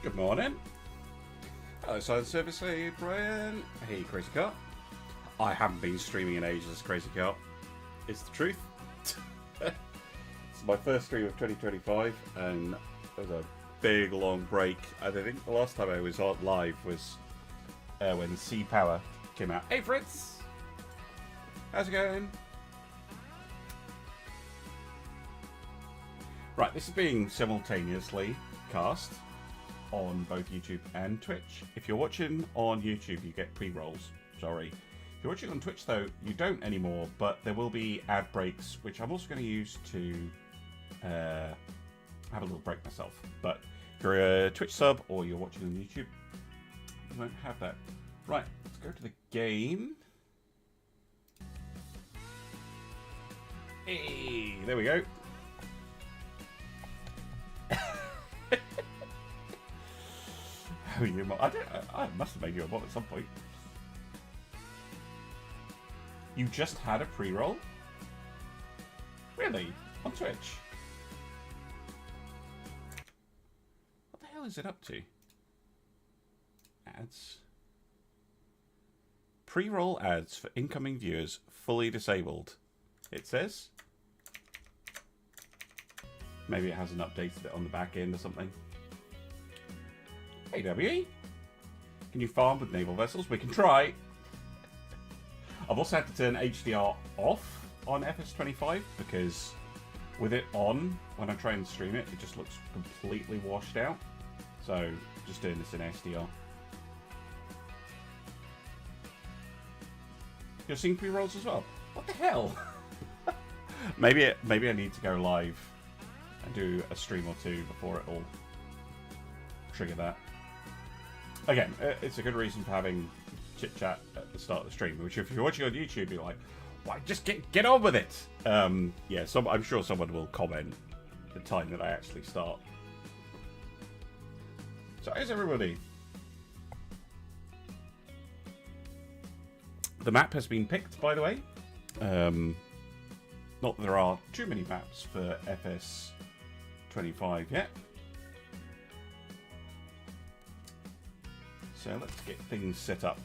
Good morning. Hello, Science Service. Hey, Brian. Hey, Crazy Car. I haven't been streaming in ages, Crazy Car. It's the truth. It's my first stream of 2025, and it was a big, long break. I think the last time I was on live was when Sea Power came out. Hey, Fritz. How's it going? Right, this is being simultaneously cast on both YouTube and Twitch. If you're watching on YouTube, you get pre-rolls. Sorry. If you're watching on Twitch, though, you don't anymore, but there will be ad breaks, which I'm also going to use to have a little break myself. But if you're a Twitch sub or you're watching on YouTube, you won't have that. Right, let's go to the game. Hey, there we go. How are you? I must have made you a mod at some point. You just had a pre-roll? Really? On Twitch? What the hell is it up to? Ads. Pre-roll ads for incoming viewers fully disabled. It says. Maybe it hasn't updated it on the back end or something. Hey, W. Can you farm with naval vessels? We can try. I've also had to turn HDR off on FS25 because with it on, when I try and stream it, it just looks completely washed out. So, just doing this in SDR. You're seeing pre-rolls as well? What the hell? maybe I need to go live and do a stream or two before it will trigger that. Again, it's a good reason for having chit-chat at the start of the stream, which if you're watching on YouTube, you're like, why, just get on with it. Yeah, I'm sure someone will comment the time that I actually start. So how's everybody? The map has been picked, by the way. Not that there are too many maps for FS25 yet. So let's get things set up.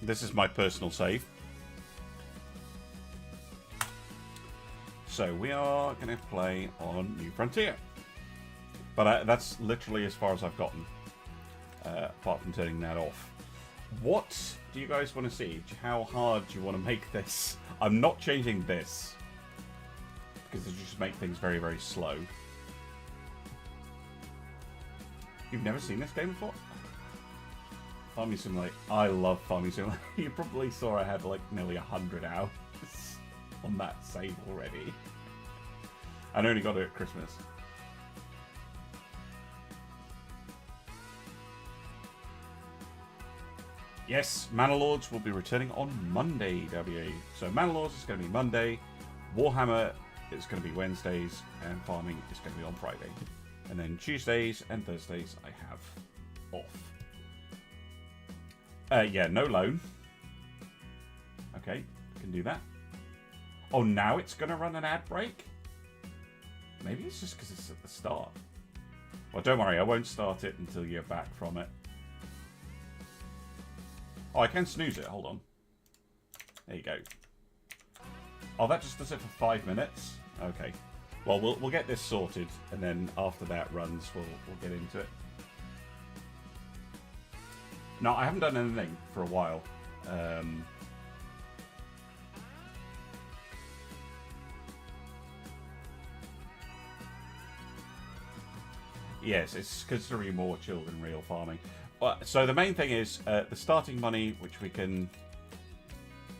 This is my personal save. So we are going to play on New Frontier. But that's literally as far as I've gotten. Apart from turning that off. What do you guys want to see? How hard do you want to make this? I'm not changing this. Because it just make things very, very slow. You've never seen this game before? Farming Simulator. I love Farming Simulator. You probably saw I had like nearly 100 hours on that save already. I only got it at Christmas. Yes, Manor Lords will be returning on Monday, W. So Manor Lords is going to be Monday, Warhammer is going to be Wednesdays, and Farming is going to be on Friday. And then Tuesdays and Thursdays I have off. Yeah, no loan. Okay, can do that. Oh, now it's going to run an ad break? Maybe it's just because it's at the start. Well, don't worry, I won't start it until you're back from it. Oh, I can snooze it. Hold on. There you go. Oh, that just does it for 5 minutes? Okay. Well, we'll get this sorted, and then after that runs, we'll get into it. No, I haven't done anything for a while. Yes, it's considerably more chill than real farming. So the main thing is the starting money, which we can...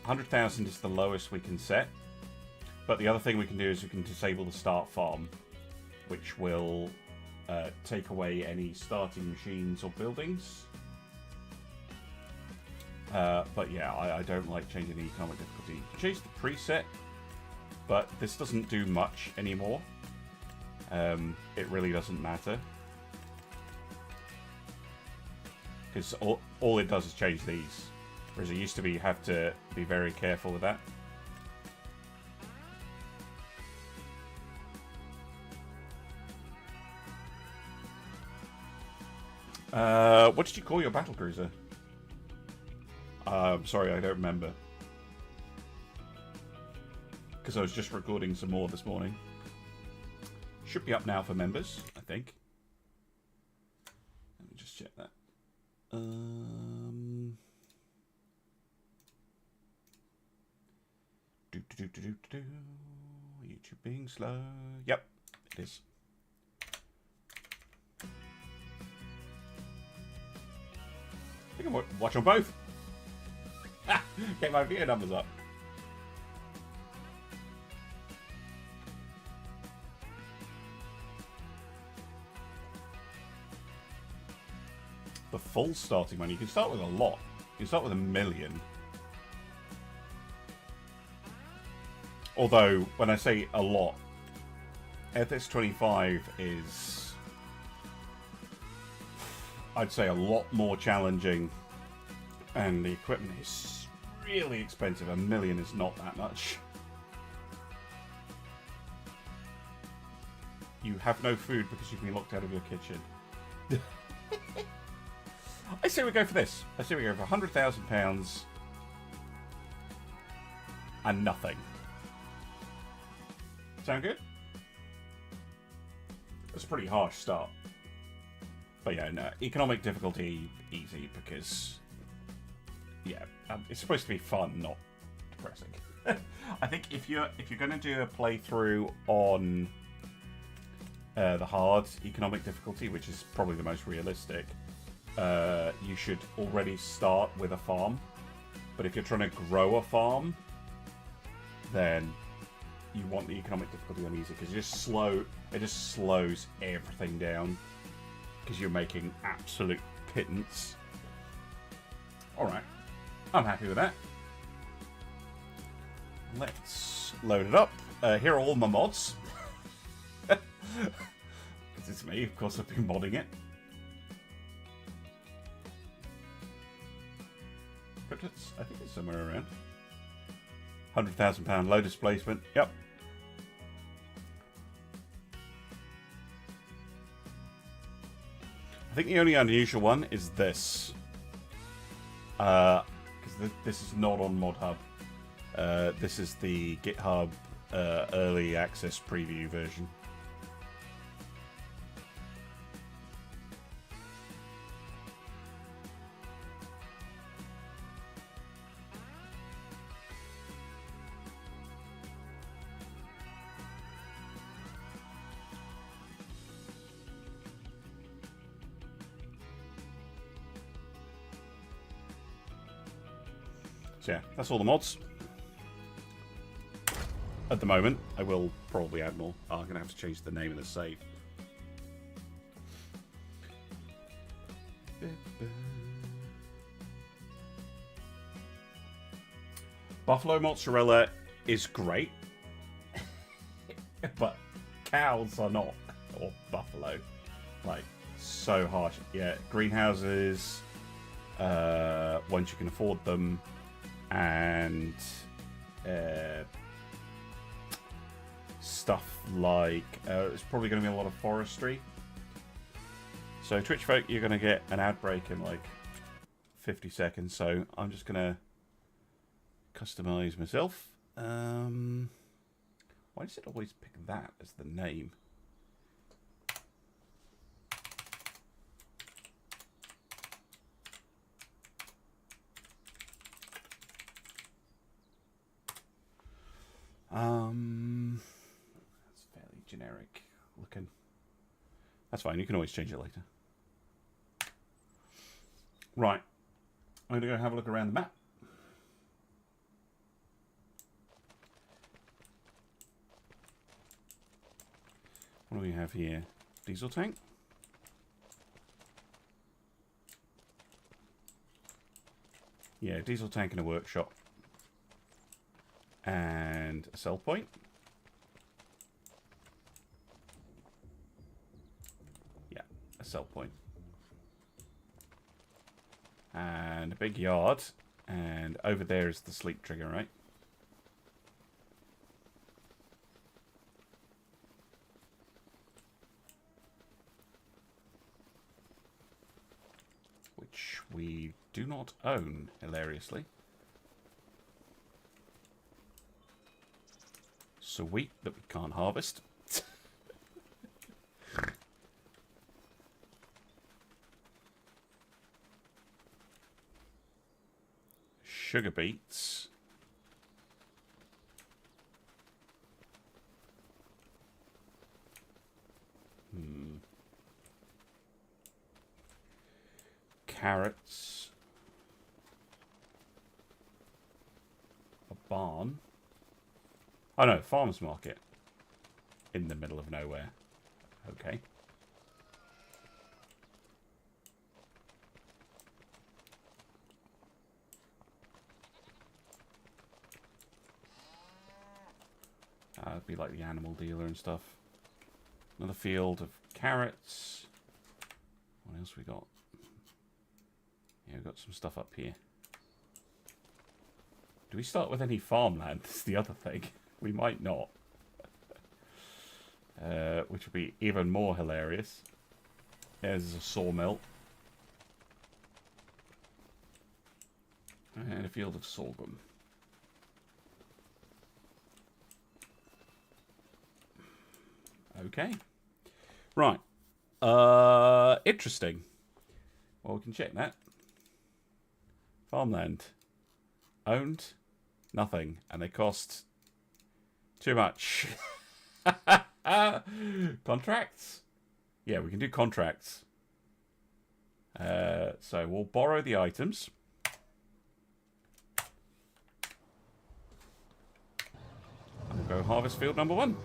100,000 is the lowest we can set. But the other thing we can do is we can disable the start farm, which will take away any starting machines or buildings. But yeah, I don't like changing the economic difficulty. You can change the preset, but this doesn't do much anymore. It really doesn't matter. Because all it does is change these. Whereas it used to be you have to be very careful with that. What did you call your battlecruiser? Sorry, I don't remember. Because I was just recording some more this morning. Should be up now for members, I think. Let me just check that. YouTube being slow. Yep, it is. I can watch on both. Get my viewer numbers up. The full starting money. You can start with a lot. You can start with 1 million. Although, when I say a lot, Ethics 25 is, I'd say, a lot more challenging. And the equipment is really expensive. 1 million is not that much. You have no food because you've been locked out of your kitchen. I say we go for this. I say we go for £100,000 and nothing. Sound good? It's a pretty harsh start. But yeah, no, economic difficulty easy because, yeah, it's supposed to be fun, not depressing. I think if you're going to do a playthrough on the hard economic difficulty, which is probably the most realistic, you should already start with a farm. But if you're trying to grow a farm, then you want the economic difficulty on easy because it just slows everything down because you're making absolute pittance. Alright, I'm happy with that. Let's load it up. Here are all my mods. Because it's me, of course I've been modding it. Cryptids, I think it's somewhere around. £100,000 low displacement. Yep. I think the only unusual one is this. Because this is not on ModHub. This is the GitHub early access preview version. Yeah, that's all the mods. At the moment, I will probably add more. Oh, I'm going to have to change the name of the save. Buffalo mozzarella is great, but cows are not, or buffalo, like, so harsh. Yeah, greenhouses, once you can afford them, and stuff like it's probably going to be a lot of forestry. So Twitch folk, you're going to get an ad break in like 50 seconds, so I'm just going to customize myself. Why does it always pick that as the name? That's fairly generic looking. That's fine, you can always change it later. Right, I'm going to go have a look around the map. What do we have here? Diesel tank. Yeah, diesel tank in a workshop. And a sell point. Yeah, a sell point. And a big yard. And over there is the sleep trigger, right? which we do not own, hilariously. So wheat that we can't harvest. Sugar beets. Carrots. A barn. Oh no, farmer's market. In the middle of nowhere. Okay. That'd be like the animal dealer and stuff. Another field of carrots. What else we got? Yeah, we've got some stuff up here. Do we start with any farmland? That's the other thing. We might not. Which would be even more hilarious. There's a sawmill. And a field of sorghum. Okay. Right. Interesting. Well, we can check that. Farmland. Owned. Nothing. And they cost too much. Contracts? Yeah, we can do contracts. So we'll borrow the items. And we'll go harvest field number 1.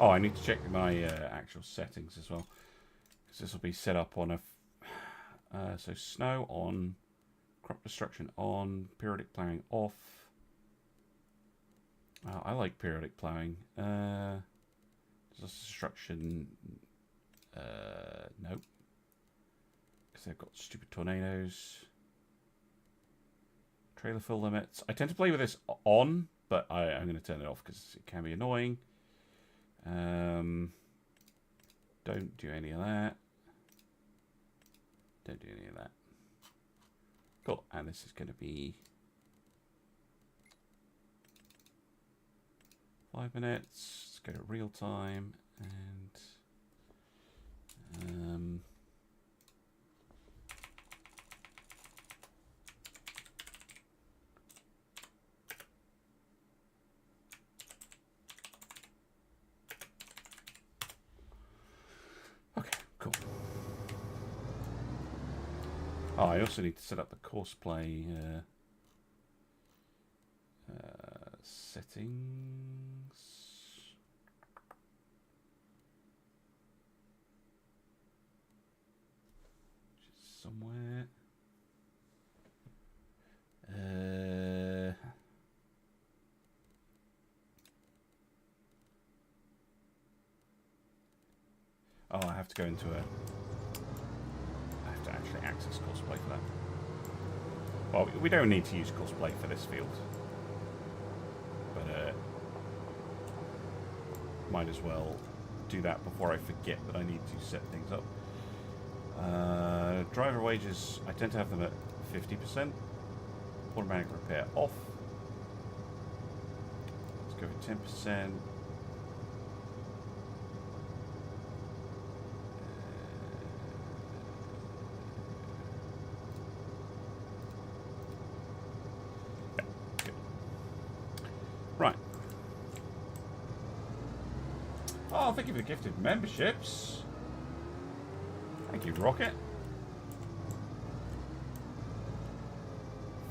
Oh, I need to check my actual settings as well, because this will be set up on a... so snow on, crop destruction on, periodic ploughing off. I like periodic ploughing. Destruction... nope. Because they've got stupid tornadoes. Trailer fill limits. I tend to play with this on, but I'm going to turn it off because it can be annoying. Don't do any of that. Don't do any of that. Cool. And this is going to be 5 minutes. Let's go to real time and oh, I also need to set up the courseplay settings. Which is somewhere. Oh, I have to go into a... actually access cosplay for that. Well, we don't need to use cosplay for this field, but might as well do that before I forget that I need to set things up. Driver wages, I tend to have them at 50%. Automatic repair off. Let's go for 10%. Right. Oh, thank you for the gifted memberships. Thank you, Rocket.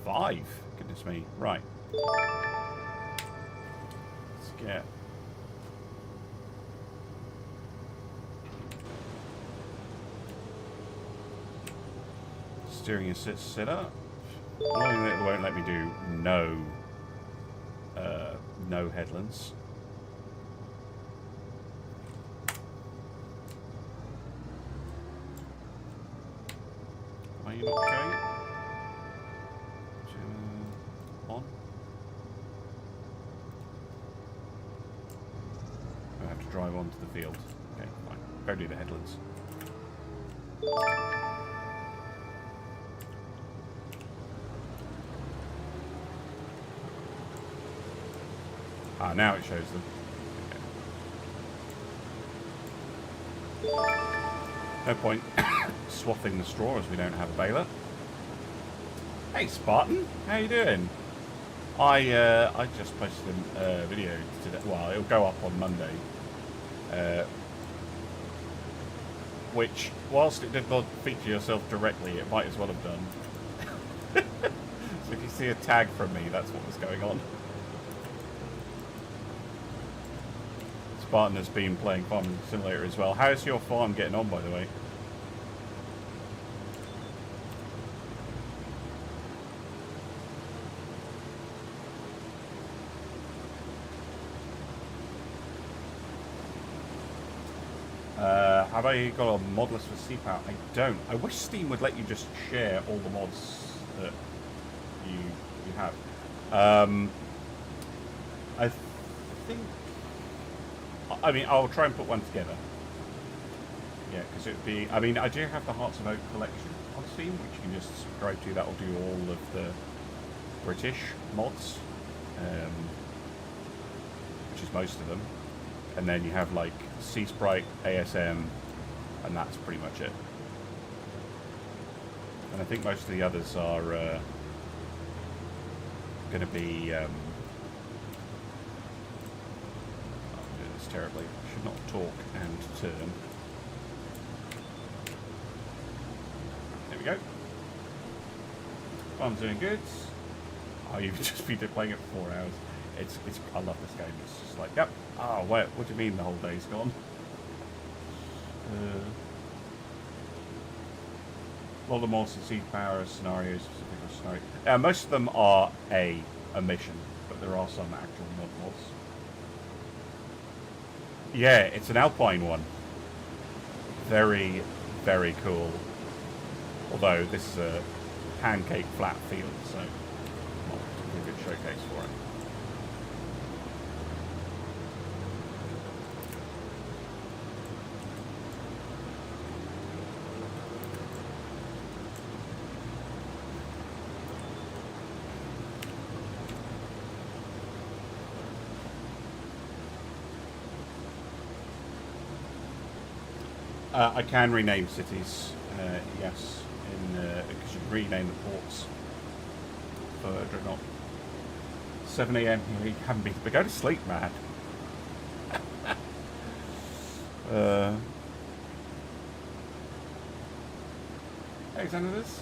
5. Goodness me. Right. Let's get... steering assist set up. Annoyingly, it won't let me do no headlands. Are you not going? On? I have to drive onto the field. Okay, fine. Go do the headlands. Ah, now it shows them. Okay. No point swathing the straw as we don't have a baler. Hey Spartan, how you doing? I just posted a video today. Well, it'll go up on Monday. Which, whilst it did not feature yourself directly, it might as well have done. So if you see a tag from me, that's what was going on. Spartan has been playing Farming Simulator as well. How's your farm getting on, by the way? Have I got a mod list for CPAL? I don't. I wish Steam would let you just share all the mods that you have. I think... I mean, I'll try and put one together. Yeah, because it would be... I mean, I do have the Hearts of Oak collection on Steam, which you can just subscribe to. That will do all of the British mods, which is most of them. And then you have, like, Sea Sprite, ASM, and that's pretty much it. And I think most of the others are going to be... I'm doing this terribly. I should not talk and turn. There we go. Farm's doing good. Oh, you've just been playing it for 4 hours. It's I love this game. It's just like, yep. Oh, wait, what do you mean the whole day's gone? A lot of mods and seed power scenarios, specific scenario. Most of them are a mission, but there are some actual mods. Yeah, it's an alpine one. Very, very cool. Although this is a pancake flat field, so not a good showcase for it. I can rename cities, yes, because you can rename the ports for Dreadnought. 7 AM, you haven't been, but go to sleep, man. Hey, Senators.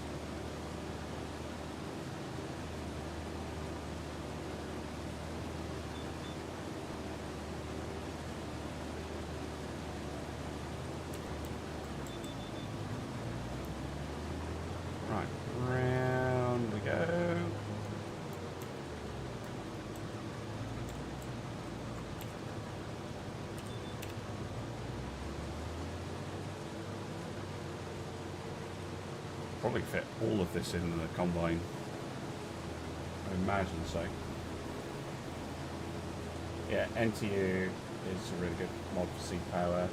Probably fit all of this in the combine. I imagine so. Yeah, NTU is a really good mod for seed power.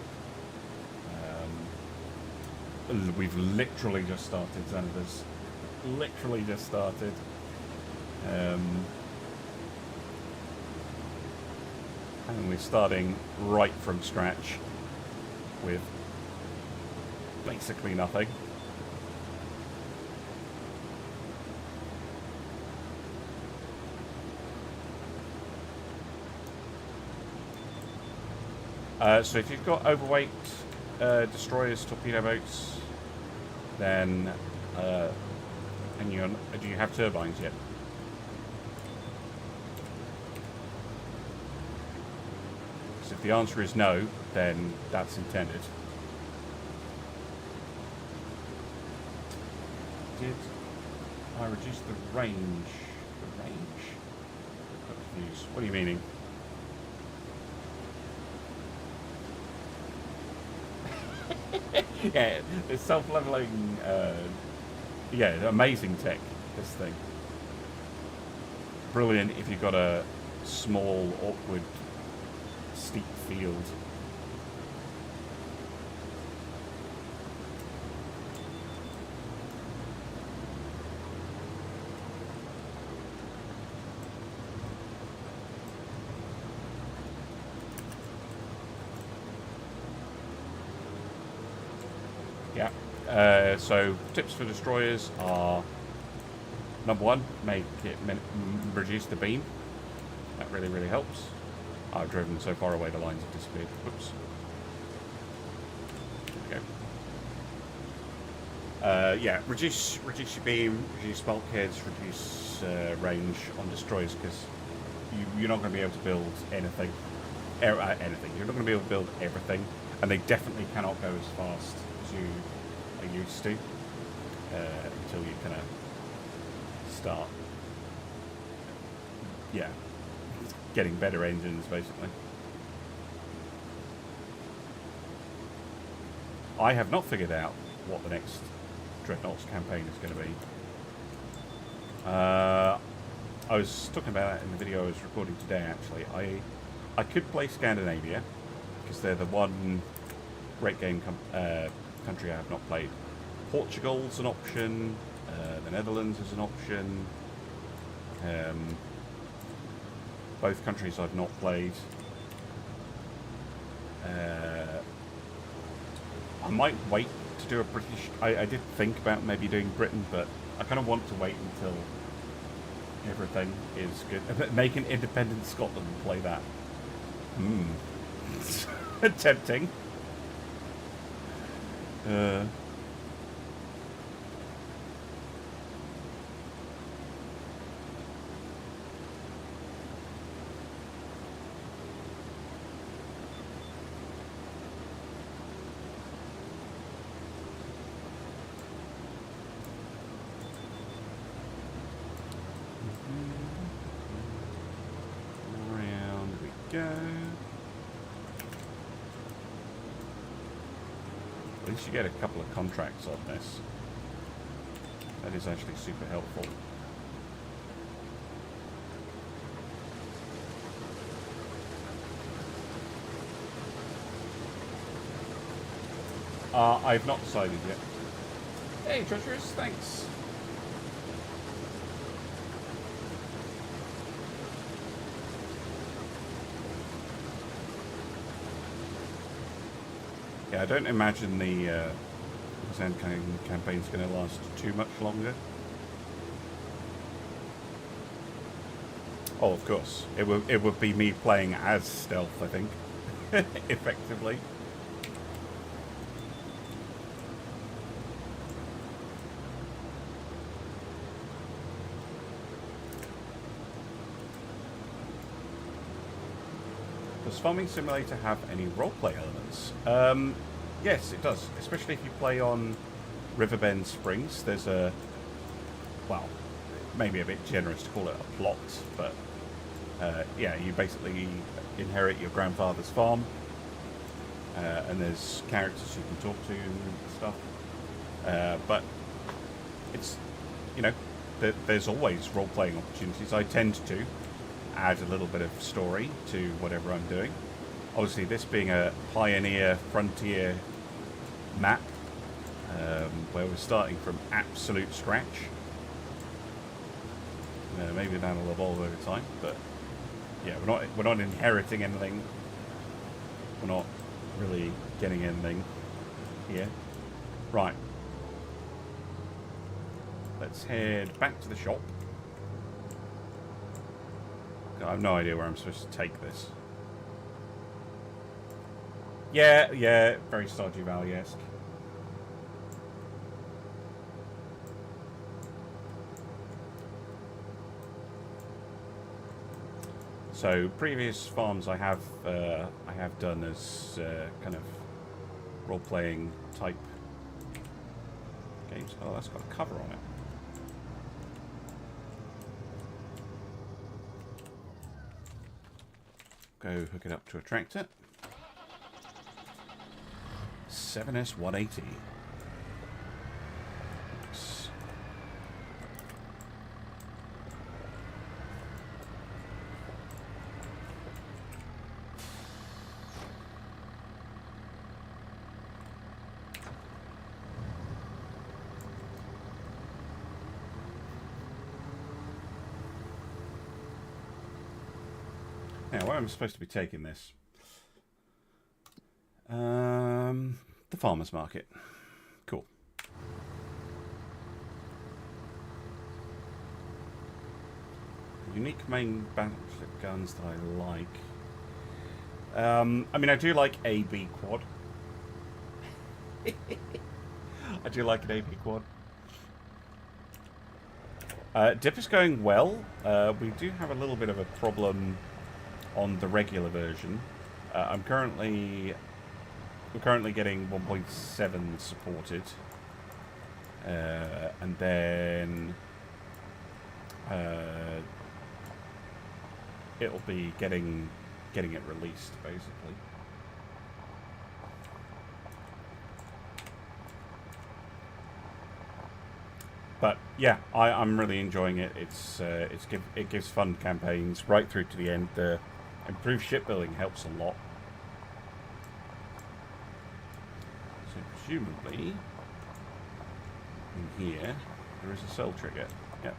We've literally just started, Xanaders. Literally just started. And we're starting right from scratch with basically nothing. So if you've got overweight destroyers, torpedo boats, then and do you have turbines yet? So if the answer is no, then that's intended. Did I reduce the range? The range? I'm confused. What are you meaning? Yeah, the self-leveling Yeah, amazing tech, this thing. Brilliant if you've got a small, awkward, steep field. Yeah. So tips for destroyers are: number one, make it reduce the beam. That really, really helps. I've driven so far away the lines have disappeared. Whoops. There we go. Yeah, reduce your beam, reduce bulkheads, reduce range on destroyers, because you're not going to be able to build anything. Anything. You're not going to be able to build everything, and they definitely cannot go as fast as you are used to until you kind of start, yeah, getting better engines, basically. I have not figured out what the next Dreadnoughts campaign is going to be. I was talking about that in the video I was recording today, actually. I could play Scandinavia, because they're the one great game country I have not played. Portugal's an option, the Netherlands is an option. Both countries I've not played. I might wait to do a British... I did think about maybe doing Britain, but I kind of want to wait until everything is good. Make an independent Scotland and play that. Tempting. Go. At least you get a couple of contracts on this. That is actually super helpful. I've not decided yet. Hey, Treacherous, thanks. Yeah, I don't imagine the Zen campaign's going to last too much longer. Oh, of course. It would be me playing as stealth, I think. Effectively. Does Farming Simulator have any roleplay elements? Yes, it does. Especially if you play on Riverbend Springs. There's a... well, maybe a bit generous to call it a plot, but... yeah, you basically inherit your grandfather's farm. And there's characters you can talk to and stuff. But it's... you know, there's always role-playing opportunities. I tend to add a little bit of story to whatever I'm doing. Obviously, this being a pioneer frontier map, where we're starting from absolute scratch. Maybe that'll evolve over time, but yeah, we're not inheriting anything. We're not really getting anything here. Right. Let's head back to the shop. I have no idea where I'm supposed to take this. Yeah, very Stardew Valley-esque. So previous farms I have done as kind of role-playing type games. Oh, that's got a cover on it. Go hook it up to a tractor. 7S 180. Now, where am I supposed to be taking this? The farmer's market. Cool. Unique main battleship guns that I like. I mean, I do like AB quad. I do like an AB quad. Dip is going well. We do have a little bit of a problem on the regular version. We're currently getting 1.7 supported, and then it'll be getting it released basically. But yeah, I'm really enjoying it. It gives fun campaigns right through to the end. The improved shipbuilding helps a lot. So presumably in here there is a cell trigger. Yep.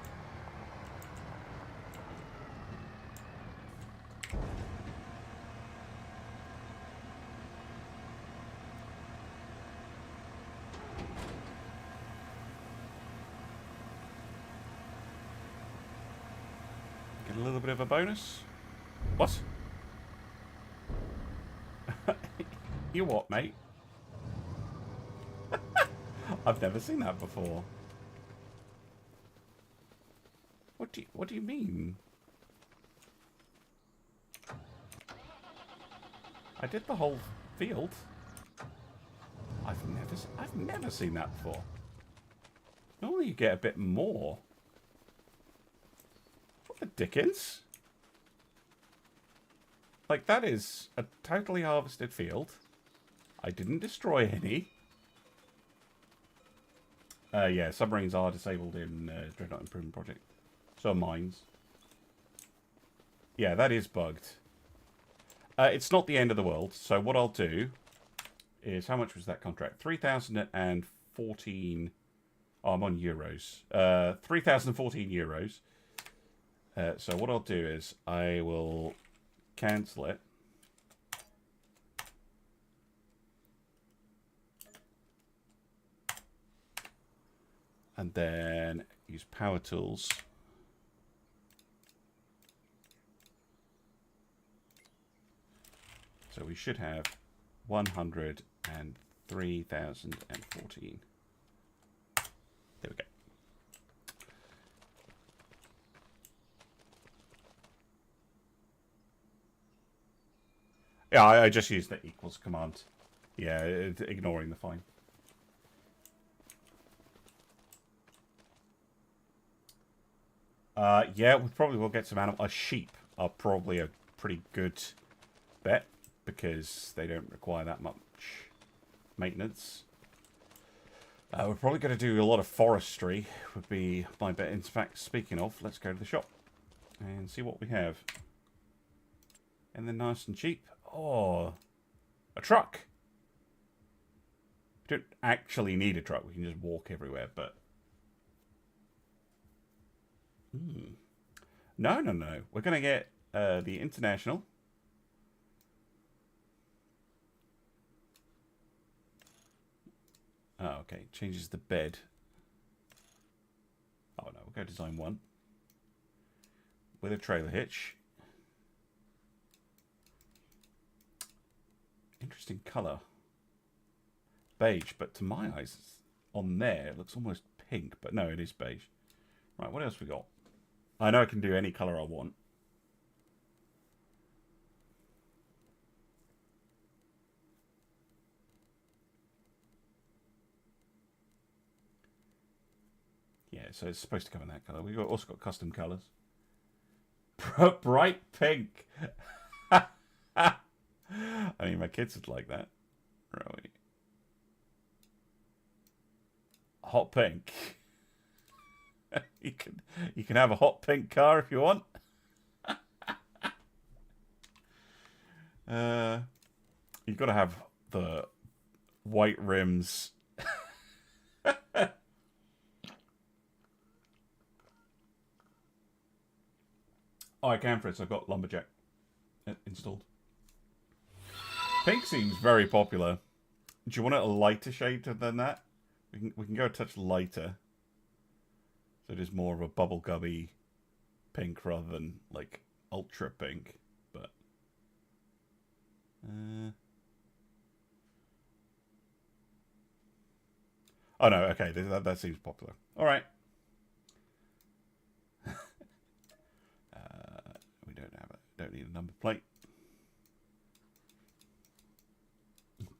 Get a little bit of a bonus. What? You what, mate? I've never seen that before. What do you mean? I did the whole field. I've never seen that before. Normally you get a bit more. What the dickens? Like, that is a totally harvested field. I didn't destroy any. Yeah, submarines are disabled in Dreadnought Improvement Project. So are mines. Yeah, that is bugged. It's not the end of the world. So what I'll do is... How much was that contract? 3,014... Oh, I'm on euros. 3,014 euros. So what I'll do is I will cancel it. And then use power tools. So we should have 103,014. There we go. Yeah, I just used the equals command. Yeah, ignoring the fine. Yeah, we probably will get some animal. Sheep are probably a pretty good bet because they don't require that much maintenance. We're probably going to do a lot of forestry, would be my bet. In fact, speaking of, let's go to the shop and see what we have. And then nice and cheap. Oh, a truck. We don't actually need a truck. We can just walk everywhere, but... No. We're going to get the International. Oh, okay. Changes the bed. Oh, no. We'll go design one. With a trailer hitch. Interesting colour. Beige, but to my eyes, on there, it looks almost pink. But no, it is beige. Right, what else we got? I know I can do any colour I want. Yeah, so it's supposed to come in that colour. We've also got custom colours. Bright pink. I mean, my kids would like that. Right. Hot pink. You can have a hot pink car if you want. You've got to have the white rims. Oh, I can, Fritz. I've got lumberjack. installed. Pink seems very popular. Do you want it a lighter shade than that? We can go a touch lighter. So it is more of a bubblegummy pink rather than like ultra pink. But oh no, okay, that seems popular. All right. We don't need a number plate.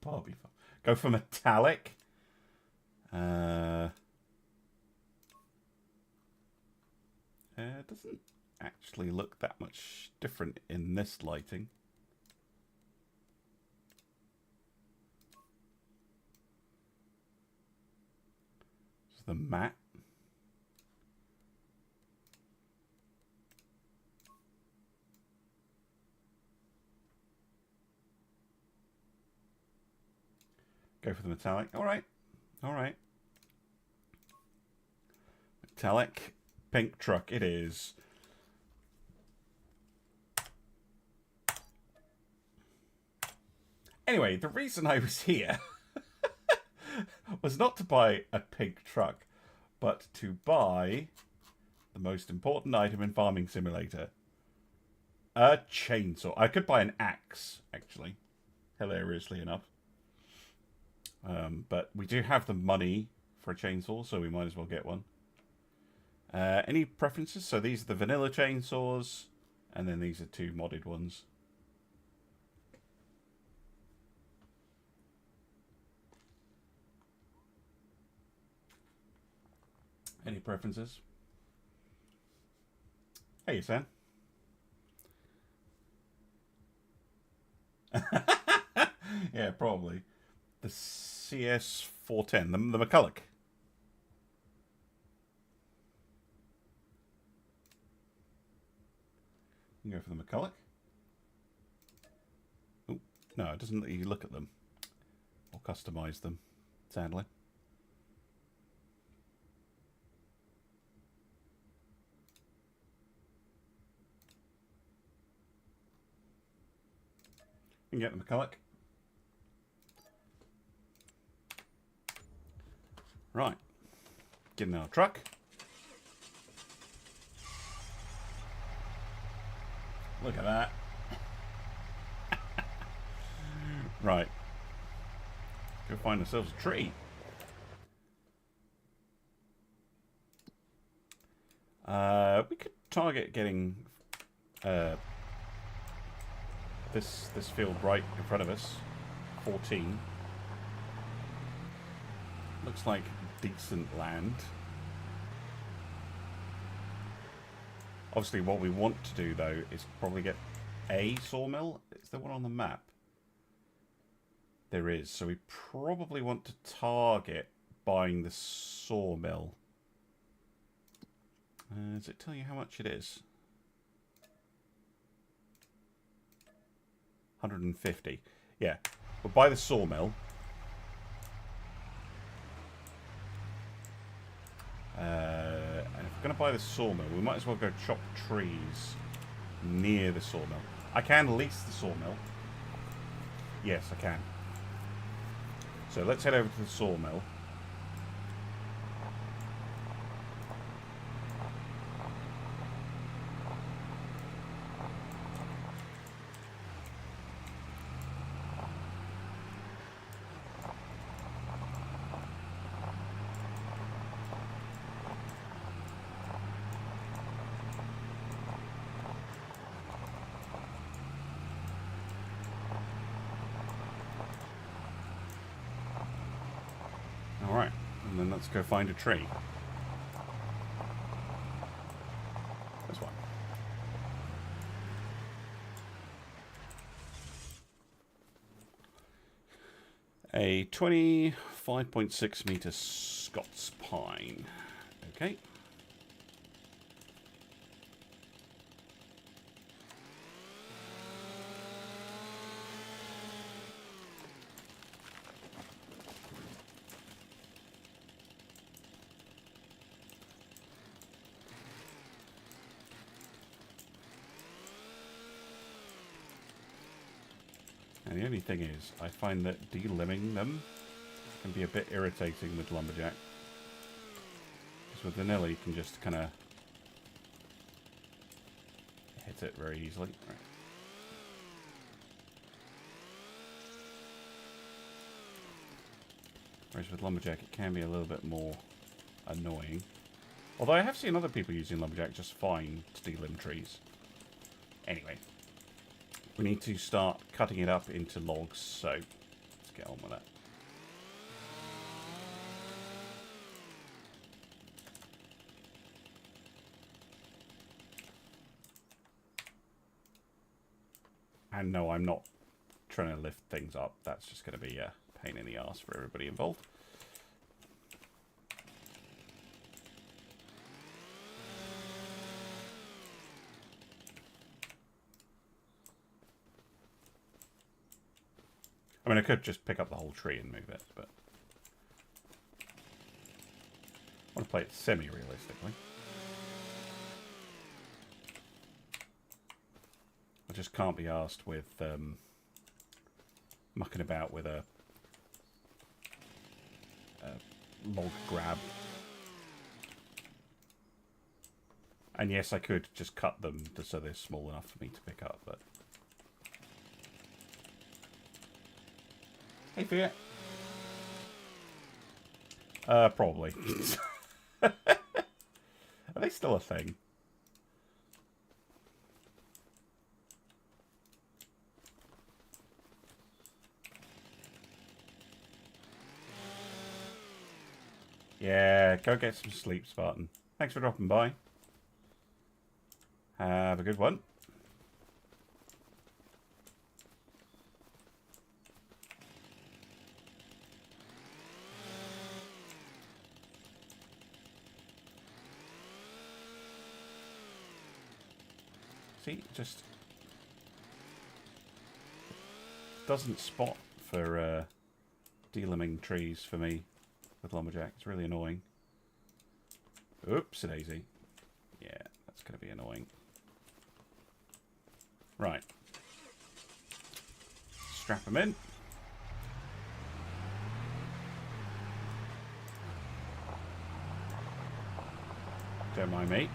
Barbie. Go for metallic. It doesn't actually look that much different in this lighting. It's the matte. Go for the metallic. All right. All right. Metallic pink truck it is. Anyway, the reason I was here was not to buy a pink truck, but to buy the most important item in Farming Simulator. A chainsaw. I could buy an axe, actually. Hilariously enough. But we do have the money for a chainsaw, so we might as well get one. Any preferences? So these are the vanilla chainsaws, and then these are two modded ones. Any preferences? Hey, Sam. Yeah, probably. The CS410, the McCulloch. You can go for the McCulloch. Oh, no, it doesn't let you look at them or customize them, sadly. You can get the McCulloch. Right, get in our truck. Look at that. Right, go find ourselves a tree. We could target getting this field right in front of us. 14. Looks like decent land. Obviously, what we want to do, though, is probably get a sawmill. Is there one on the map? There is. So we probably want to target buying the sawmill. Does it tell you how much it is? 150. Yeah. We'll buy the sawmill. And if we're going to buy the sawmill, we might as well go chop trees near the sawmill. I can lease the sawmill. Yes, I can. So let's head over to the sawmill. Alright, and then let's go find a tree. This one. A 25.6 meter Scots pine. Okay. the only thing is, I find that delimbing them can be a bit irritating with lumberjack. Because with vanilla you can just kind of hit it very easily. Right. Whereas with lumberjack it can be a little bit more annoying. Although I have seen other people using lumberjack just fine to delimb trees. Anyway, we need to start cutting it up into logs, so let's get on with that. And no, I'm not trying to lift things up. That's just going to be a pain in the ass for everybody involved. I mean, I could just pick up the whole tree and move it, but I want to play it semi-realistically. I just can't be asked with mucking about with a log grab. And yes, I could just cut them so they're small enough for me to pick up, but... Hey, Fiat. Probably. Are they still a thing? Yeah, go get some sleep, Spartan. Thanks for dropping by. Have a good one. See, just doesn't spot for delimbing trees for me with lumberjack. It's really annoying. Oops-a-daisy. Yeah, that's going to be annoying. Right. Strap them in. Don't mind me.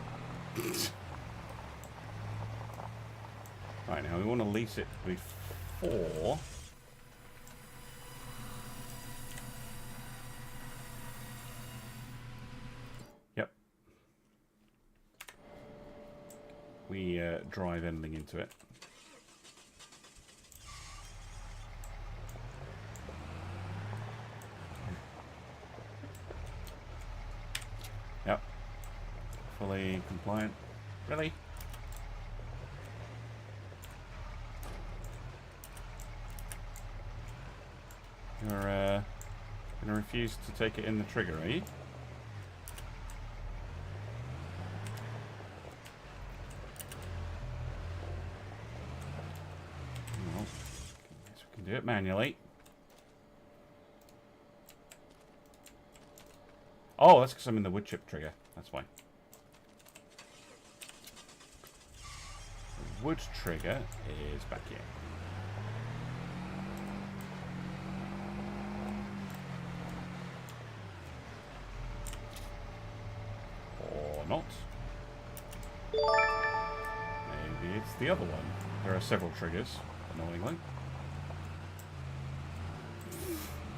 Right, now we want to lease it before... Yep. We drive anything into it. Yep. Fully compliant. Really? You're gonna refuse to take it in the trigger, are you? Well, guess we can do it manually. Oh, that's because I'm in the wood chip trigger. That's why. The wood trigger is back here. Not. Maybe it's the other one. There are several triggers, annoyingly.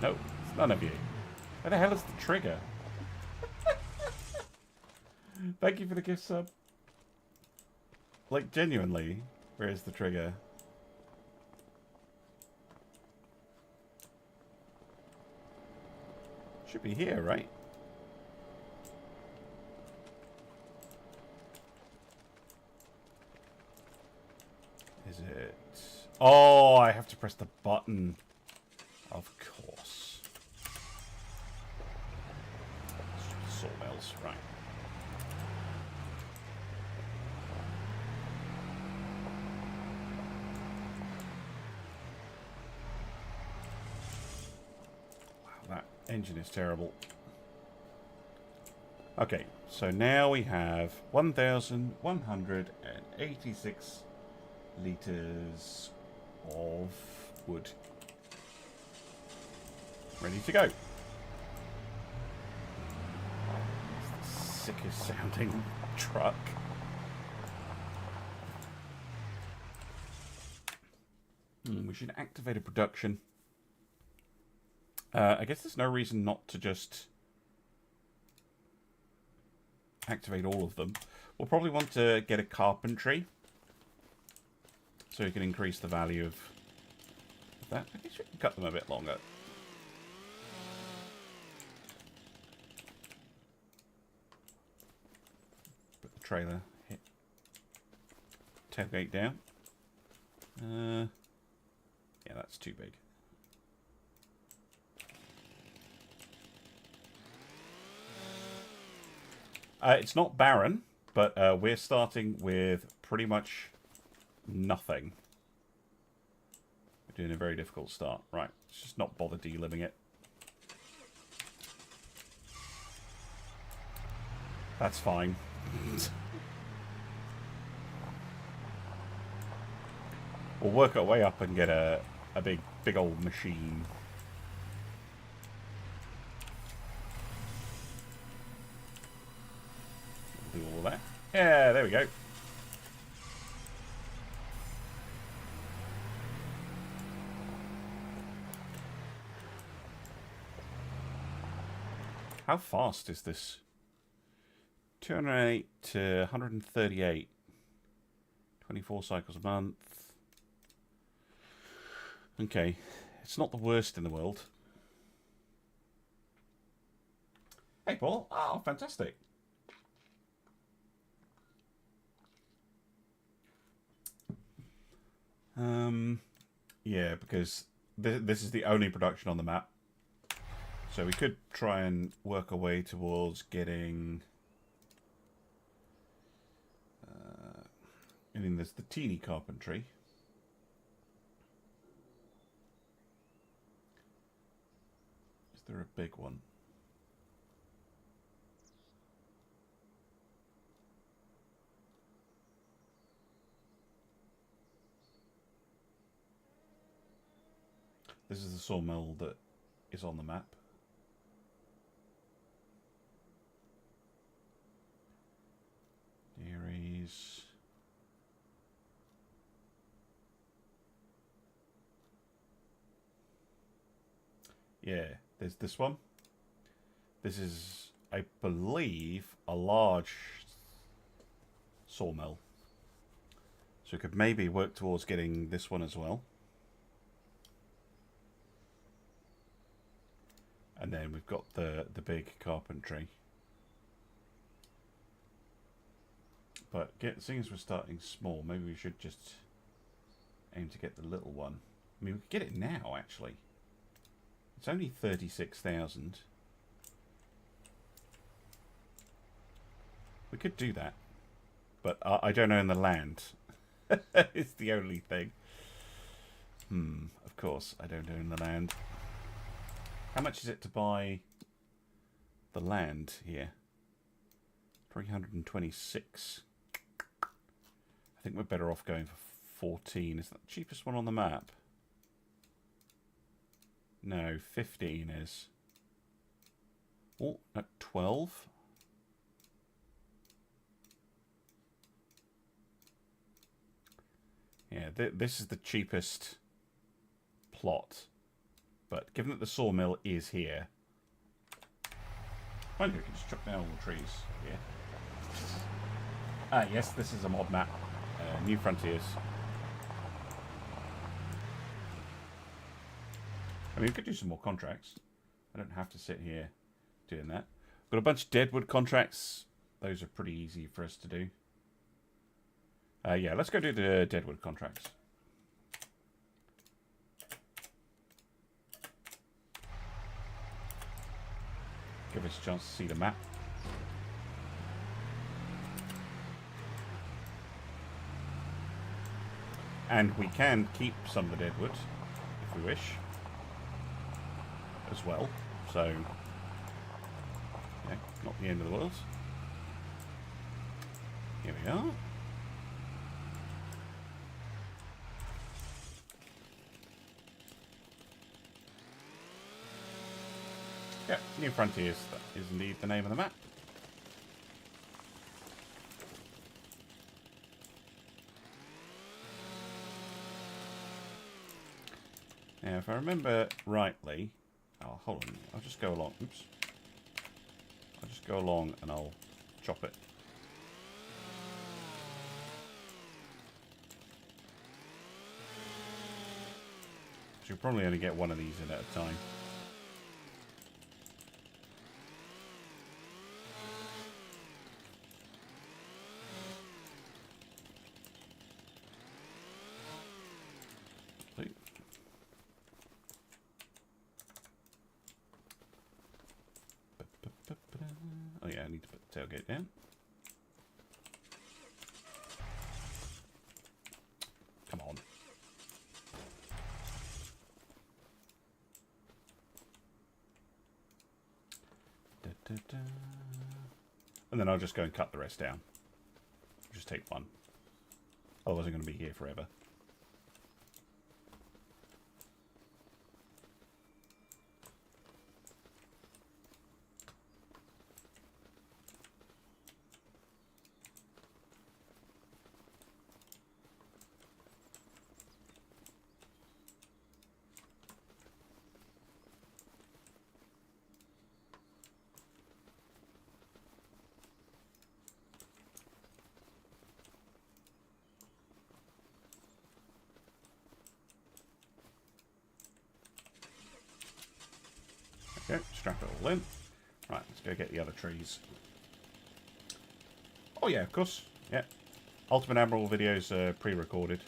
No, it's none of you. Where the hell is the trigger? Thank you for the gift sub. Like, genuinely, where is the trigger? Should be here, right? Is it? Oh, I have to press the button. Of course. Sawmills, right. Wow, that engine is terrible. Okay, so now we have 1,186 litres of wood. Ready to go. It's the sickest sounding truck. We should activate a production. I guess there's no reason not to just activate all of them. We'll probably want to get a carpentry so we can increase the value of that. I guess we can cut them a bit longer. Put the trailer, hit tailgate down. Yeah, that's too big. It's not barren, but we're starting with pretty much nothing. We're doing a very difficult start. Right, let's just not bother deliving it. That's fine. We'll work our way up and get a big old machine. Do all that. Yeah, there we go. How fast is this? 208 to 138. 24 cycles a month. Okay, it's not the worst in the world. Hey, Paul. Oh, fantastic. Yeah, because this is the only production on the map. So we could try and work our way towards getting... I mean, there's the teeny carpentry. Is there a big one? This is the sawmill that is on the map. Dairies. Yeah, there's this one. This is, I believe, a large sawmill. So we could maybe work towards getting this one as well. And then we've got the big carpentry. But seeing as we're starting small, maybe we should just aim to get the little one. I mean, we could get it now, actually. It's only 36,000. We could do that. But I don't own the land. It's the only thing. Of course, I don't own the land. How much is it to buy the land here? 326. I think we're better off going for 14. Is that the cheapest one on the map? No, 15 is. Oh, no, 12. Yeah, this is the cheapest plot. But given that the sawmill is here, I think we can just chop down all the trees here. Yes, this is a mod map. New Frontiers. I mean, we could do some more contracts. I don't have to sit here doing that. Got a bunch of deadwood contracts. Those are pretty easy for us to do. Yeah, let's go do the deadwood contracts. Give us a chance to see the map. And we can keep some of the deadwood if we wish as well. So, yeah, not the end of the world. Here we are. New Frontiers, that is indeed the name of the map. Now, if I remember rightly... Oh, hold on. I'll just go along. Oops. I'll just go along and I'll chop it. So you'll probably only get one of these in at a time. Oh yeah, I need to put the tailgate down. Come on. Da, da, da. And then I'll just go and cut the rest down. Just take one. Otherwise I'm going to be here forever. Okay, strap it all in. Right, let's go get the other trees. Oh yeah, of course. Yeah. Ultimate Admiral videos are pre-recorded.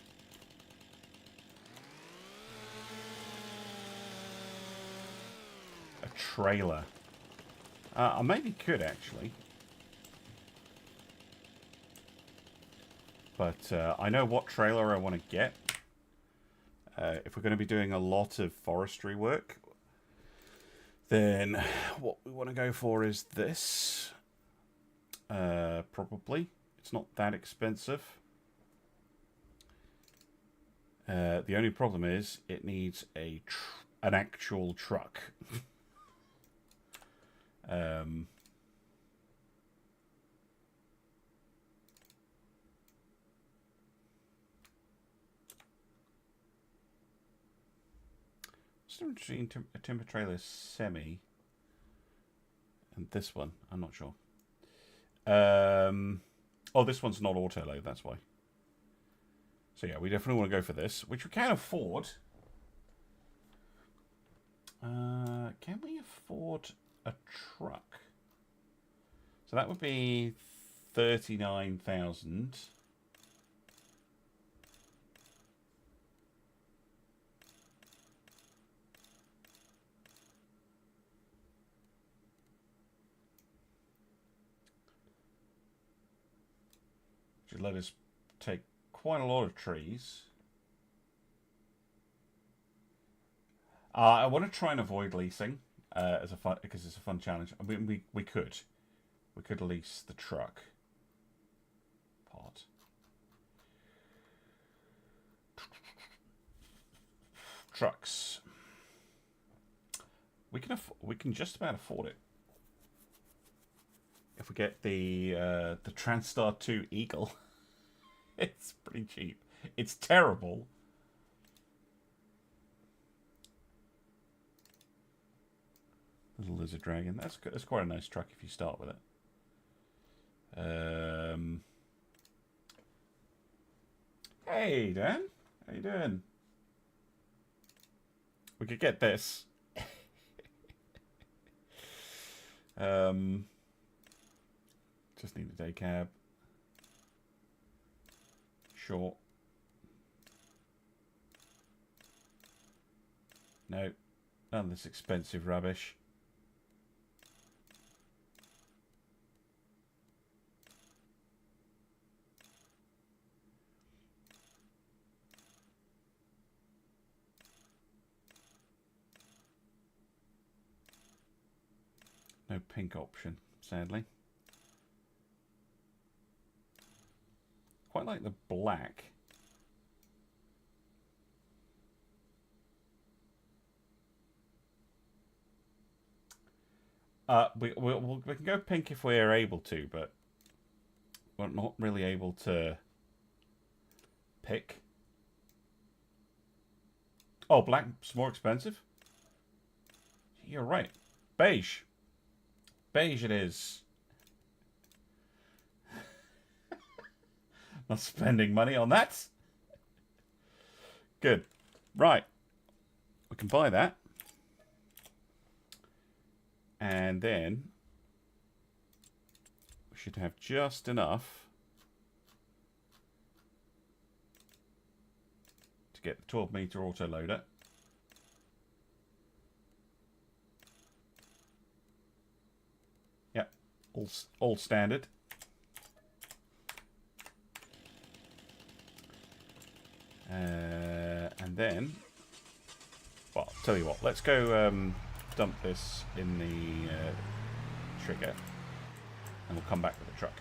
A trailer. I maybe could actually. But I know what trailer I want to get. If we're going to be doing a lot of forestry work, then what we want to go for is this. Probably. It's not that expensive. The only problem is it needs an actual truck. A timber trailer semi, and this one I'm not sure. Oh, this one's not auto load, that's why. So yeah, we definitely want to go for this, which we can afford. Can we afford a truck? So that would be 39,000. Should let us take quite a lot of trees. I want to try and avoid leasing as a fun, because it's a fun challenge. I mean, we could lease the truck part. Trucks. We can just about afford it. If we get the Transstar 2 Eagle, it's pretty cheap. It's terrible. Little lizard dragon. That's quite a nice truck if you start with it. Hey Dan, how you doing? We could get this. Just need a day cab. Sure. No, none of this expensive rubbish. No pink option, sadly. Quite like the black. We can go pink if we're able to, but we're not really able to pick. Oh, black's more expensive? You're right. Beige. Beige it is. Not spending money on that. Good. Right. We can buy that. And then we should have just enough to get the 12-meter autoloader. Yep, all standard. And then, well, I'll tell you what, let's go dump this in the trigger, and we'll come back with the truck.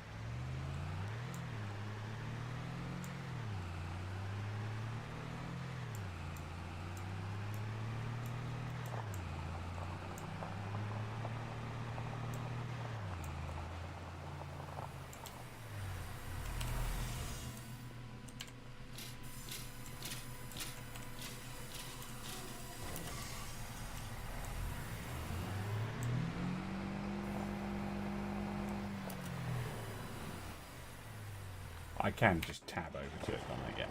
I can just tab over to it, can't I? Yeah.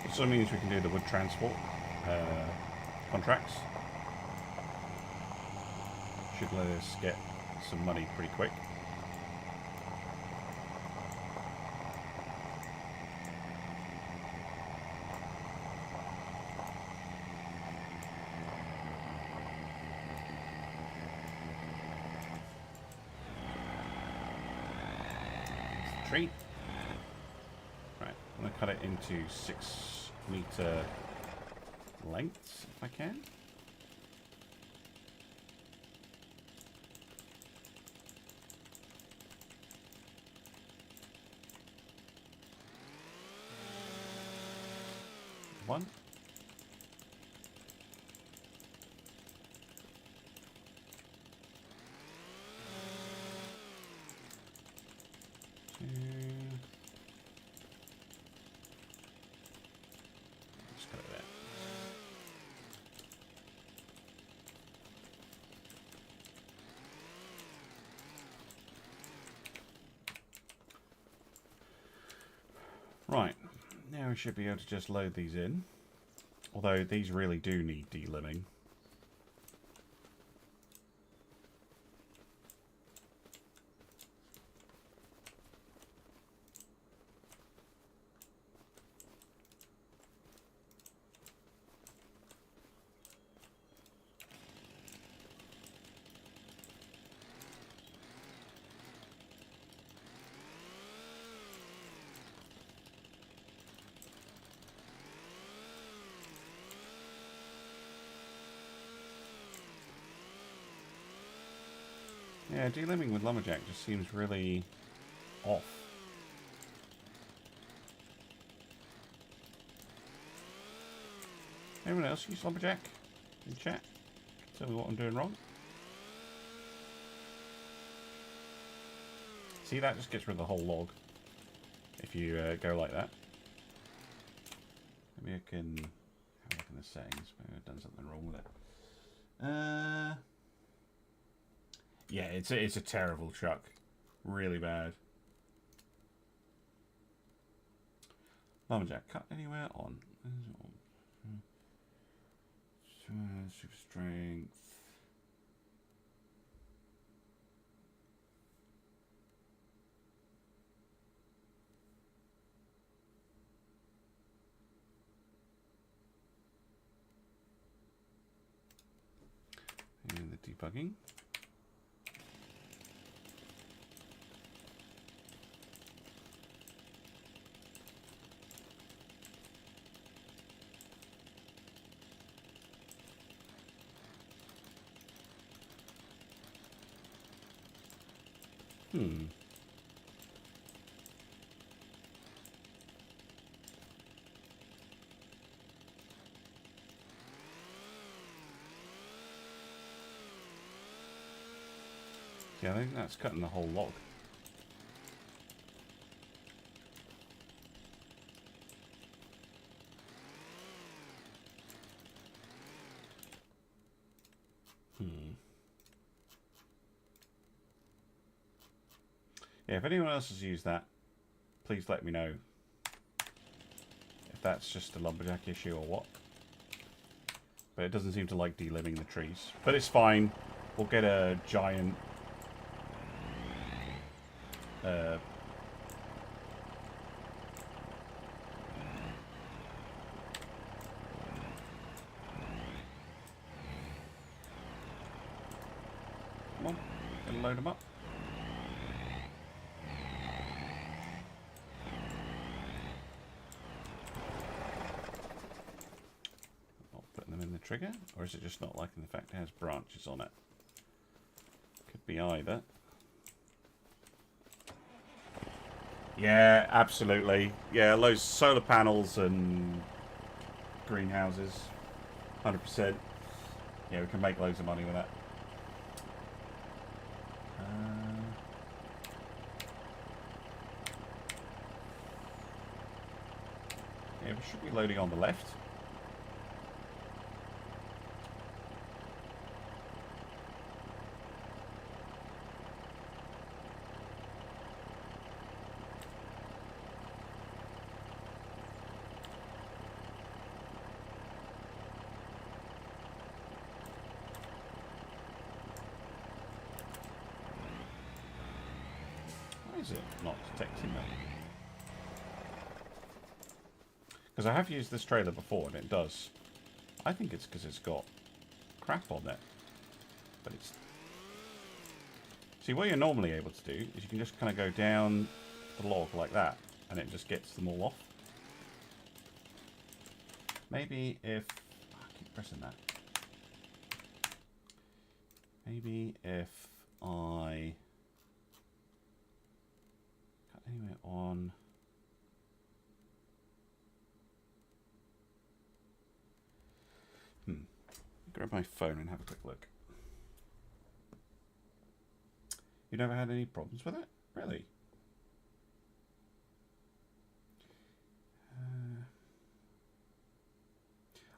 Also means we can do the wood transport contracts. Should let us get some money pretty quick. Tree. Right, I'm going to cut it into 6-meter lengths if I can. One. Two. Just cut it there. Right. Now we should be able to just load these in. Although these really do need delimbing. Yeah, delimbing with lumberjack just seems really off. Anyone else use lumberjack in chat? Tell me what I'm doing wrong. See, that just gets rid of the whole log if you go like that. Maybe I can have a look in the settings. Maybe I've done something wrong with it. Yeah, it's a terrible truck. Really bad. Lumberjack cut anywhere on. Super strength. debugging. Yeah, I think that's cutting the whole log. Yeah, if anyone else has used that, please let me know if that's just a lumberjack issue or what. But it doesn't seem to like delimbing the trees. But it's fine. We'll get a giant come on, gonna load them up. Not putting them in the trigger, or is it just not liking the fact it has branches on it? Could be either. Yeah, absolutely. Yeah, those solar panels and greenhouses, 100%. Yeah, we can make loads of money with that. Yeah, we should be loading on the left. Is it not detecting that? Because I have used this trailer before and it does. I think it's because it's got crap on it. But it's... See, what you're normally able to do is you can just kind of go down the log like that and it just gets them all off. Maybe if... Oh, I keep pressing that. Maybe if I... Anyway, on grab my phone and have a quick look. You never had any problems with it? Really?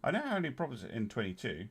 I know how many problems in 22.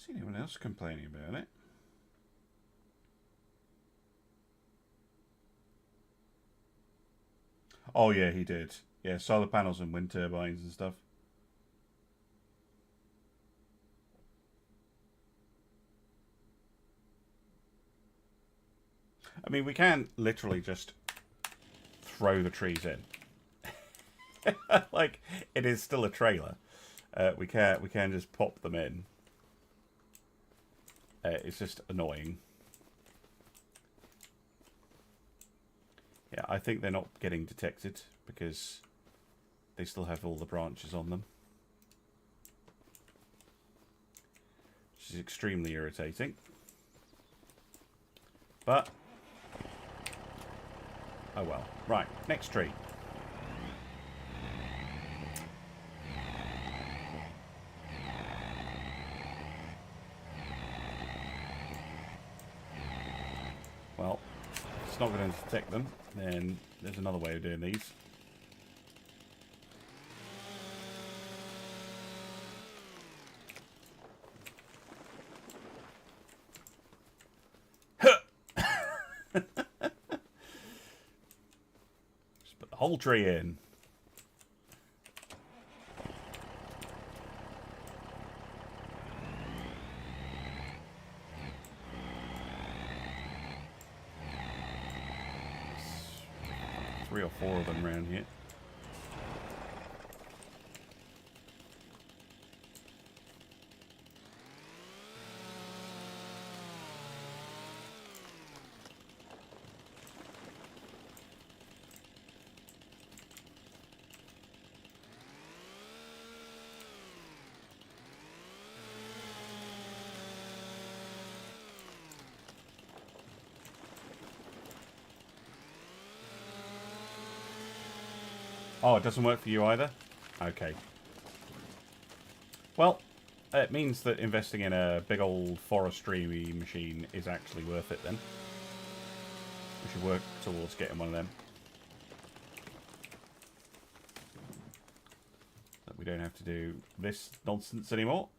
See anyone else complaining about it? Oh yeah, he did. Yeah, solar panels and wind turbines and stuff. I mean, we can literally just throw the trees in. Like, it is still a trailer. We can just pop them in. It's just annoying. Yeah, I think they're not getting detected because they still have all the branches on them. Which is extremely irritating. But, oh well. Right, next tree. Well, it's not going to detect them. Then there's another way of doing these. Just put the whole tree in. Three or four of them around here. Oh, it doesn't work for you either? Okay. Well, it means that investing in a big old forestry machine is actually worth it then. We should work towards getting one of them. That we don't have to do this nonsense anymore.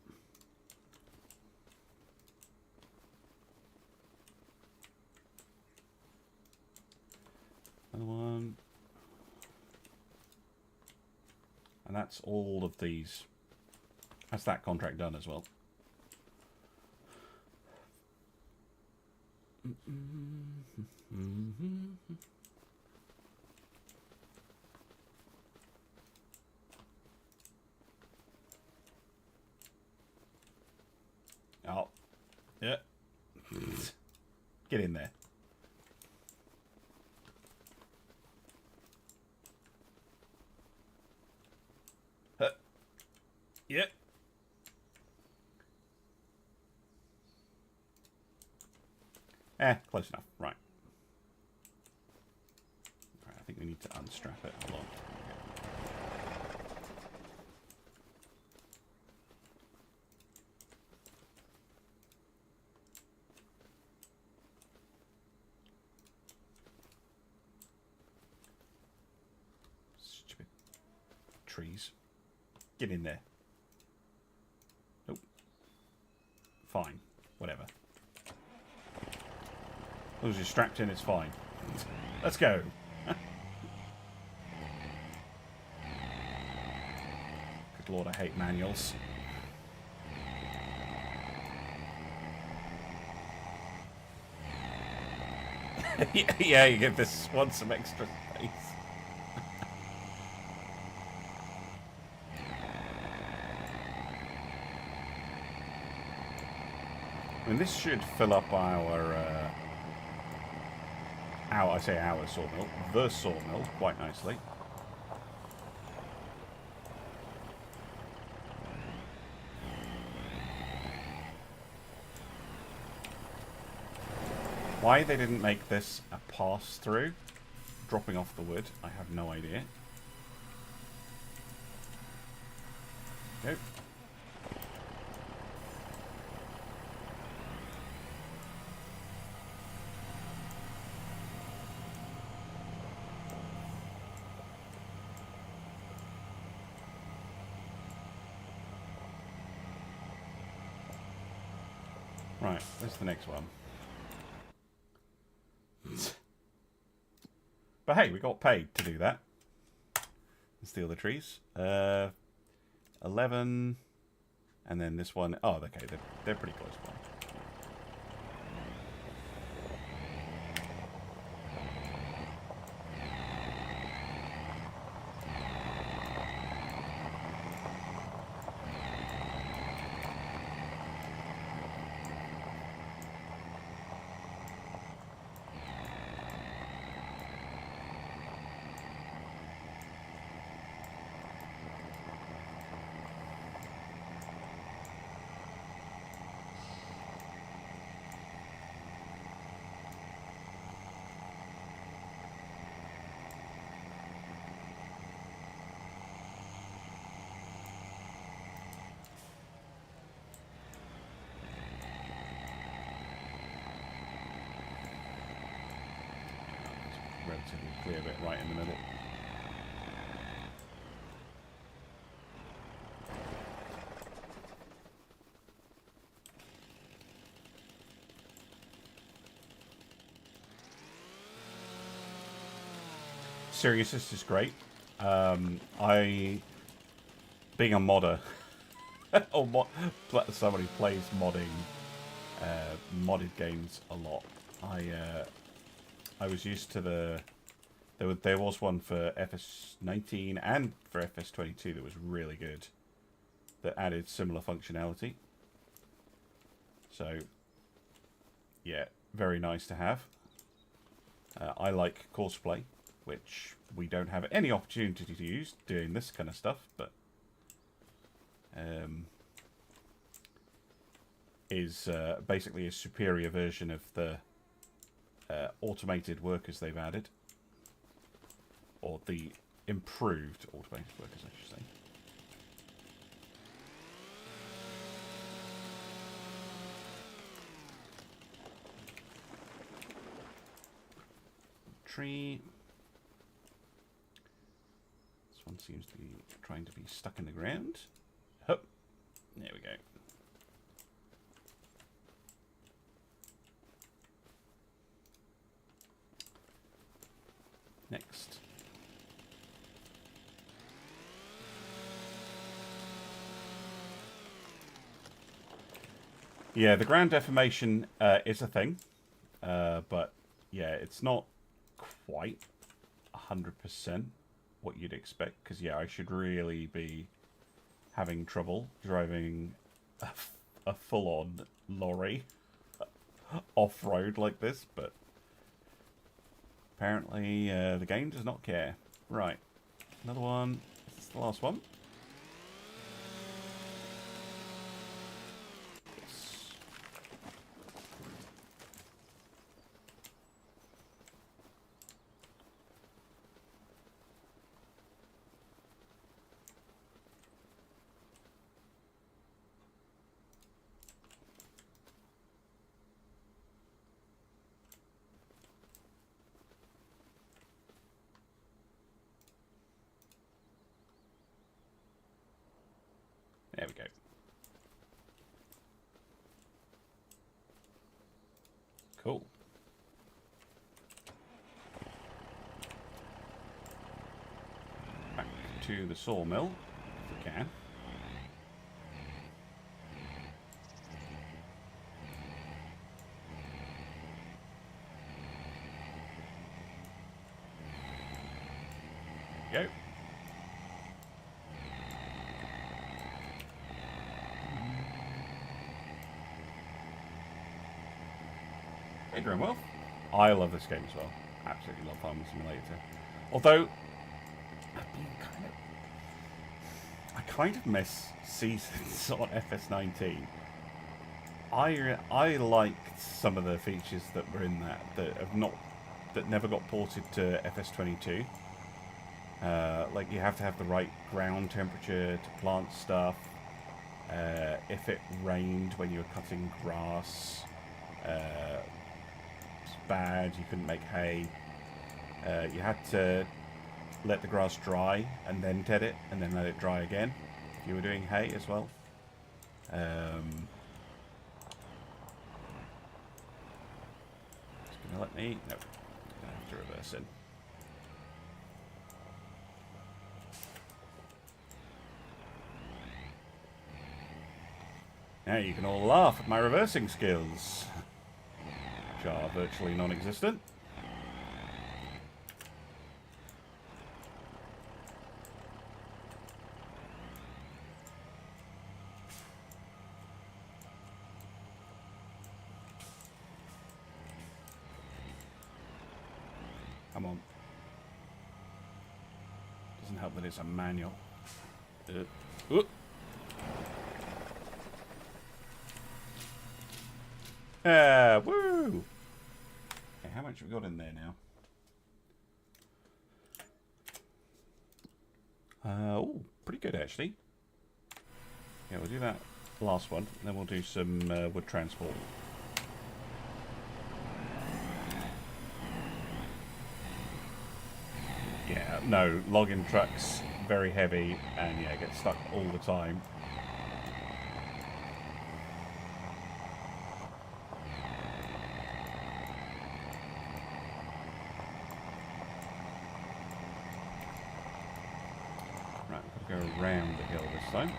Another one. And that's all of these. That's that contract done as well. Oh, yeah. Get in there. Yep. Close enough. Right. Right, I think we need to unstrap it. Hold on. Stupid trees. Get in there. Nope. Fine. Whatever. As long as you're strapped in, it's fine. Let's go. Good lord, I hate manuals. Yeah, you give this one some extra space. I mean, this should fill up our sawmill, the sawmill, quite nicely. Why they didn't make this a pass-through, dropping off the wood, I have no idea. Go. Right, where's the next one? But hey, we got paid to do that. Steal the trees. 11. And then this one. Oh, okay, they're pretty close by. relatively clear bit right in the middle. Seriousness is great. Being a modder, or somebody who plays modded games a lot, I was used to there was one for FS19 and for FS22 that was really good, that added similar functionality. So, yeah, very nice to have. I like Courseplay, which we don't have any opportunity to use doing this kind of stuff, but is basically a superior version of the automated workers they've added, or the improved automated workers, I should say. Tree. This one seems to be trying to be stuck in the ground. Oh, there we go. Next. Yeah, the ground deformation is a thing, but yeah, it's not quite 100% what you'd expect, because yeah, I should really be having trouble driving a full-on lorry off-road like this, but apparently the game does not care. Right, another one. This is the last one. Yes. There we go. Cool. Back to the sawmill, if we can. Go. Adrien, well, I love this game as well. Absolutely love Farming Simulator. Although, I kind of miss seasons on FS19. I liked some of the features that were in that never got ported to FS22. Like you have to have the right ground temperature to plant stuff. If it rained when you were cutting grass, it's bad. You couldn't make hay. You had to let the grass dry and then dead it, and then let it dry again if you were doing hay as well. It's gonna let me. No, I have to reverse in. Now you can all laugh at my reversing skills, which are virtually non-existent. Come on. Doesn't help that it's a manual. Woo! Okay, how much have we got in there now? Oh, pretty good actually. Yeah, we'll do that last one, and then we'll do some wood transport. No, logging trucks, very heavy, and yeah, get stuck all the time. Right, we've got to go around the hill this time.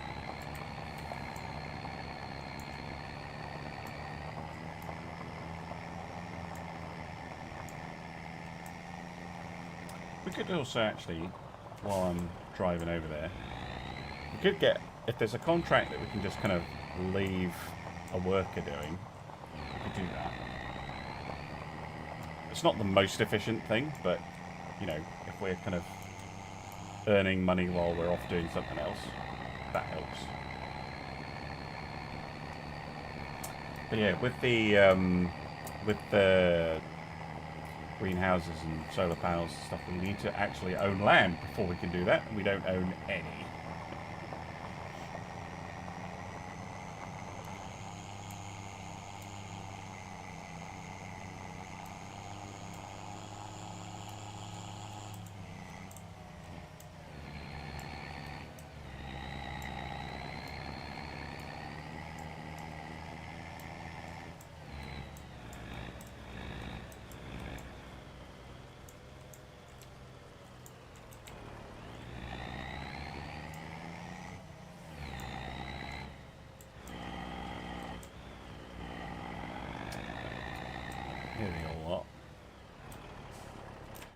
We could also actually, while I'm driving over there, we could get, if there's a contract that we can just kind of leave a worker doing, we could do that. It's not the most efficient thing, but, you know, if we're kind of earning money while we're off doing something else, that helps. But yeah, with the greenhouses and solar panels and stuff, we need to actually own land before we can do that, and we don't own any.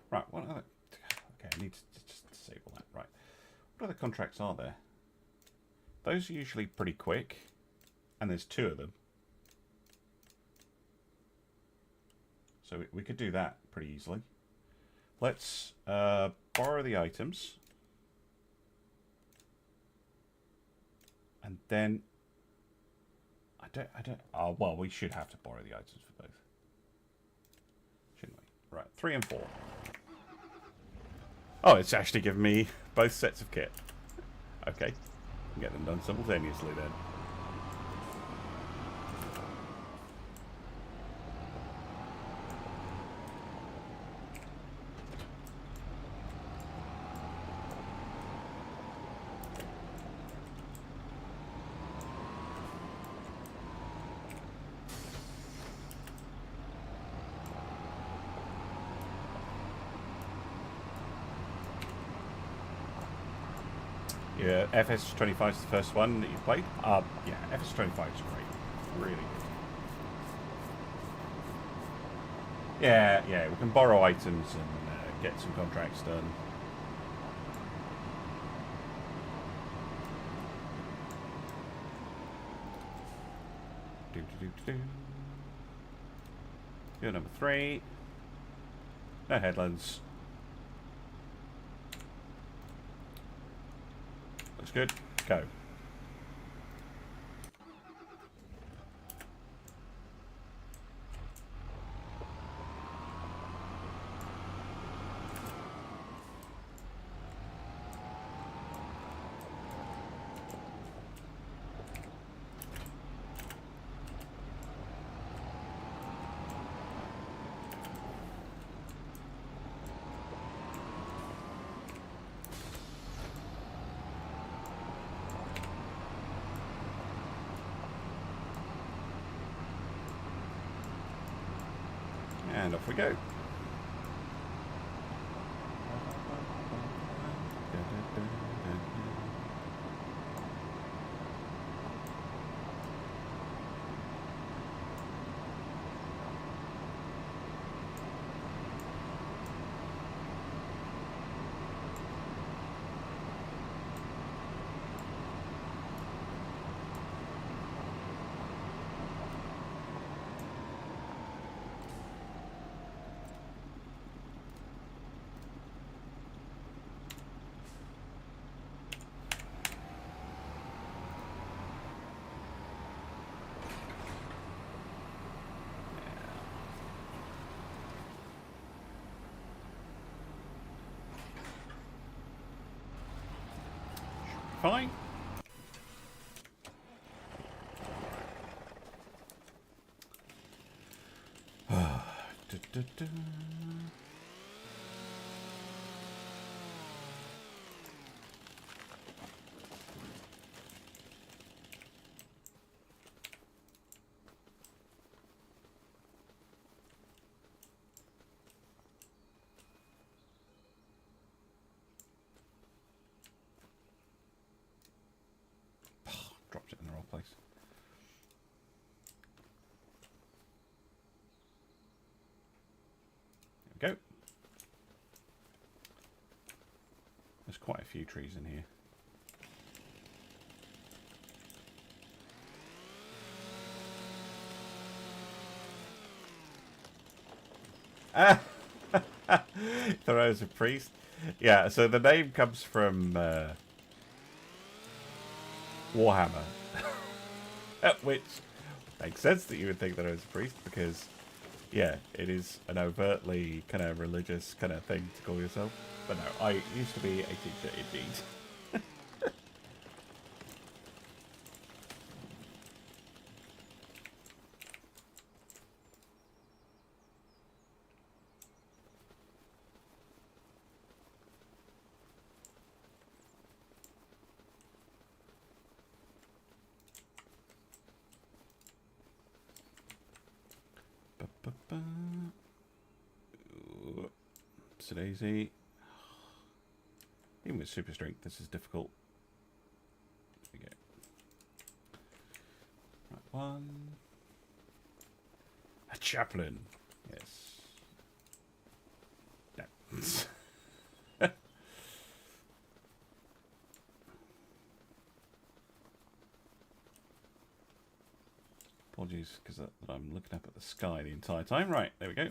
Right, what other... Okay, I need to just disable that. Right. What other contracts are there? Those are usually pretty quick. And there's 2 of them. So we could do that pretty easily. Let's borrow the items. And then... I don't... Oh, well, we should have to borrow the items for both. Shouldn't we? Right, 3 and 4. Oh, it's actually given me both sets of kit. Okay. Can get them done simultaneously then. Yeah, FS25 is the first one that you played. Yeah, FS25 is great. Really good. Yeah, we can borrow items and get some contracts done. You're number 3. No headlands. Looks good. Go. And off we go. Fine. we go. There's quite a few trees in here. Thoreau's a priest. Yeah, so the name comes from Warhammer. Which makes sense that you would think Thoreau's a priest, because, yeah, it is an overtly kind of religious kind of thing to call yourself. But no, I used to be a teacher indeed. Daisy. Even with super strength, this is difficult. There we go. Right, one. A chaplain. Yes. No. Apologies, because I'm looking up at the sky the entire time. Right, there we go.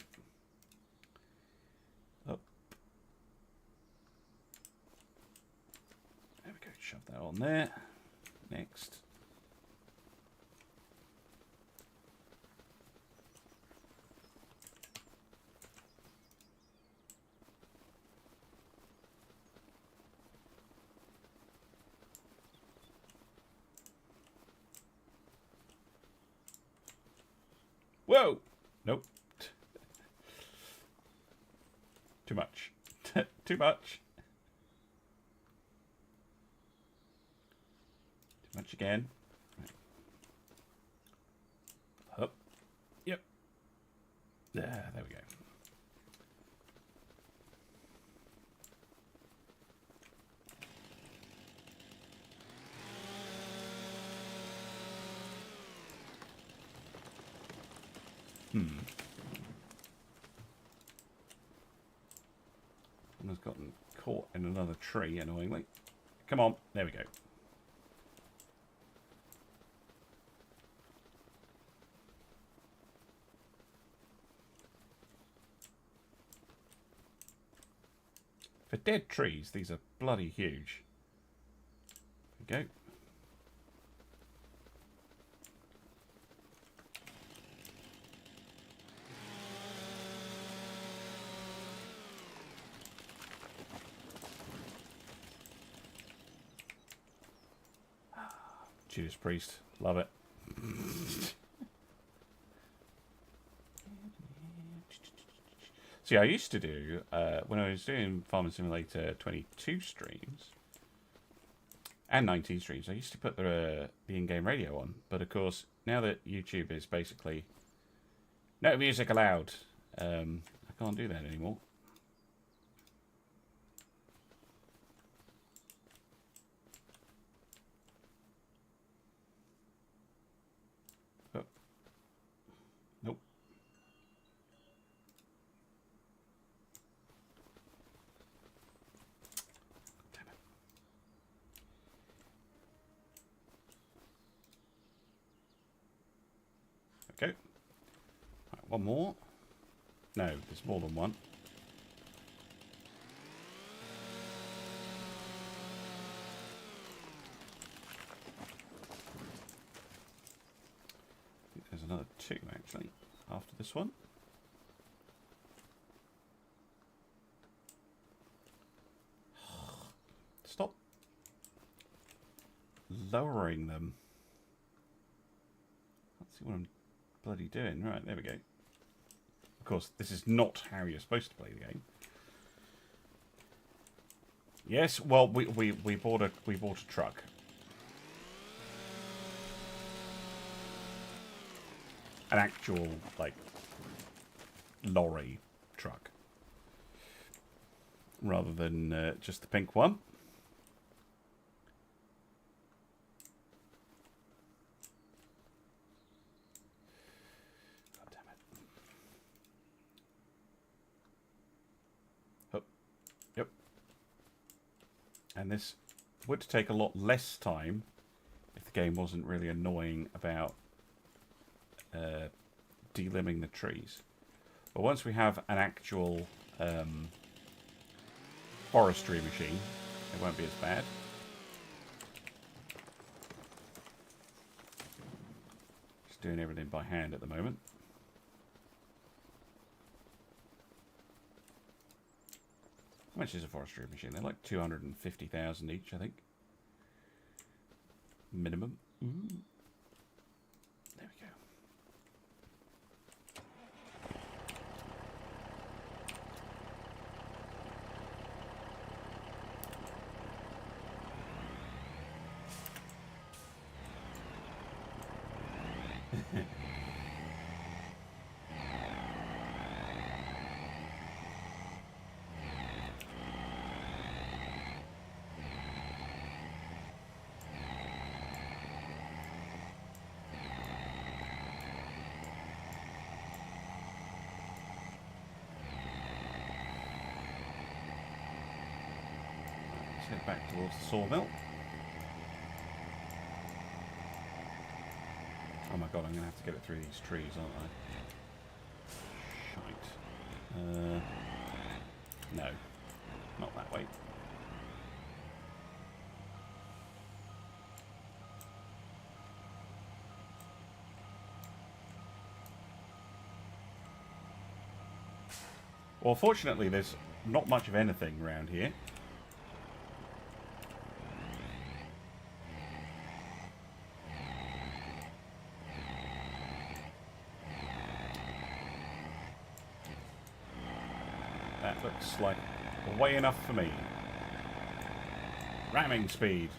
Up. There we go. Shove that on there. Next. Whoa! Nope. Too much. Too much. Too much again. Right. Up. Yep. There we go. Has gotten caught in another tree, annoyingly. Come on, there we go. For dead trees, these are bloody huge. There we go. Judas Priest, love it. See, I used to do, when I was doing Farming Simulator 22 streams, and 19 streams, I used to put the in-game radio on. But of course, now that YouTube is basically no music allowed, I can't do that anymore. Nope. Damn it. Okay. Right, one more. No, there's more than one. There's another two, actually, after this one. Stop lowering them. Let's see what I'm bloody doing. Right, there we go. Of course, this is not how you're supposed to play the game. Yes, well, we bought a truck. An actual, like, lorry truck. Rather than just the pink one. God damn it. And this would take a lot less time if the game wasn't really annoying about delimbing the trees. But once we have an actual forestry machine, it won't be as bad. Just doing everything by hand at the moment. How much is a forestry machine? They're like 250,000 each, I think. Minimum. There we go. Head back towards the sawmill. Oh my god, I'm going to have to get it through these trees, aren't I? Shite. No. Not that way. Well, fortunately, there's not much of anything around here. That looks like way enough for me. Ramming speed.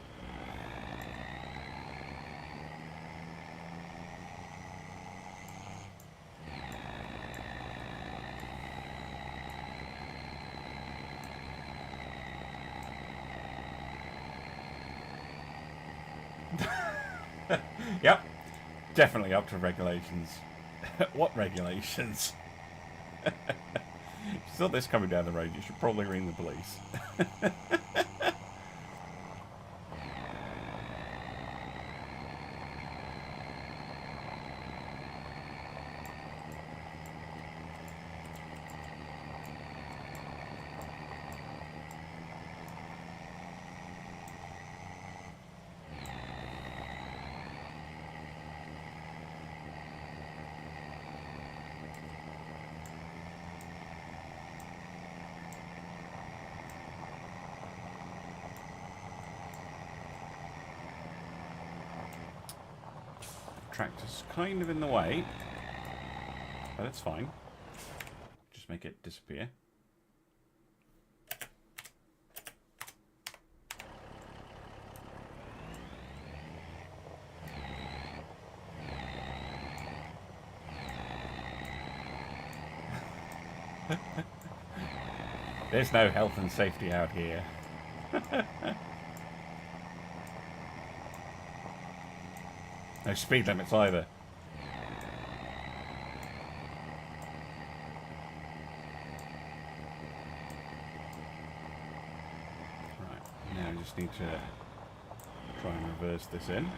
Yep, definitely up to regulations. What regulations? If you saw this coming down the road, you should probably ring the police. Tractor's kind of in the way, but it's fine. Just make it disappear. There's no health and safety out here. No speed limits either. Right, now I just need to try and reverse this in.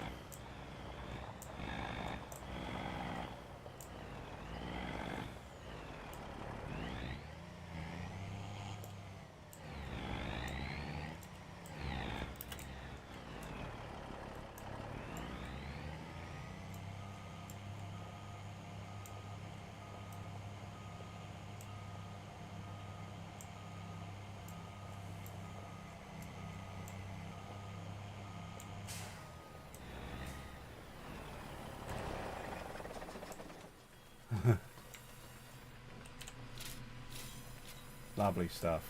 Lovely stuff.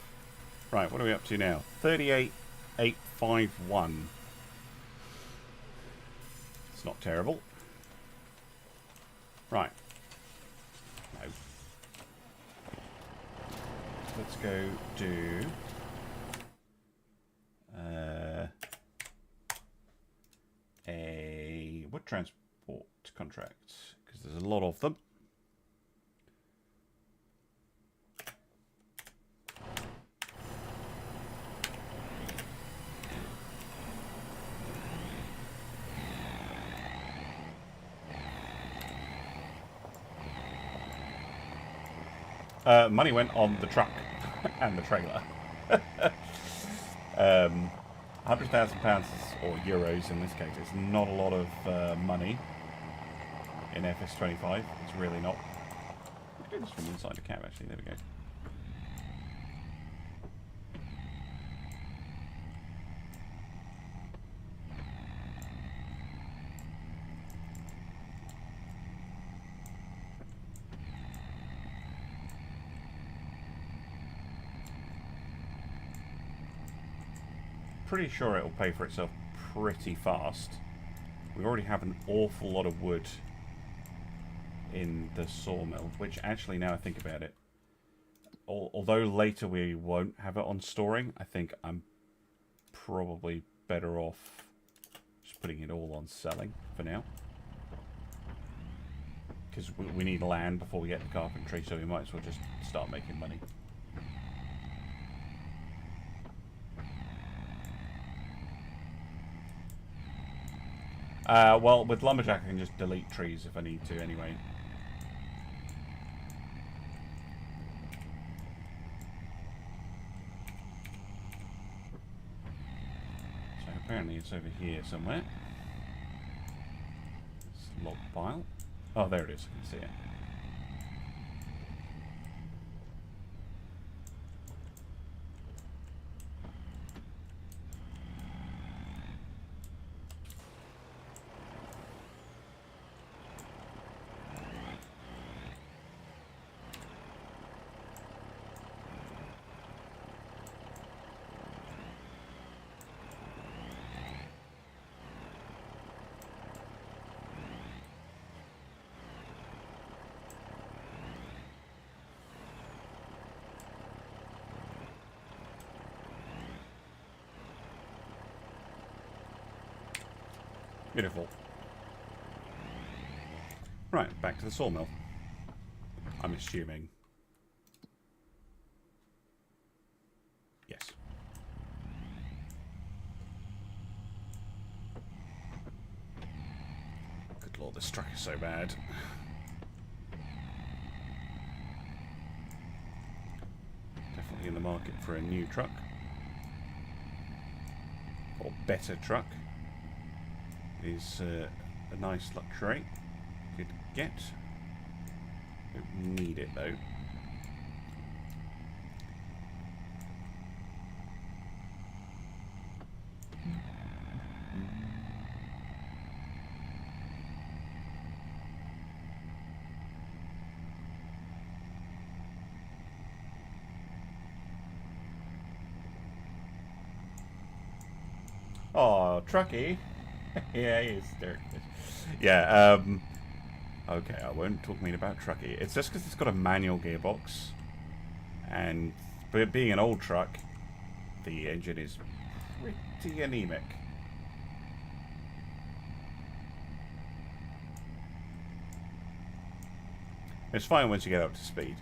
Right, what are we up to now? 38,851. It's not terrible. Right. No. Let's go do a wood transport contract, because there's a lot of them. Money went on the truck and the trailer. £100,000 or euros in this case. It's not a lot of money in FS25. It's really not. I can do this from inside the cab actually. There we go. Pretty sure it'll pay for itself pretty fast. We already have an awful lot of wood in the sawmill, which actually, now I think about it, although later we won't have it on storing, I think I'm probably better off just putting it all on selling for now. Because we need land before we get the carpentry, so we might as well just start making money. Well, with Lumberjack I can just delete trees if I need to anyway. So apparently it's over here somewhere. It's log pile. Oh, there it is. I can see it. Beautiful. Right, back to the sawmill. I'm assuming. Yes. Good lord, this truck is so bad. Definitely in the market for a new truck. Or better truck. Is a nice luxury. Could get. Don't need it though. Oh, Trucky. Yeah, he is staring. Yeah, okay, I won't talk mean about Trucky. It's just because it's got a manual gearbox. And being an old truck, the engine is pretty anemic. It's fine once you get up to speed.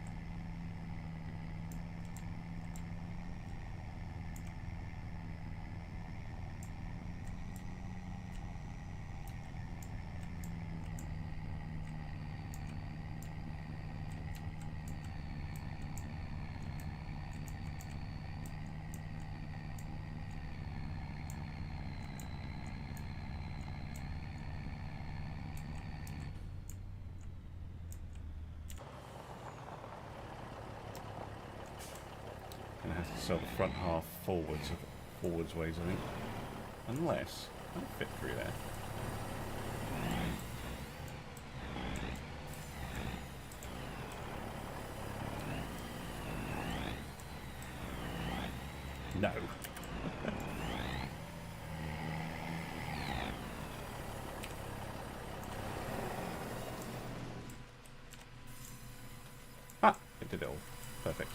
Sell the front half forwards ways, I think. Unless I don't fit through there. No. Ah, it did it all. Perfect.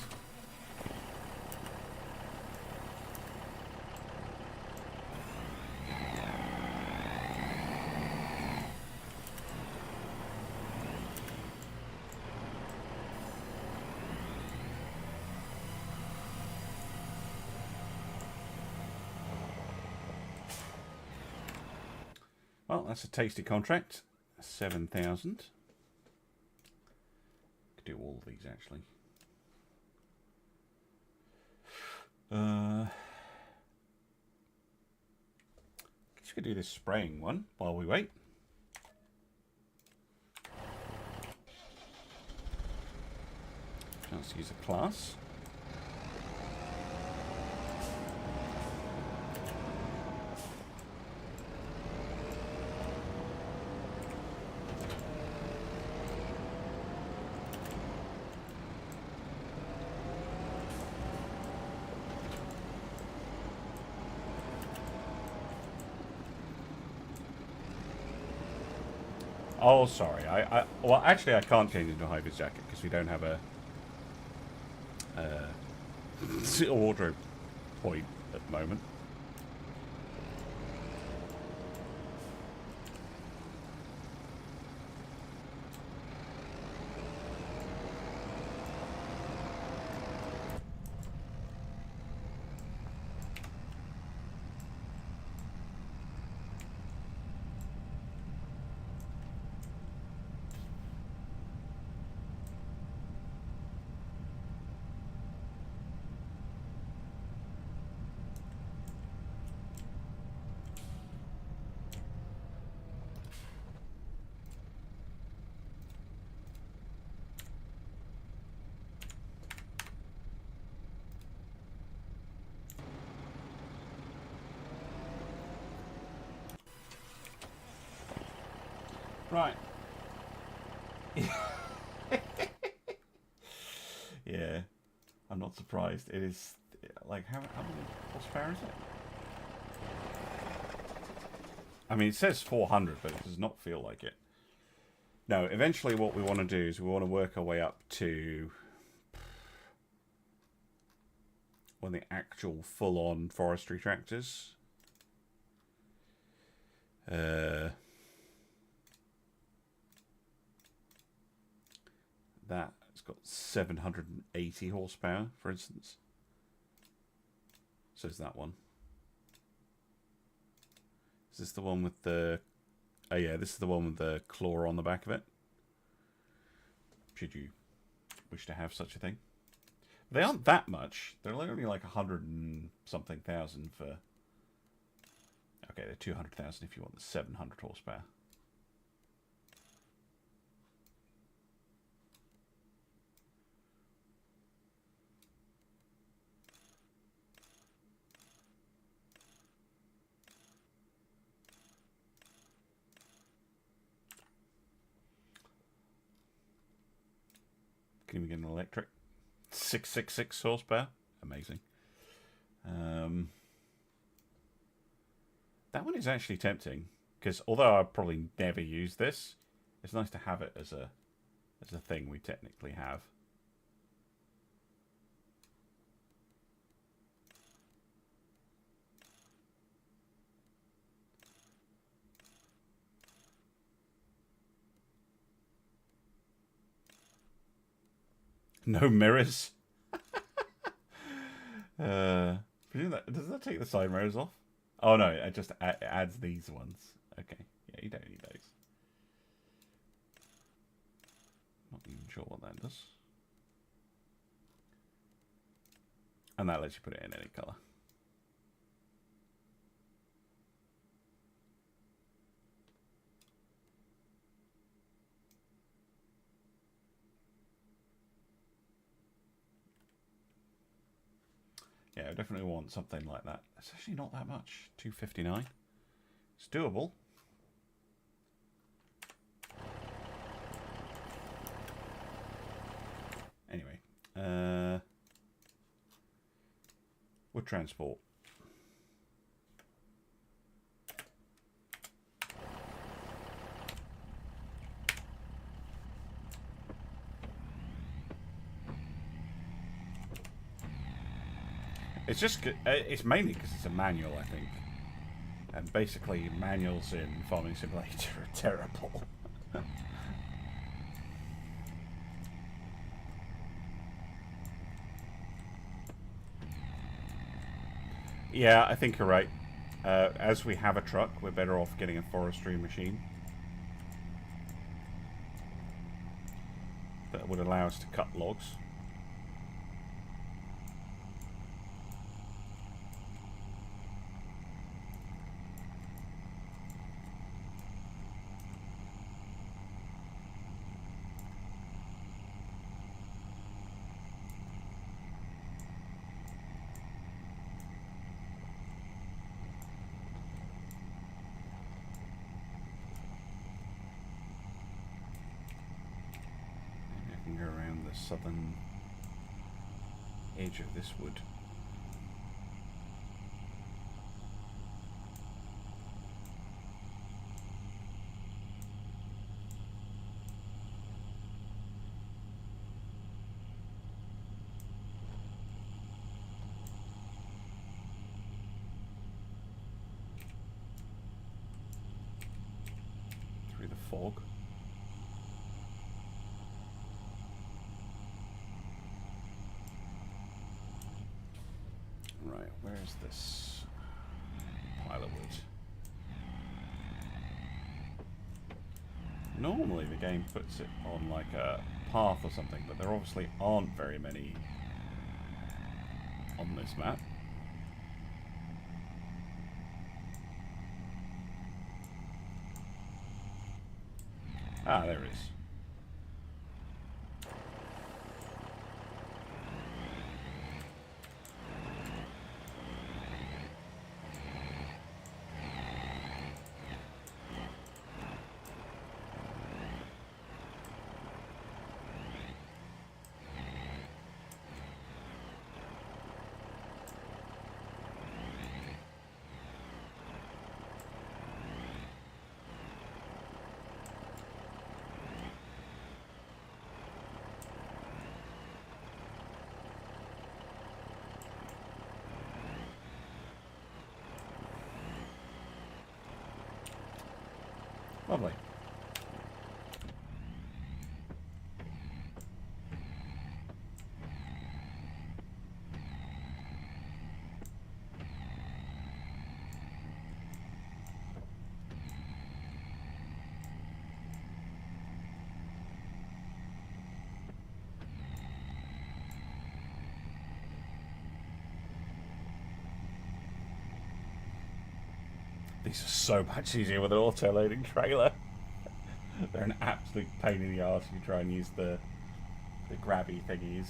Well, that's a tasty contract. 7,000. Could do all of these actually. we could do this spraying one while we wait. Chance to use a class. Oh, sorry. Well, actually, I can't change into a high-vis jacket because we don't have a wardrobe point at the moment. Right. Yeah, I'm not surprised. It is like how many horsepower is it? I mean, it says 400, but it does not feel like it. No, eventually what we want to do is we want to work our way up to one of the actual full-on forestry tractors. That's got 780 horsepower, for instance. So is that one. Is this the one with the... Oh yeah, this is the one with the claw on the back of it. Should you wish to have such a thing. They aren't that much. They're only like 100 and something thousand for... Okay, they're 200,000 if you want the 700 horsepower. Can we get an electric? 666 horsepower. Amazing. That one is actually tempting because although I'll probably never use this, it's nice to have it as a thing we technically have. No mirrors. Does that take the side mirrors off? Oh no, it just adds these ones. Okay, yeah, you don't need those. Not even sure what that does. And that lets you put it in any colour. Yeah, I definitely want something like that. It's actually not that much. 259. It's doable. Anyway, wood transport. It's just, it's mainly because it's a manual, I think. And basically, manuals in Farming Simulator are terrible. Yeah, I think you're right. As we have a truck, we're better off getting a forestry machine. That would allow us to cut logs. the southern edge of this wood. Through the fog. Right, where's this pile of wood? Normally the game puts it on like a path or something, but there obviously aren't very many on this map. Ah, there it is. Lovely. These are so much easier with an auto-loading trailer. They're an absolute pain in the arse if you try and use the grabby thingies.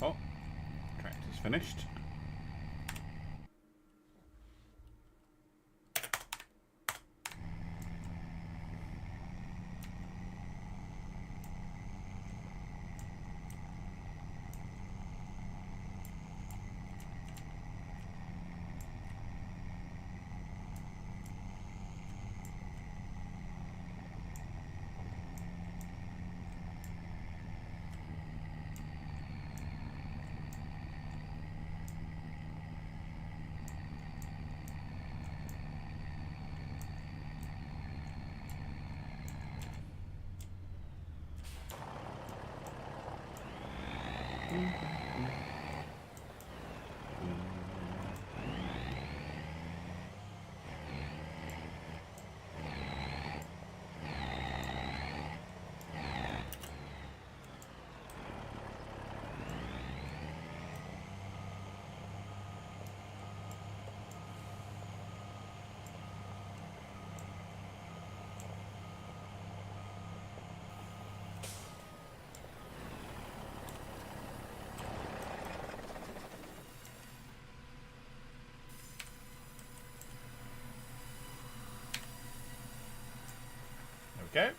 Oh, tractor's finished. Go.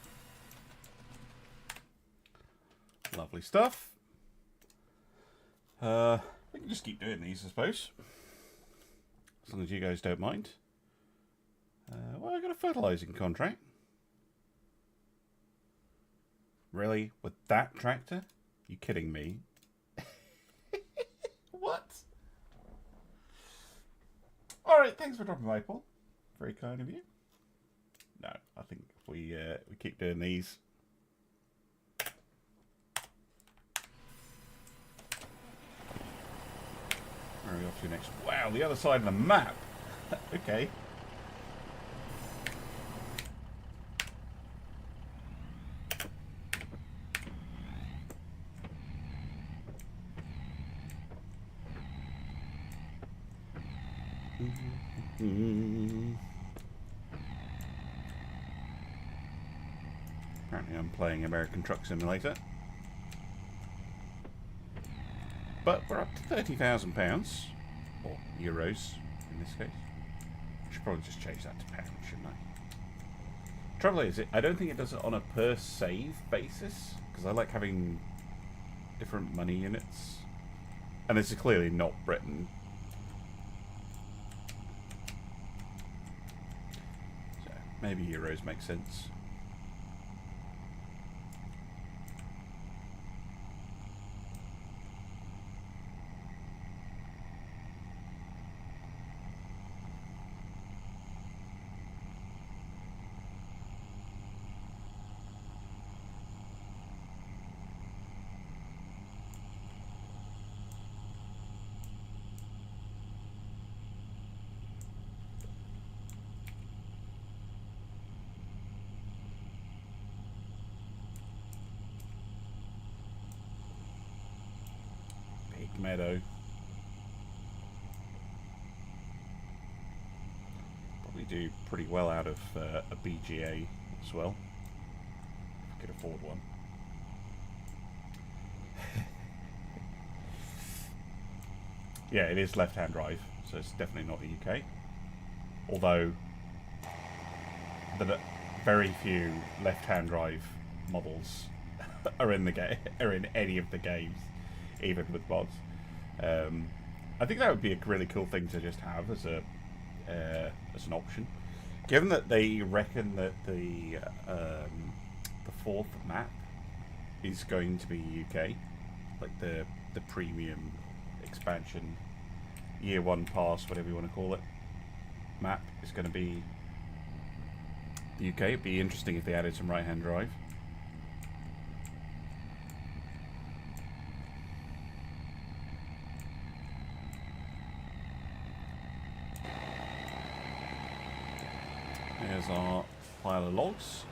Lovely stuff. We can just keep doing these, I suppose. As long as you guys don't mind. Well, I got a fertilising contract. Really? With that tractor? You kidding me? What? All right, thanks for dropping by, Paul. Very kind of you. No, I think if we keep doing these. Where are we off to next? Wow, the other side of the map. Okay. Apparently I'm playing American Truck Simulator. But we're up to £30,000, or euros in this case. I should probably just change that to pounds, shouldn't I? Trouble is, I don't think it does it on a per save basis, because I like having different money units. And this is clearly not Britain. So maybe euros make sense. Meadow. Probably do pretty well out of a BGA as well. If I could afford one. Yeah, it is left-hand drive, so it's definitely not the UK. Although, the very few left-hand drive models are in the are in any of the games, even with mods. I think that would be a really cool thing to just have as an option. Given that they reckon that the fourth map is going to be UK, like the premium expansion, year one pass, whatever you want to call it, map is going to be the UK. It'd be interesting if they added some right-hand drive. There's our pile of logs.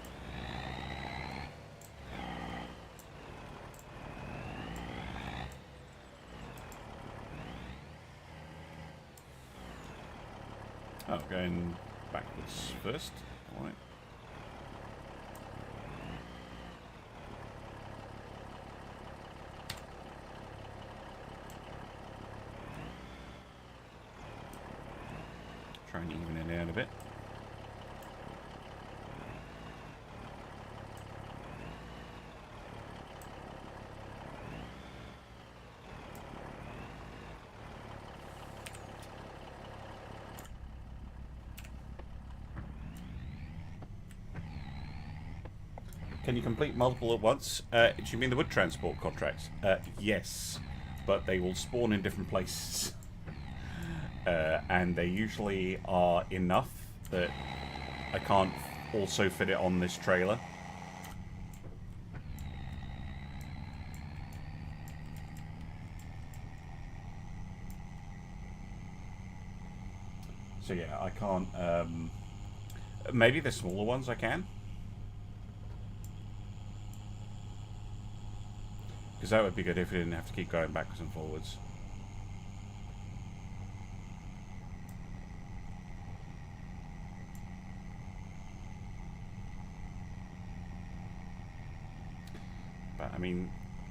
Oh, going backwards first. All right. Try and even it out a bit. Can you complete multiple at once? Do you mean the wood transport contracts? Yes, but they will spawn in different places. And they usually are enough that I can't also fit it on this trailer. So yeah, I can't... maybe the smaller ones I can. Because that would be good if we didn't have to keep going backwards and forwards. But I mean,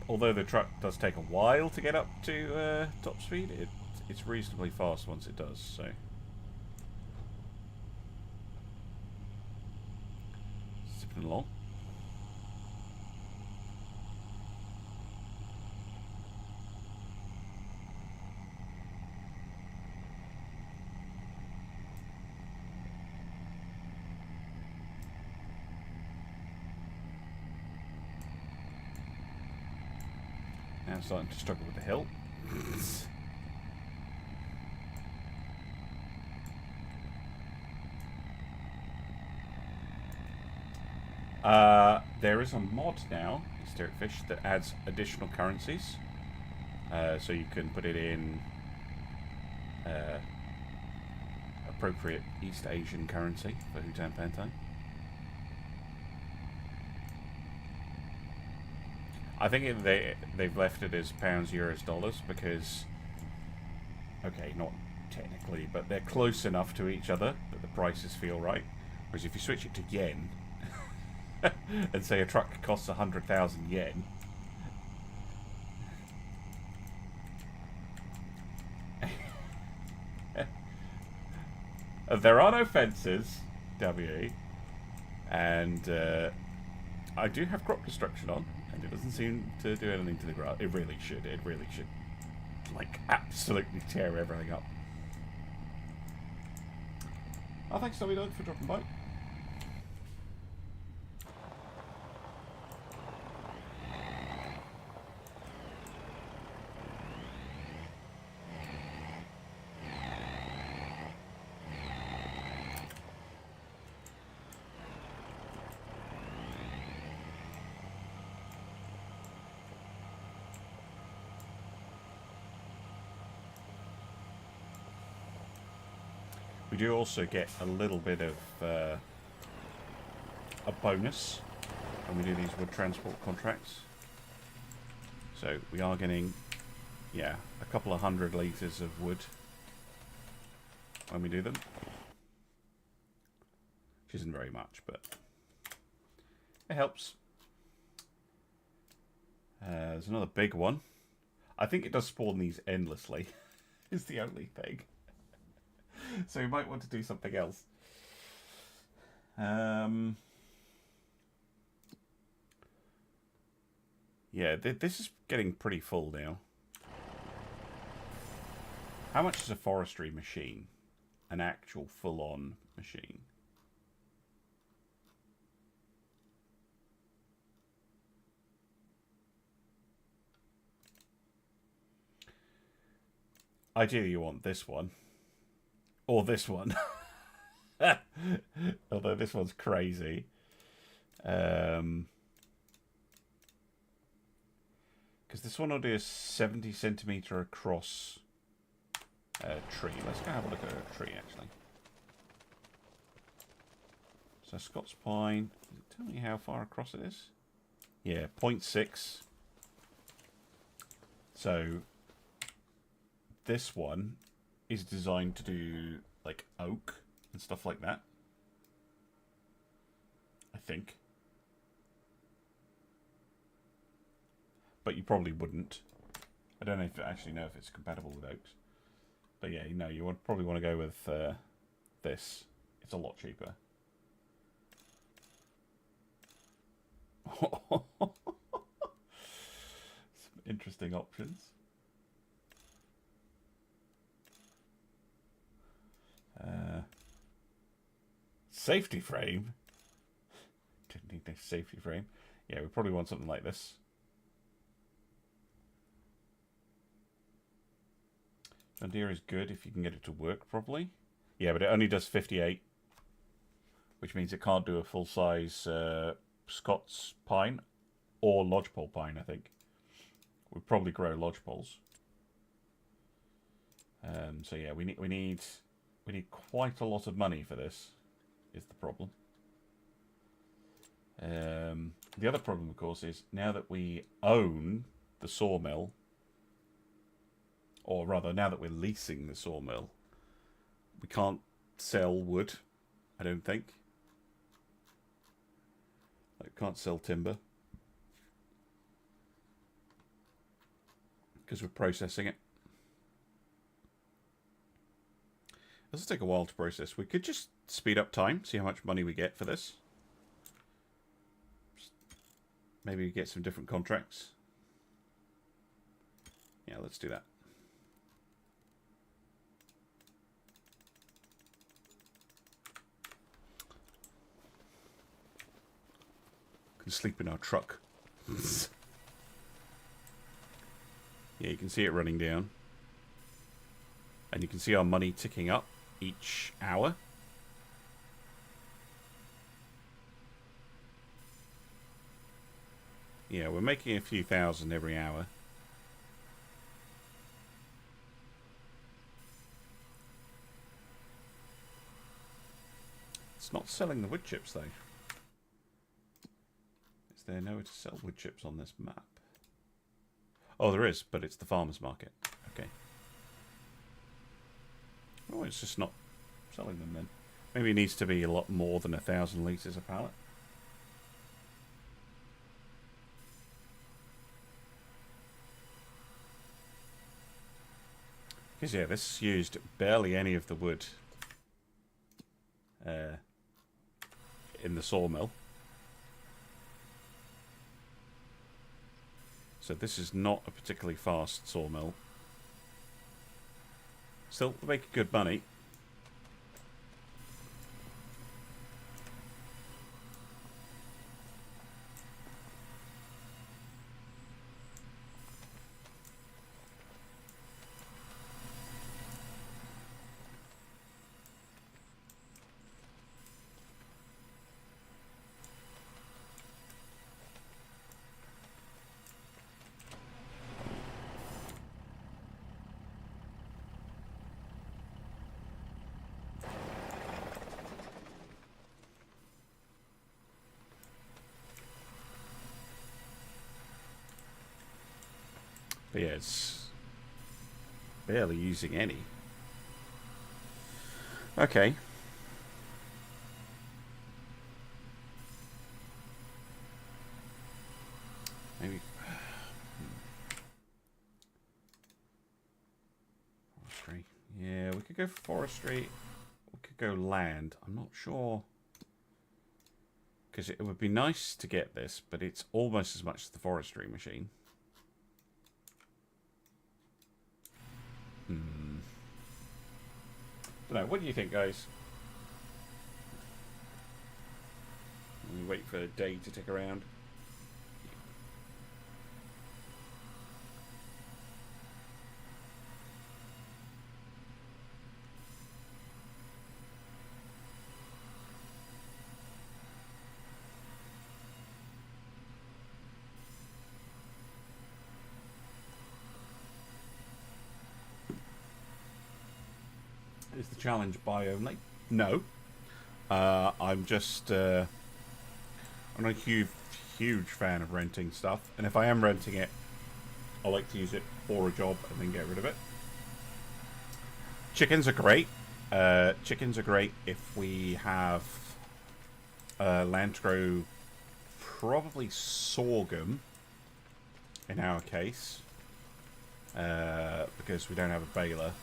although the truck does take a while to get up to top speed, it's reasonably fast once it does, so... Zipping along. I'm starting to struggle with the hill. There is a mod now, Hysteric Fish, that adds additional currencies. So you can put it in appropriate East Asian currency for Hutan Pantai. I think they've left it as pounds, euros, dollars because, okay, not technically, but they're close enough to each other that the prices feel right. Whereas if you switch it to yen and say a truck costs 100,000 yen, there are no fences, W, and I do have crop destruction on, and it doesn't seem to do anything to the grass. It really should. It really should, like, absolutely tear everything up. Oh, thanks, Tommy Dog, for dropping by. We do also get a little bit of a bonus when we do these wood transport contracts. So we are getting, yeah, a couple of 100 litres of wood when we do them. Which isn't very much, but it helps. There's another big one. I think it does spawn these endlessly, is the only thing. So you might want to do something else. Yeah, this is getting pretty full now. How much is a forestry machine? An actual full-on machine. Ideally you want this one. Or this one. Although this one's crazy. Because this one will do a 70 centimetre across tree. Let's go have a look at a tree, actually. So Scots pine. Does it tell me how far across it is? Yeah, 0.6. So this one is designed to do like oak and stuff like that. I think. But you probably wouldn't. I don't know if actually know if it's compatible with oaks. But yeah, no, you would probably want to go with this. It's a lot cheaper. Some interesting options. Safety frame? Didn't need no safety frame. Yeah, we probably want something like this. Vendar is good if you can get it to work properly. Yeah, but it only does 58. Which means it can't do a full-size Scots pine or lodgepole pine, I think. We'd probably grow lodgepoles. So yeah, we need quite a lot of money for this, is the problem. The other problem, of course, is now that we own the sawmill, or rather, now that we're leasing the sawmill, we can't sell wood, I don't think. Like, can't sell timber. Because we're processing it. This will take a while to process. We could just speed up time, see how much money we get for this. Maybe get some different contracts. Yeah, let's do that. Can sleep in our truck. Yeah, you can see it running down. And you can see our money ticking up each hour. Yeah, we're making a few thousand every hour. It's not selling the wood chips, though. Is there nowhere to sell wood chips on this map? Oh, there is, but it's the farmer's market. Okay. Oh, it's just not selling them then. Maybe it needs to be a lot more than 1,000 litres a pallet. Because, yeah, this used barely any of the wood in the sawmill. So this is not a particularly fast sawmill. Still make good money. But yeah, it's barely using any. Okay. Maybe. Forestry. Yeah, we could go forestry. We could go land. I'm not sure. Because it would be nice to get this, but it's almost as much as the forestry machine. Don't know. What do you think, guys? We wait for a day to tick around. Is the challenge buy only? No. I'm just I'm a huge fan of renting stuff, and if I am renting it, I like to use it for a job and then get rid of it. Chickens are great. Chickens are great if we have land to grow, probably sorghum in our case, because we don't have a baler.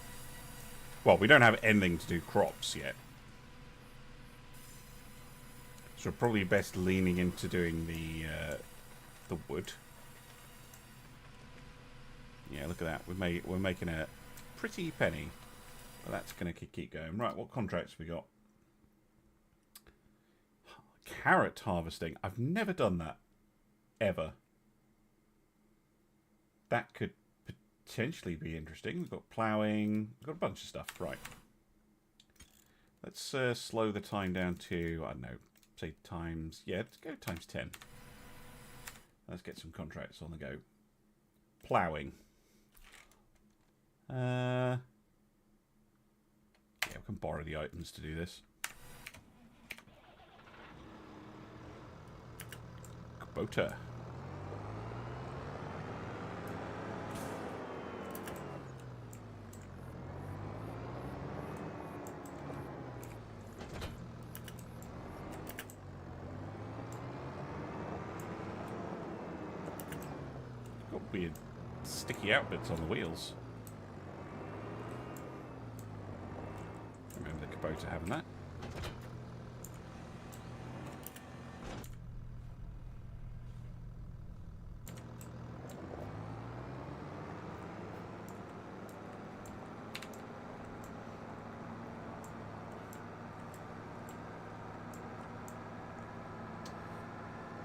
Well, we don't have anything to do crops yet. So we're probably best leaning into doing the wood. Yeah, look at that. We're making a pretty penny. But that's going to keep going. Right, what contracts we got? Carrot harvesting. I've never done that. Ever. That could potentially be interesting. We've got ploughing. We've got a bunch of stuff. Right. Let's slow the time down to, I don't know, say times... Yeah, let's go times 10. Let's get some contracts on the go. Ploughing. Yeah, we can borrow the items to do this. Kubota. Got weird sticky out bits on the wheels. Remember the Kubota having that.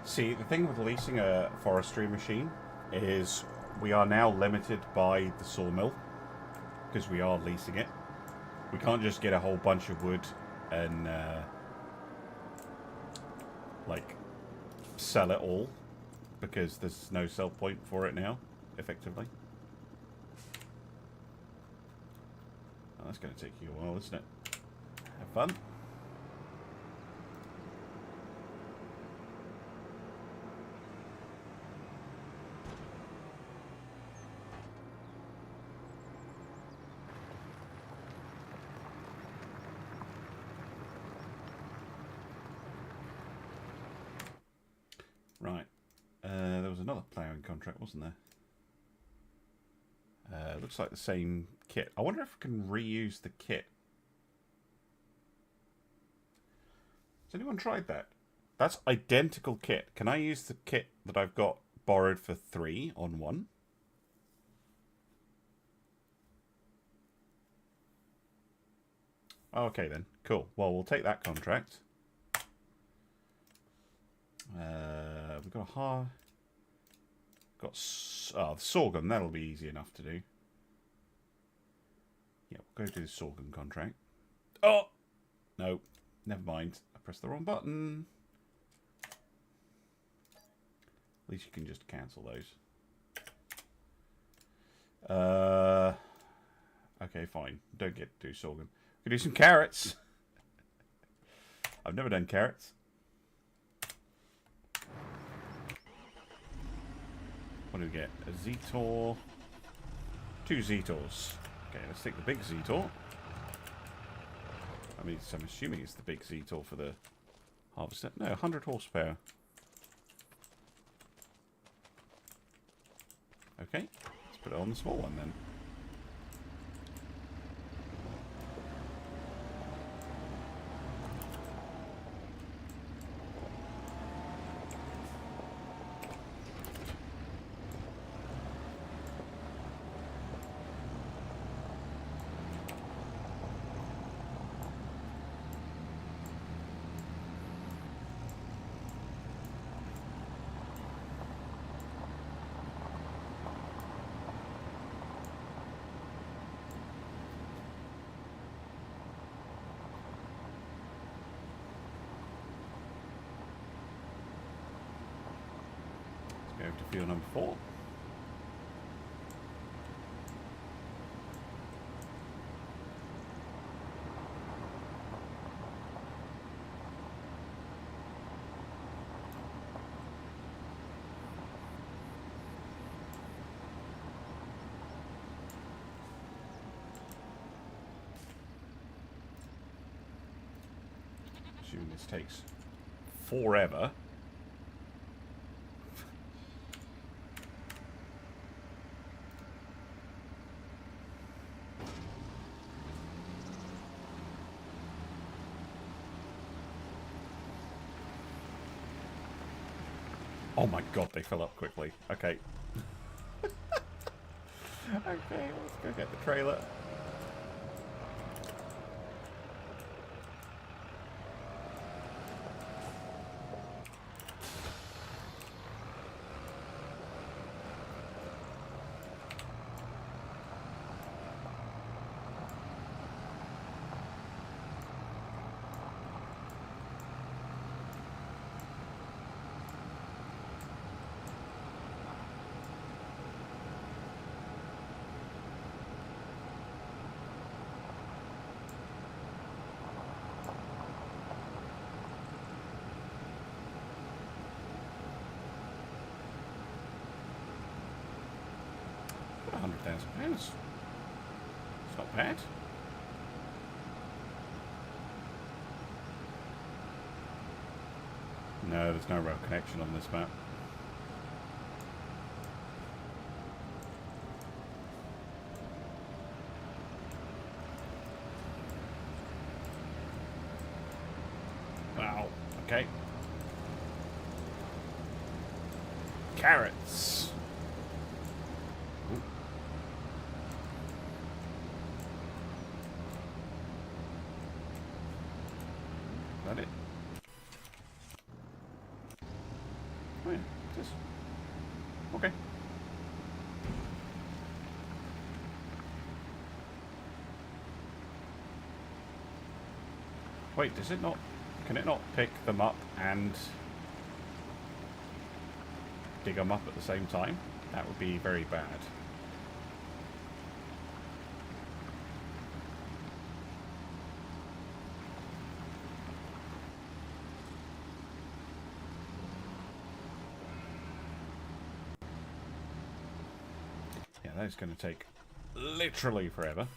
See, the thing with leasing a forestry machine is we are now limited by the sawmill because we are leasing it. We can't just get a whole bunch of wood and like sell it all. because there's no sell point for it now, effectively. Oh, that's going to take you a while, isn't it? Have fun. Right. There was another ploughing contract, wasn't there? Looks like the same kit. I wonder if we can reuse the kit. Has anyone tried that? That's identical kit. Can I use the kit that I've got borrowed for 3 on 1? Okay then. Cool. Well, we'll take that contract. We've got a the sorghum. That'll be easy enough to do. Yeah, we'll go do the sorghum contract. Oh! No. Never mind. I pressed the wrong button. At least you can just cancel those. Okay, fine. Don't get to do sorghum. We can do some carrots. I've never done carrots. What do we get? A Zetor. 2 Zetors. Okay, let's take the big Zetor. I mean, so I'm assuming it's the big Zetor for the harvester. No, 100 horsepower. Okay, let's put it on the small one then. Go to field number 4. Assuming this takes forever. Oh my god, they fill up quickly. Okay. Okay, let's go get the trailer. £100,000. It's not bad. No, there's no rail connection on this map. Wow. Okay. Carrots. It? Oh yeah, it is. Okay. Wait, does it not... Can it not pick them up and... dig them up at the same time. That would be very bad. Yeah, that's going to take literally forever.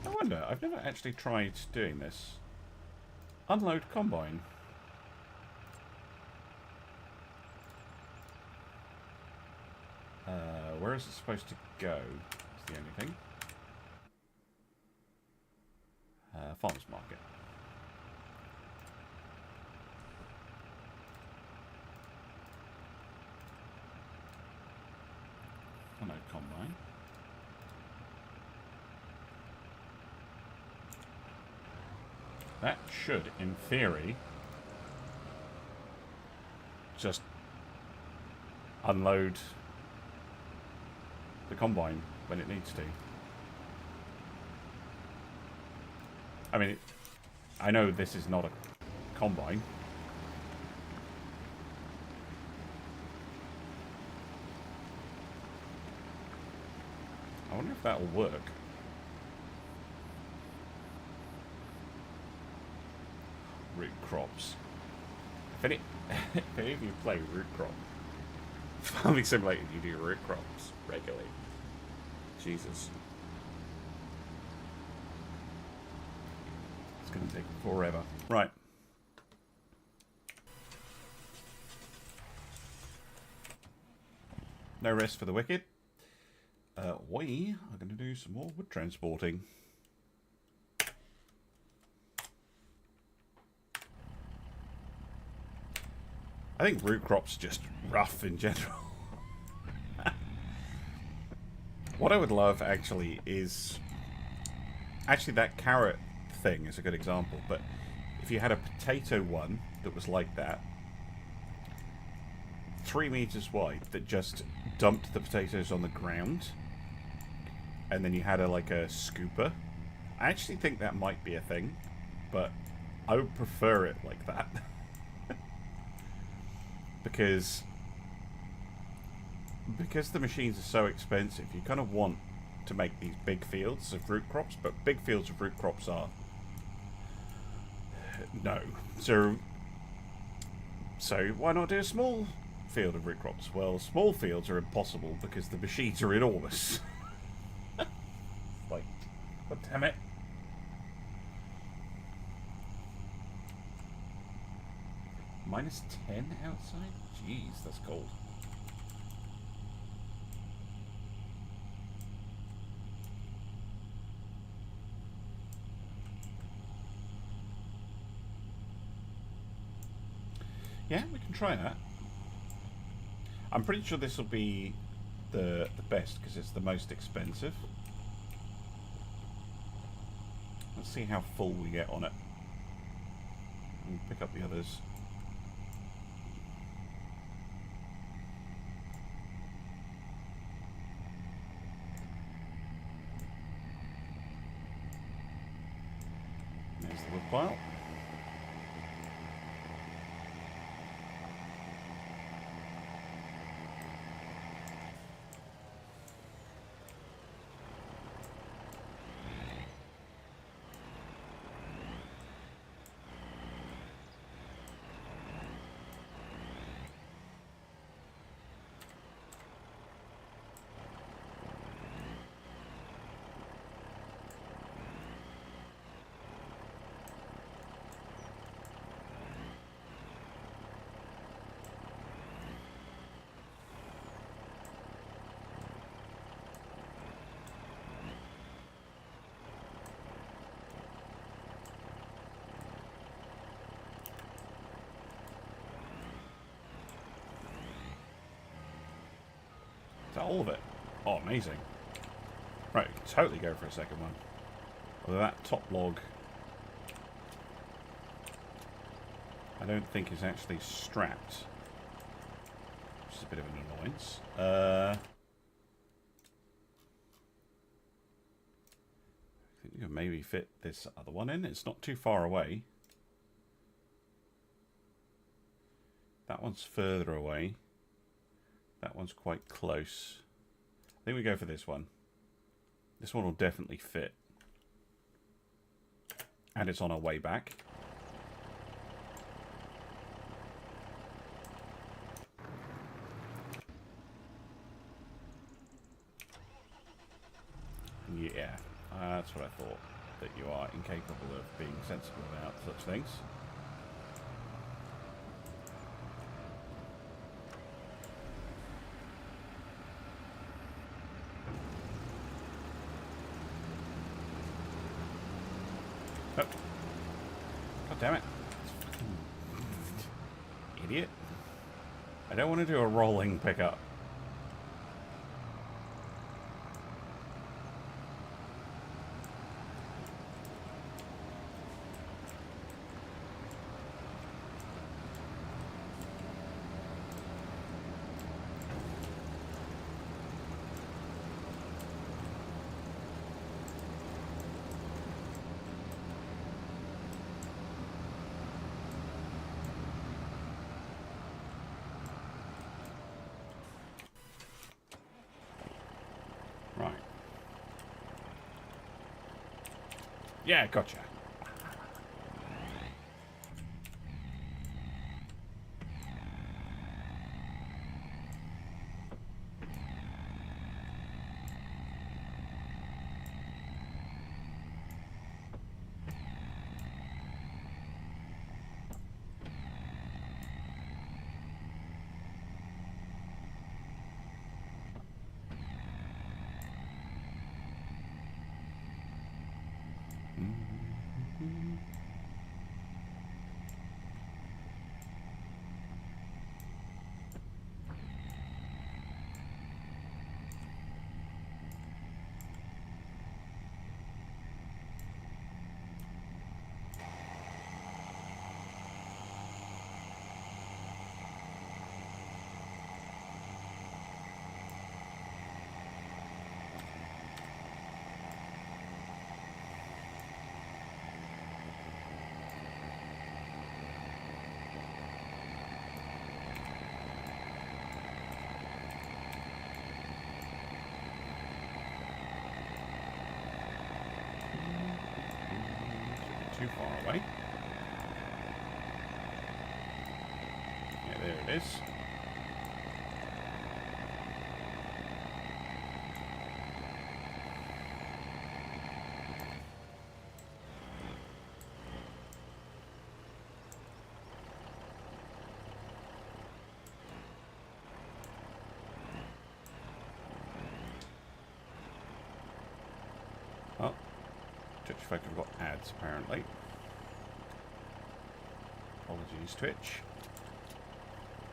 I wonder, I've never actually tried doing this. Unload combine. Where is it supposed to go? Is the only thing. Farmers market. Unload combine. That should, in theory, just unload the combine when it needs to. I mean, I know this is not a combine. I wonder if that will work. Root crops. If any of you play root crop farming simulator, you do root crops regularly. Jesus. It's going to take forever. Right. No rest for the wicked. We are going to do some more wood transporting. I think root crops are just rough in general. What I would love, actually, is... Actually, that carrot thing is a good example, but if you had a potato one that was like that, 3 meters wide, that just dumped the potatoes on the ground, and then you had like a scooper. I actually think that might be a thing, but I would prefer it like that. Because the machines are so expensive, you kind of want to make these big fields of root crops, but big fields of root crops are no. So why not do a small field of root crops? Well, small fields are impossible because the machines are enormous. Like, God damn it. -10 outside? Jeez, that's cold. Yeah, we can try that. I'm pretty sure this will be the best because it's the most expensive. Let's see how full we get on it. And pick up the others. There's the wood pile. Is that all of it? Oh, amazing. Right, we can totally go for a second one. Although that top log, I don't think is actually strapped. Which is a bit of an annoyance. I think you can maybe fit this other one in. It's not too far away. That one's further away. That one's quite close. I think we go for this one. This one will definitely fit. And it's on our way back. Yeah, that's what I thought. That you are incapable of being sensible about such things. Oh. God damn it. Idiot. I don't want to do a rolling pickup. Yeah, gotcha. Too far away. Yeah, there it is. Oh, Twitchyknees have got ads apparently. Apologies, Twitch.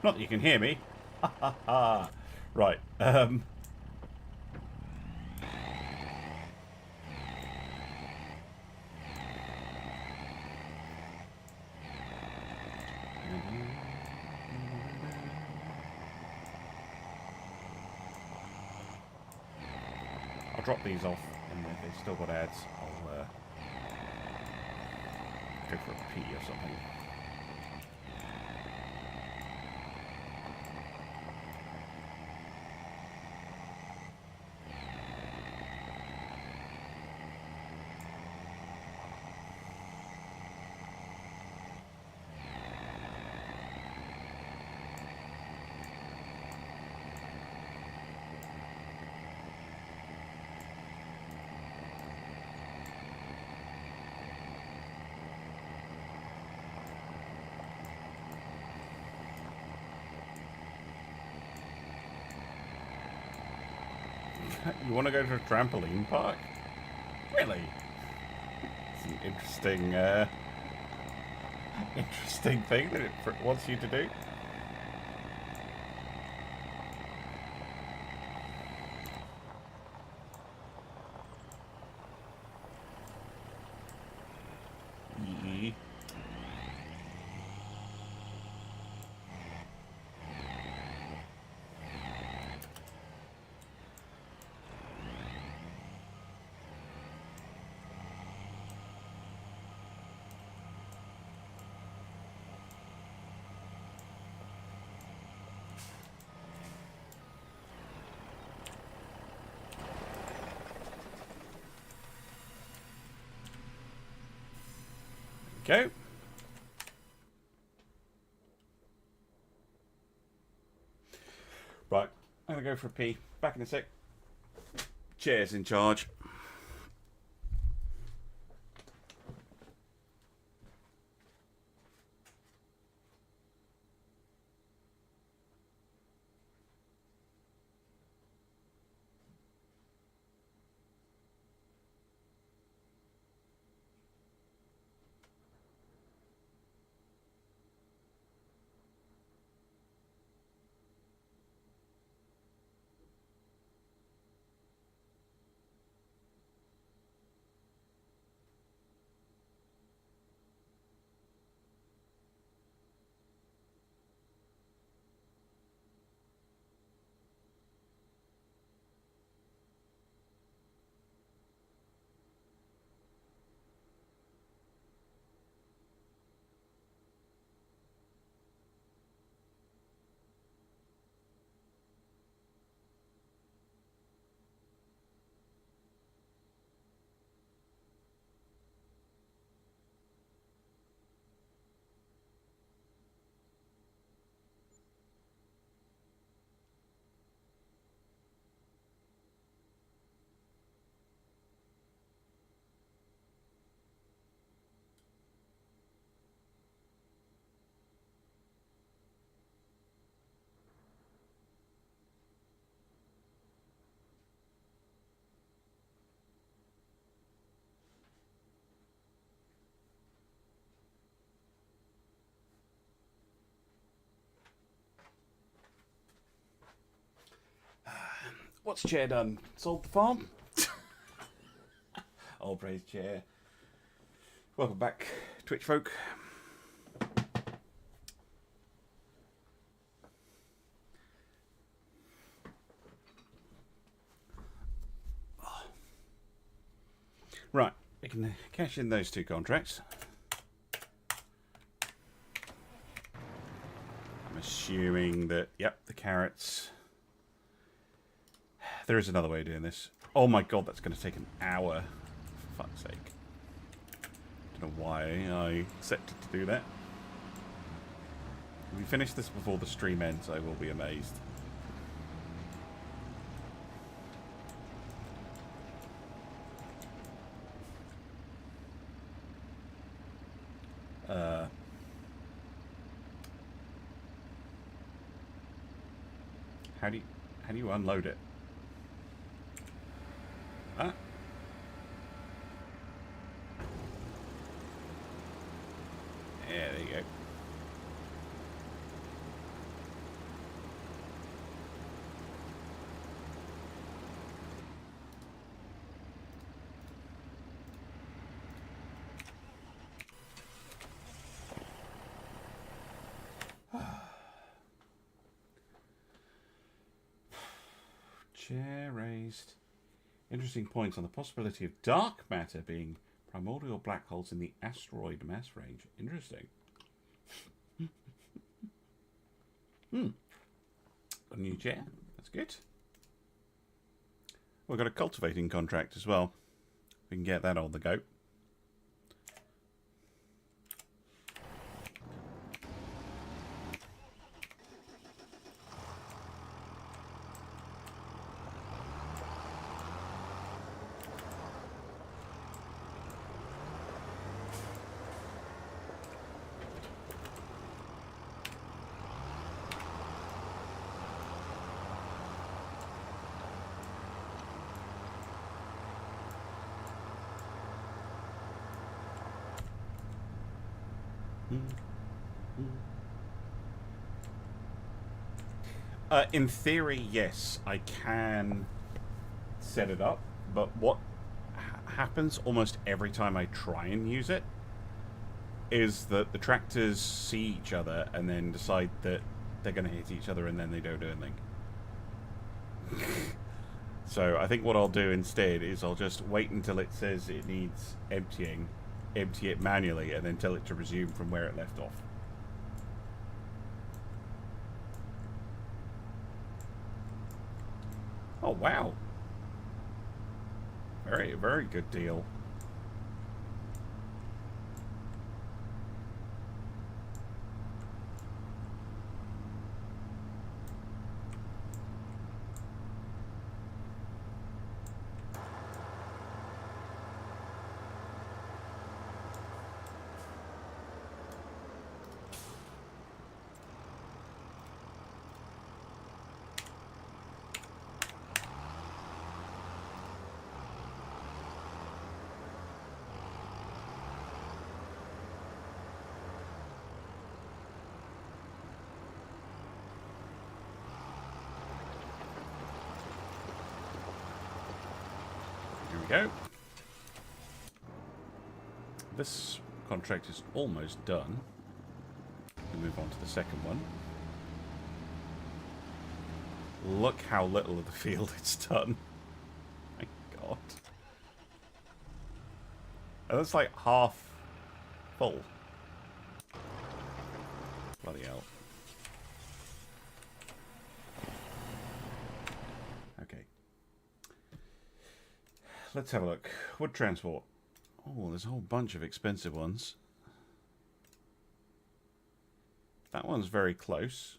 Not that you can hear me. Ha ha ha. Right. I'll drop these off, and if they've still got ads, I'll go for a pee or something. You want to go to a trampoline park? Really? It's an interesting thing that it wants you to do. go. Right, I'm going to go for a pee. Back in a sec. Chair's in charge. What's Chair done? Sold the farm? All praise Chair. Welcome back, Twitch folk. Right, we can cash in those 2 contracts. I'm assuming that, yep, the carrots. There is another way of doing this. Oh my god, that's going to take an hour. For fuck's sake. Don't know why I accepted to do that. If we finish this before the stream ends, I will be amazed. How do you unload it? Huh? Yeah, there you go. Chair raised. Interesting points on the possibility of dark matter being primordial black holes in the asteroid mass range. Interesting. A new chair. That's good. We've got a cultivating contract as well. We can get that on the go. In theory, yes, I can set it up, but what happens almost every time I try and use it is that the tractors see each other and then decide that they're going to hit each other and then they don't do anything. So I think what I'll do instead is I'll just wait until it says it needs emptying, empty it manually, and then tell it to resume from where it left off. Oh, wow. Very, very good deal. go. This contract is almost done. We move on to the second one. Look how little of the field it's done. My God. And that's like half full. Bloody hell. Okay. Let's have a look. Wood transport. Oh, there's a whole bunch of expensive ones. That one's very close.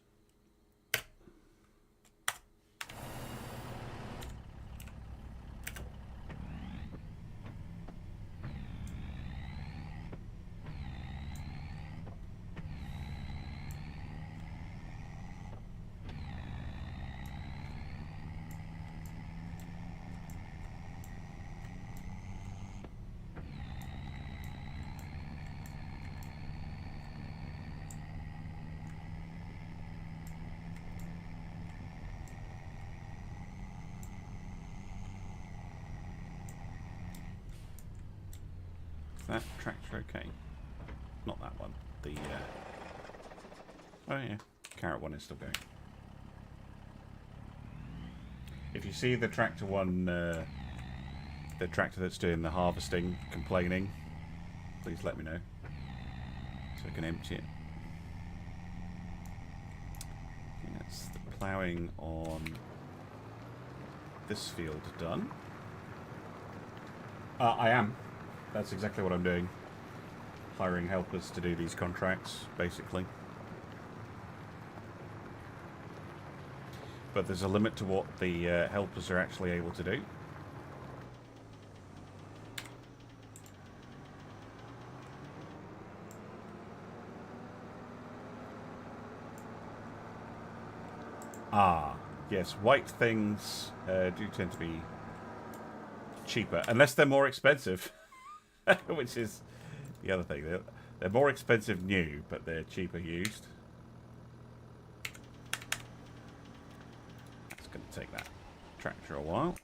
That tractor okay? Not that one. The oh yeah, carrot one is still going. If you see the tractor one, the tractor that's doing the harvesting complaining, please let me know so I can empty it. Okay, that's the ploughing on this field done. I am. That's exactly what I'm doing. Hiring helpers to do these contracts, basically. But there's a limit to what the helpers are actually able to do. Ah, yes, white things do tend to be cheaper, unless they're more expensive. Which is the other thing. They're more expensive new, but they're cheaper used. That's going to take that tractor a while.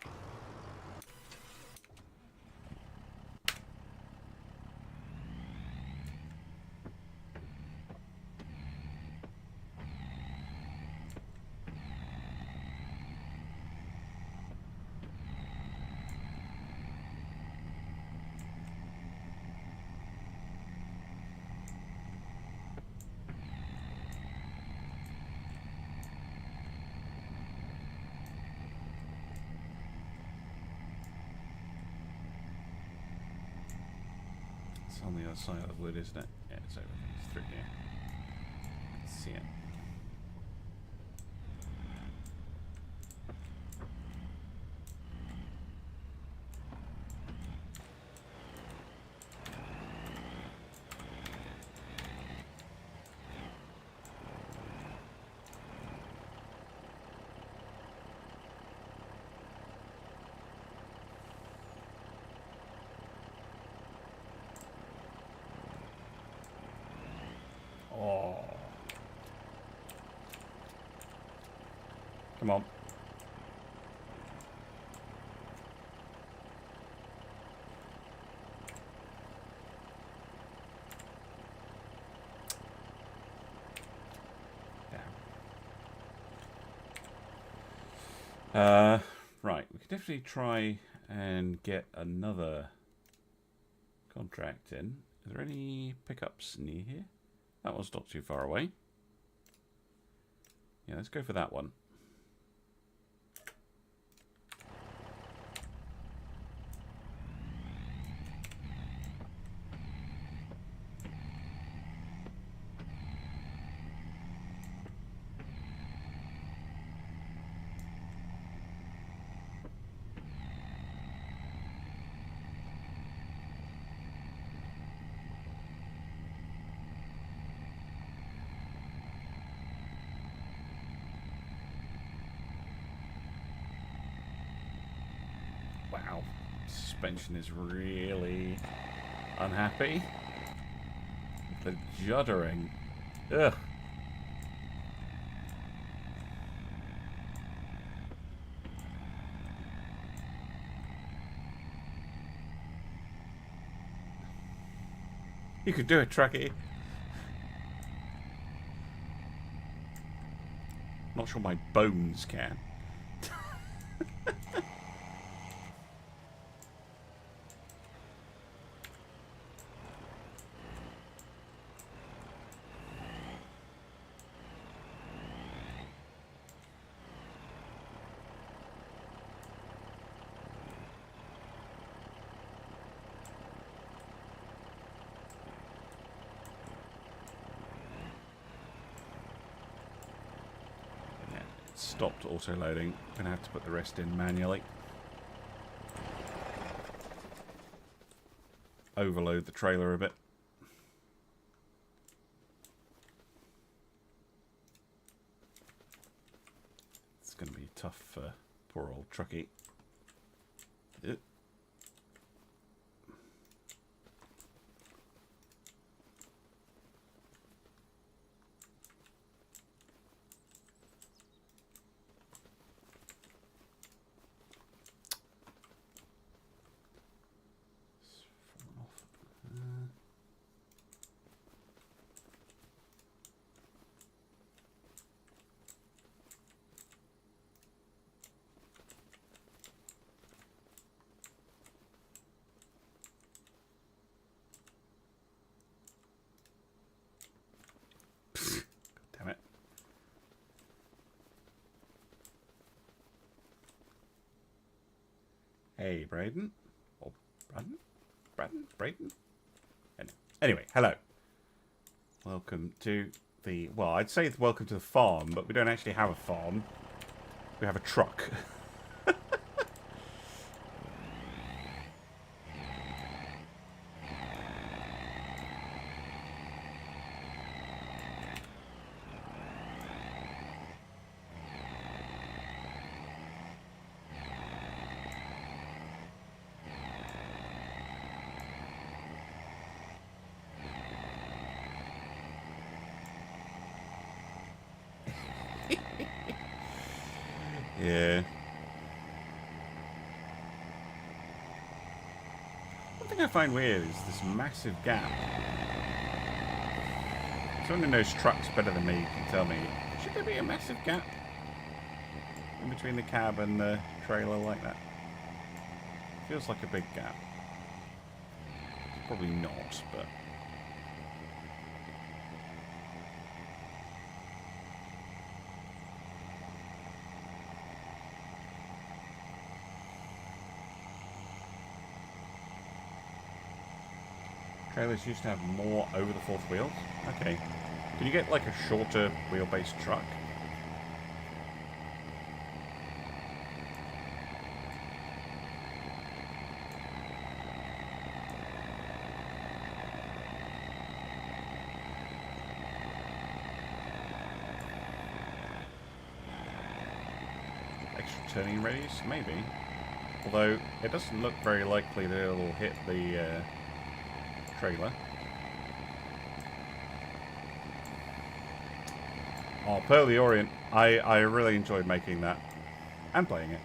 On the other side of the wood, isn't it? Yeah, it's over. It's through here. Let's see it. Come on. Right, we could definitely try and get another contract in. Are there any pickups near here? That one's not too far away. Yeah, let's go for that one. Wow, suspension is really unhappy. The juddering. Ugh. You could do it, Trucky. Not sure my bones can. Stopped auto-loading. Gonna have to put the rest in manually. Overload the trailer a bit. It's gonna be tough for poor old Trucky. Damn it. Hey, Braden. Or Braden? Anyway, hello. Welcome to the... Well, I'd say welcome to the farm, but we don't actually have a farm. We have a truck. Yeah. One thing I find weird is this massive gap. Someone who knows trucks better than me can tell me, should there be a massive gap in between the cab and the trailer like that? Feels like a big gap. Probably not, but... Trailers used to have more over the fourth wheels. Okay. Can you get like a shorter wheelbase truck? Extra turning radius? Maybe. Although, it doesn't look very likely that it'll hit the trailer. Oh, Pearl the Orient. I really enjoyed making that. And playing it.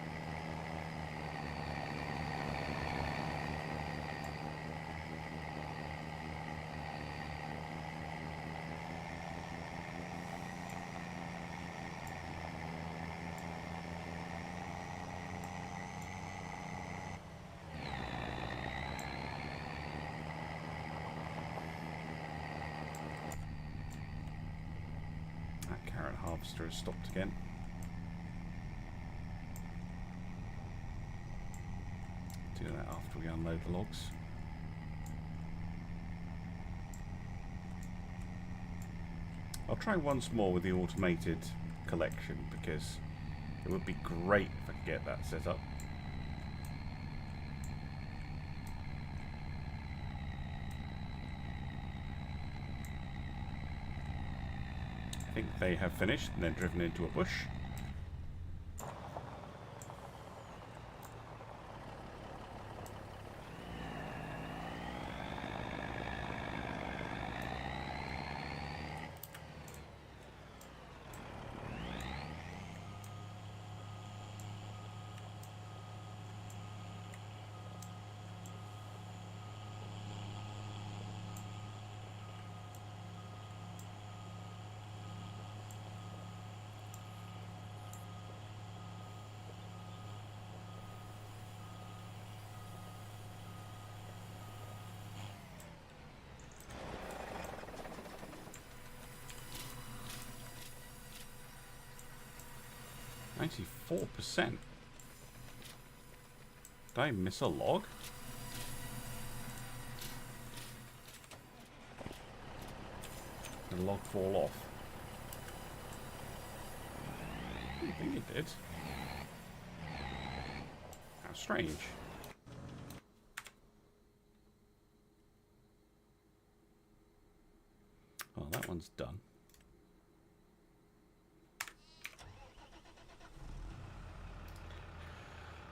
Harvester has stopped again. Do that after we unload the logs. I'll try once more with the automated collection because it would be great if I could get that set up. I think they have finished and then driven into a bush. 94%. Did I miss a log? Did the log fall off? I think it did. How strange. Well, that one's done.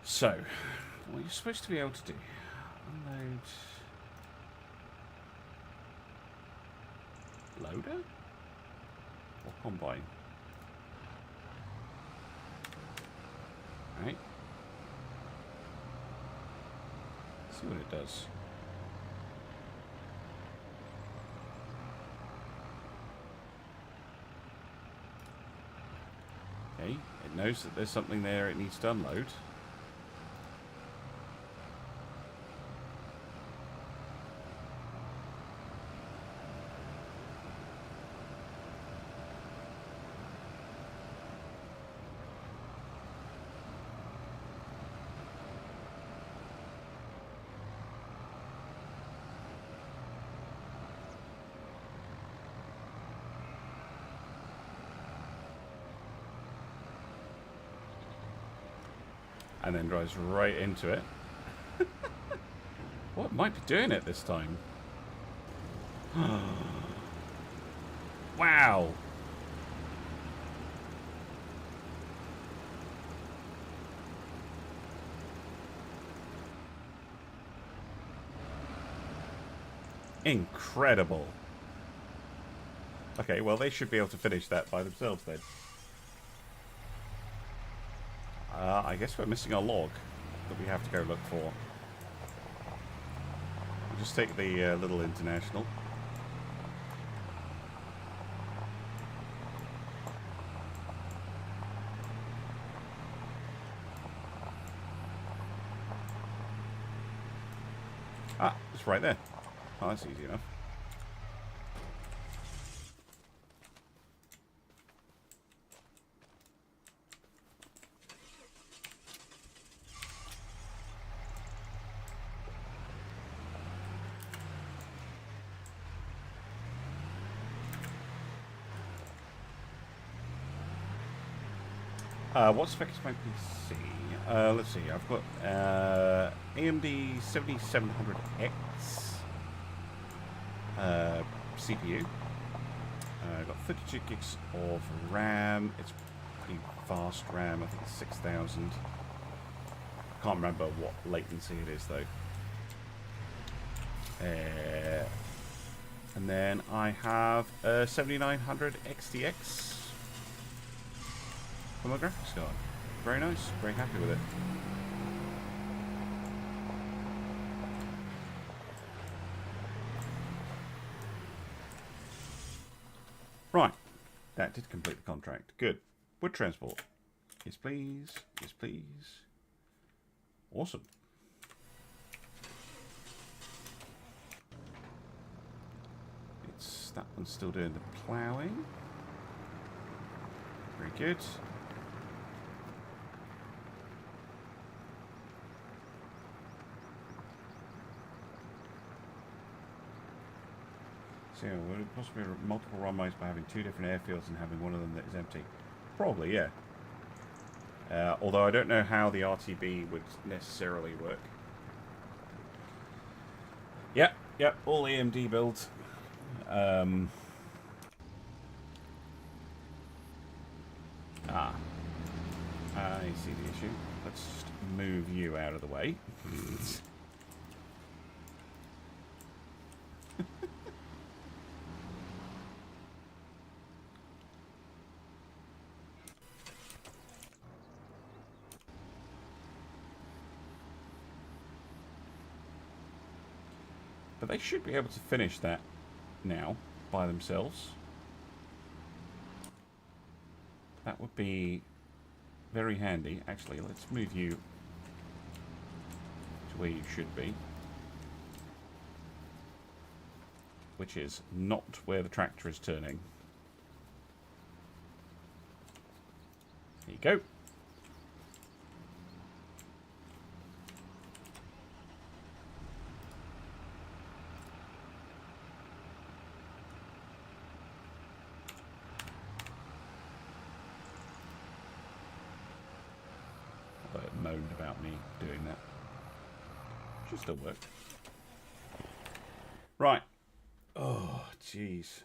So, what you're supposed to be able to do, unload loader or combine. Right. See what it does. Okay, it knows that there's something there it needs to unload. And then drives right into it. What might be doing it this time? Wow. Incredible. Okay, well, they should be able to finish that by themselves then. I guess we're missing a log that we have to go look for. We'll just take the little international. Ah, it's right there. Oh, that's easy enough. What spec is my PC? Let's see. I've got AMD 7700X CPU. I've got 32 gigs of RAM. It's pretty fast RAM. I think it's 6,000. Can't remember what latency it is though. And then I have a 7900 XTX. For my graphics card. Very nice. Very happy with it. Right. That did complete the contract. Good. Wood transport. Yes, please. Yes, please. Awesome. That one's still doing the ploughing. Very good. So, would it possibly multiple runways by having two different airfields and having one of them that is empty? Probably, yeah. Although I don't know how the RTB would necessarily work. Yep, all AMD builds. I see the issue. Let's just move you out of the way. But they should be able to finish that now by themselves. That would be very handy. Actually, let's move you to where you should be, which is not where the tractor is turning. There you go. without me doing that. Should still work. Right. Oh, jeez.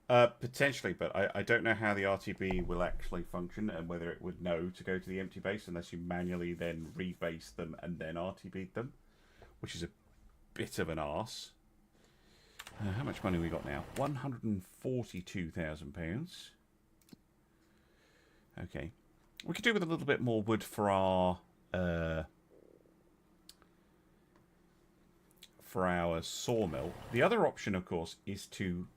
Potentially, but I don't know how the RTB will actually function and whether it would know to go to the empty base unless you manually then rebase them and then RTB them, which is a bit of an arse. How much money we got now? £142,000. Okay. We could do with a little bit more wood for our sawmill. The other option, of course, is to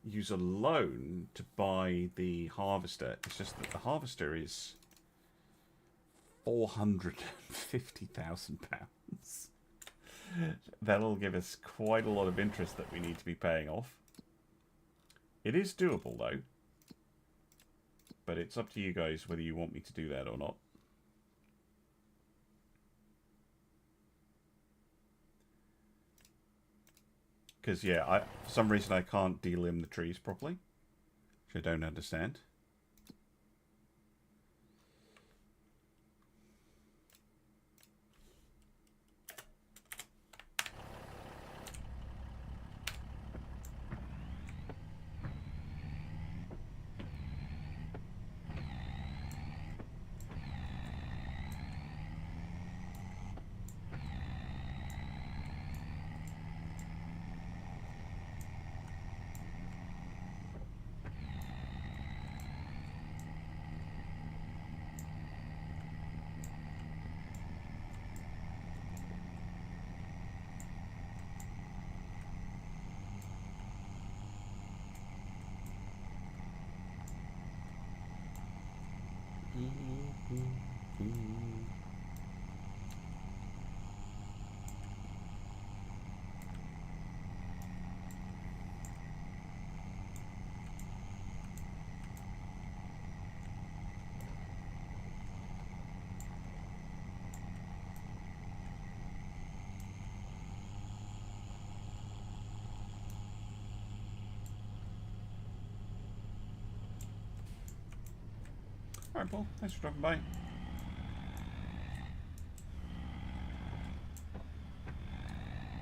use a loan to buy the harvester. It's just that the harvester is £450,000. That'll give us quite a lot of interest that we need to be paying off. It is doable, though. But it's up to you guys whether you want me to do that or not. Because, yeah, for some reason I can't delimb the trees properly. Which I don't understand. Alright, Paul. Thanks for dropping by.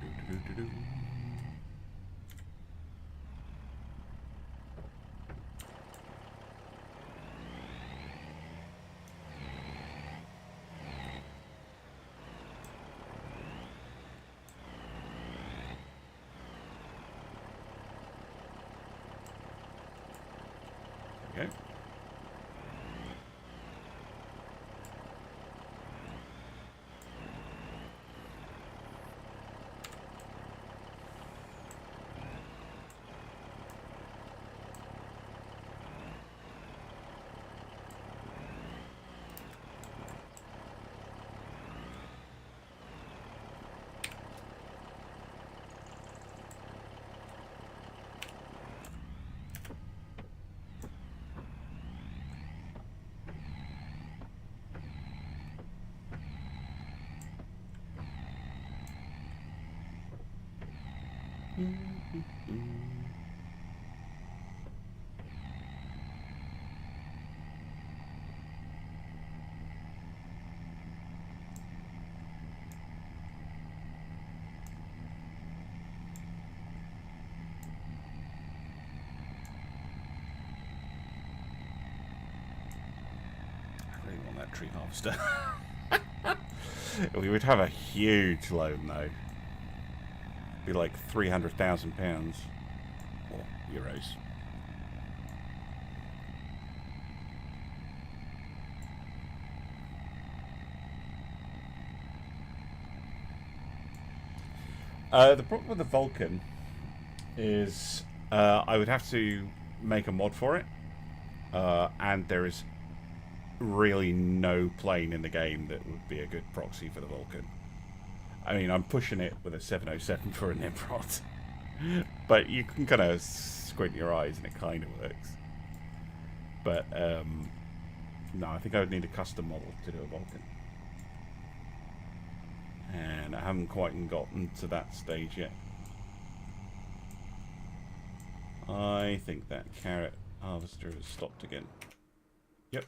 There we go. Tree harvester. We would have a huge loan though. Be like £300,000 or euros. The problem with the Vulcan is I would have to make a mod for it, and there is really no plane in the game that would be a good proxy for the Vulcan. I mean, I'm pushing it with a 707 for a Nimrod, but you can kind of squint your eyes and it kind of works. But no, I think I would need a custom model to do a Vulcan, and I haven't quite gotten to that stage yet. I think that carrot harvester has stopped again. Yep.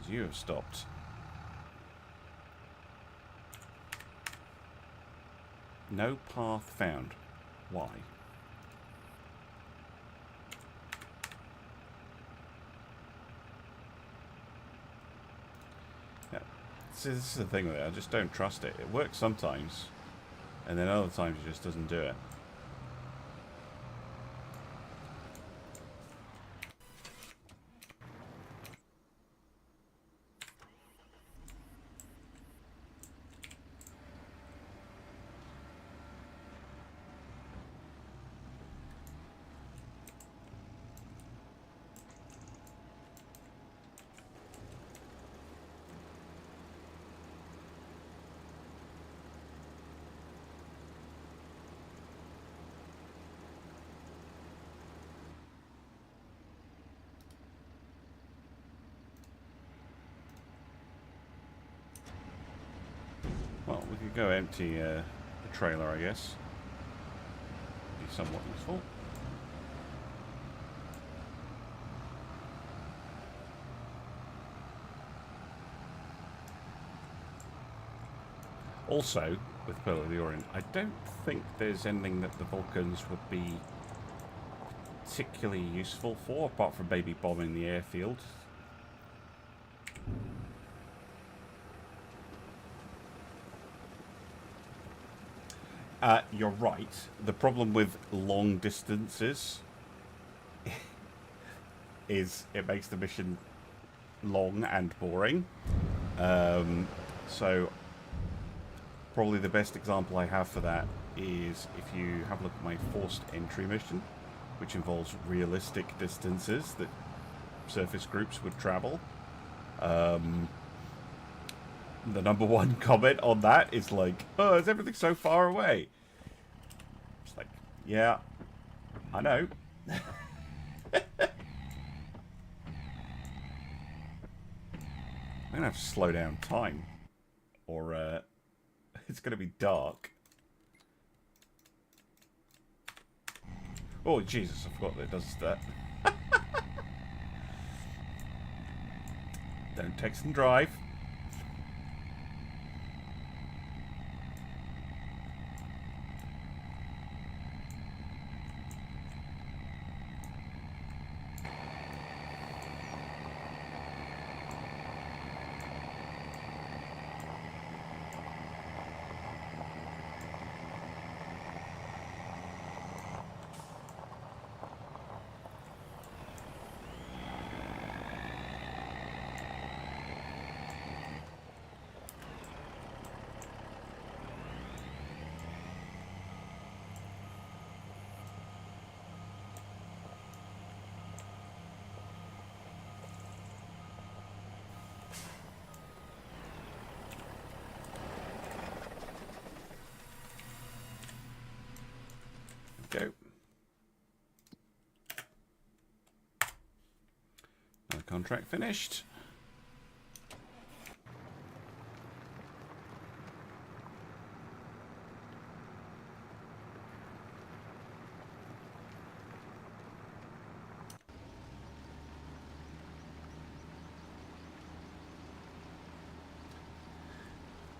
You have stopped. No path found. Why? Yeah. See, this is the thing with it. I just don't trust it. It works sometimes, and then other times it just doesn't do it. Well, we could go empty the trailer, I guess. Be somewhat useful. Also, with Pearl of the Orient, I don't think there's anything that the Vulcans would be particularly useful for, apart from maybe bombing the airfield. You're right. The problem with long distances is it makes the mission long and boring. So probably the best example I have for that is if you have a look at my forced entry mission, which involves realistic distances that surface groups would travel. The number one comment on that is like, oh, is everything so far away? It's like, yeah, I know. I'm gonna have to slow down time, or it's gonna be dark. Oh Jesus, I forgot that it does that. Don't text and drive. Go. Another contract finished.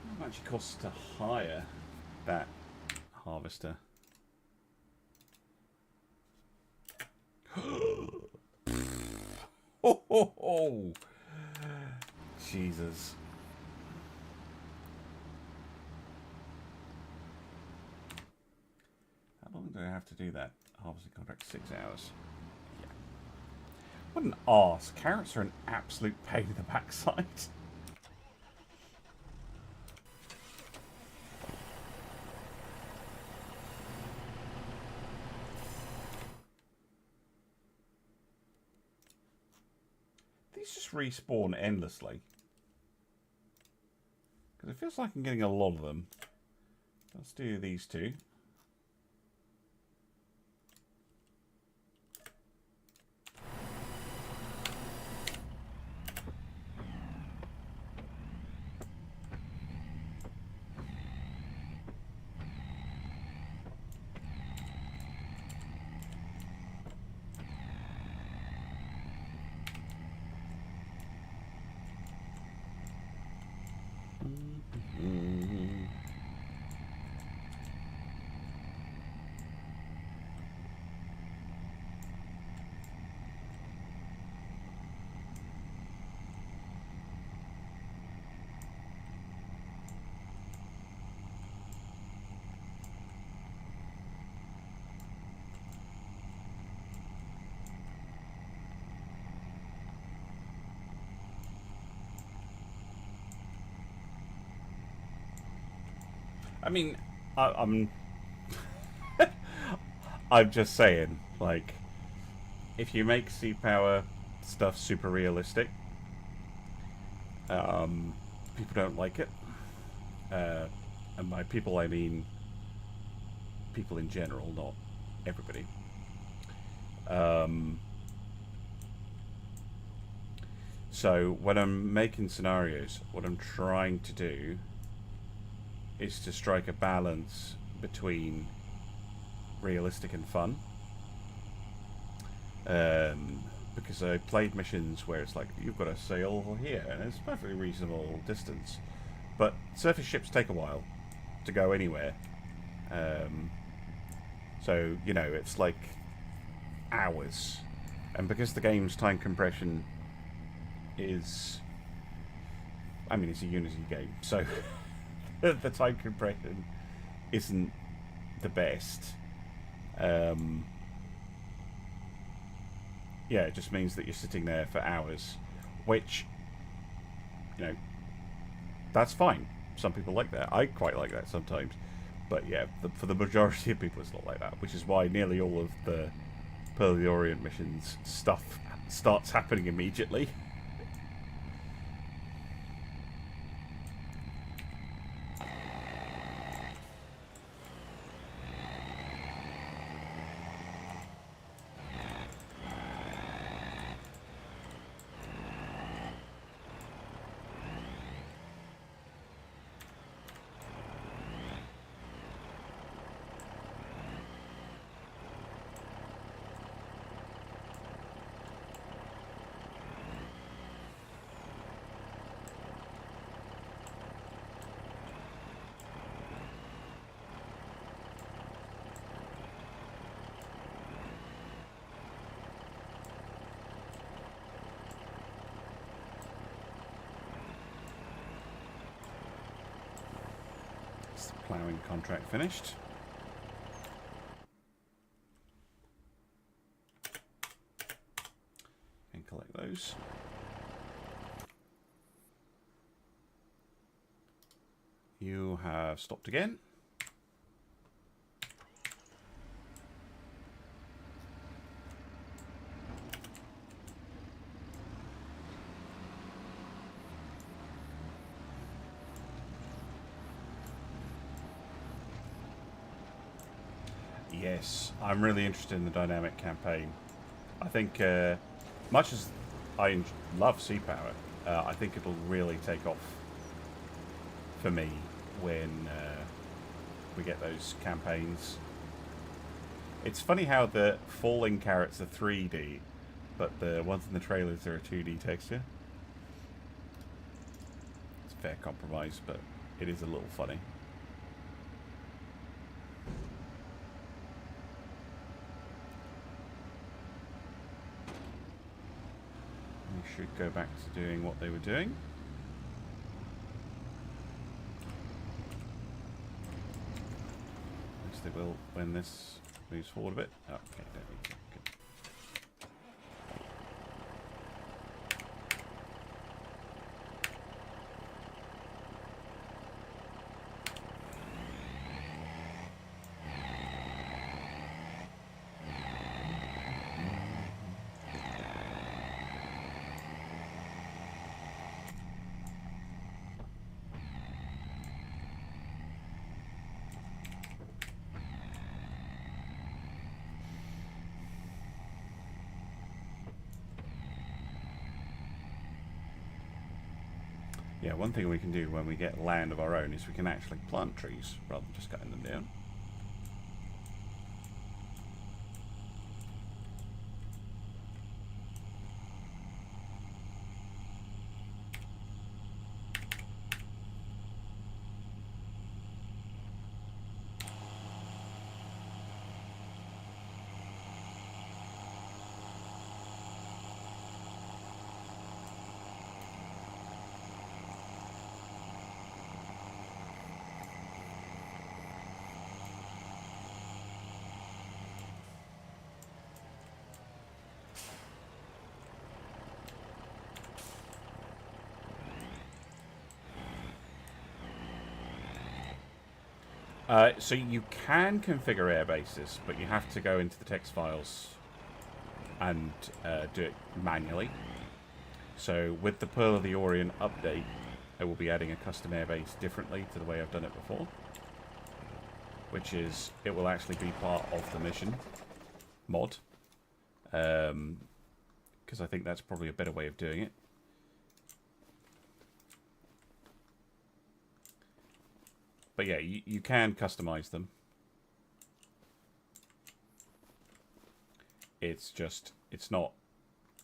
How much it costs to hire that harvester? Oh, Jesus. How long do I have to do that? Harvesting contract, 6 hours. Yeah. What an arse. Carrots are an absolute pain in the backside. These just respawn endlessly. Because it feels like I'm getting a lot of them. Let's do these two. I mean, I'm I'm just saying, like, if you make sea power stuff super realistic, people don't like it. And by people, I mean people in general, not everybody. So when I'm making scenarios, what I'm trying to do is to strike a balance between realistic and fun. Because I played missions where it's like, you've got to sail here, and it's a perfectly reasonable distance. But surface ships take a while to go anywhere. So, you know, it's like hours. And because the game's time compression is... I mean, it's a Unity game, so the time compression isn't the best. Yeah, it just means that you're sitting there for hours, which, you know, that's fine. Some people like that. I quite like that sometimes. But yeah, for the majority of people it's not like that, which is why nearly all of the Pearl of the Orient missions stuff starts happening immediately. Ploughing contract finished. And collect those. You have stopped again. Yes, I'm really interested in the dynamic campaign. I think, much as I love sea power, I think it'll really take off for me when we get those campaigns. It's funny how the falling carrots are 3D, but the ones in the trailers are a 2D texture. It's a fair compromise, but it is a little funny. Should go back to doing what they were doing. At least they will when this moves forward a bit. Oh, okay, don't need to. Good. Yeah, one thing we can do when we get land of our own is we can actually plant trees rather than just cutting them down. So you can configure air bases, but you have to go into the text files and do it manually. So with the Pearl of the Orient update, I will be adding a custom airbase differently to the way I've done it before. Which is, it will actually be part of the mission mod. Because I think that's probably a better way of doing it. But yeah, you can customize them. It's just, it's not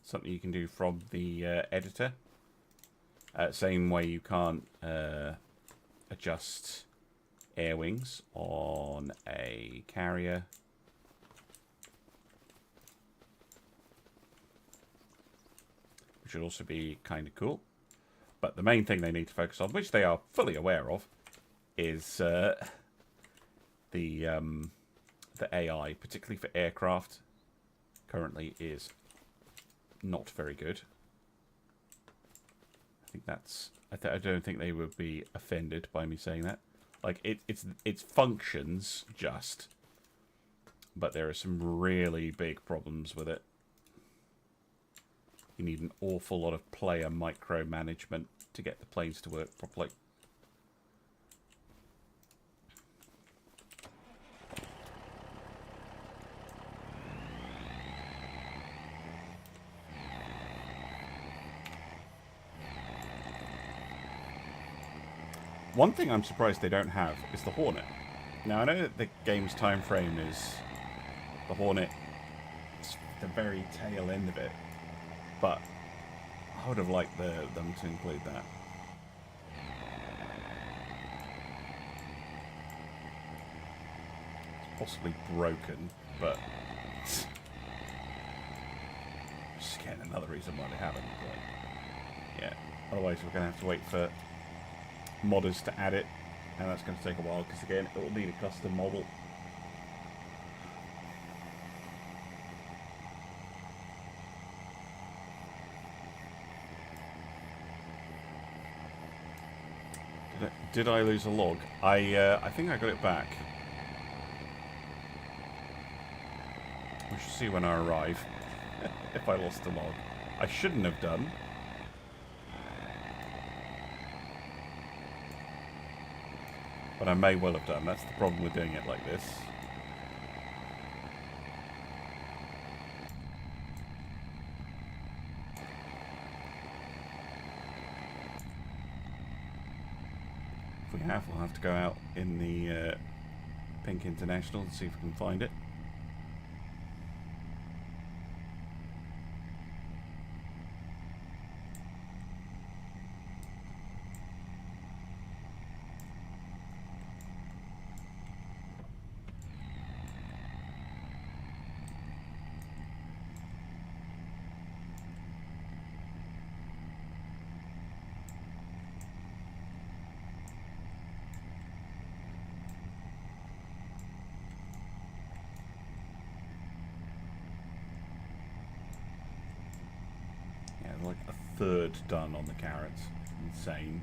something you can do from the editor. Same way you can't adjust air wings on a carrier. Which would also be kind of cool. But the main thing they need to focus on, which they are fully aware of, is the AI, particularly for aircraft, currently is not very good. I think that's... I don't think they would be offended by me saying that. Like, it's functions just, but there are some really big problems with it. You need an awful lot of player micromanagement to get the planes to work properly. One thing I'm surprised they don't have is the Hornet. Now, I know that the game's time frame is the Hornet, it's the very tail end of it, but I would have liked them to include that. It's possibly broken, but just again, another reason why they haven't. But yeah, otherwise we're going to have to wait for modders to add it, and that's going to take a while because again it will need a custom model. Did I lose a log? I think I got it back. We shall see when I arrive if I lost a log. I shouldn't have done. But I may well have done. That's the problem with doing it like this. If we have, we'll have to go out in the Pink International and see if we can find it. Like a third done on the carrots. Insane.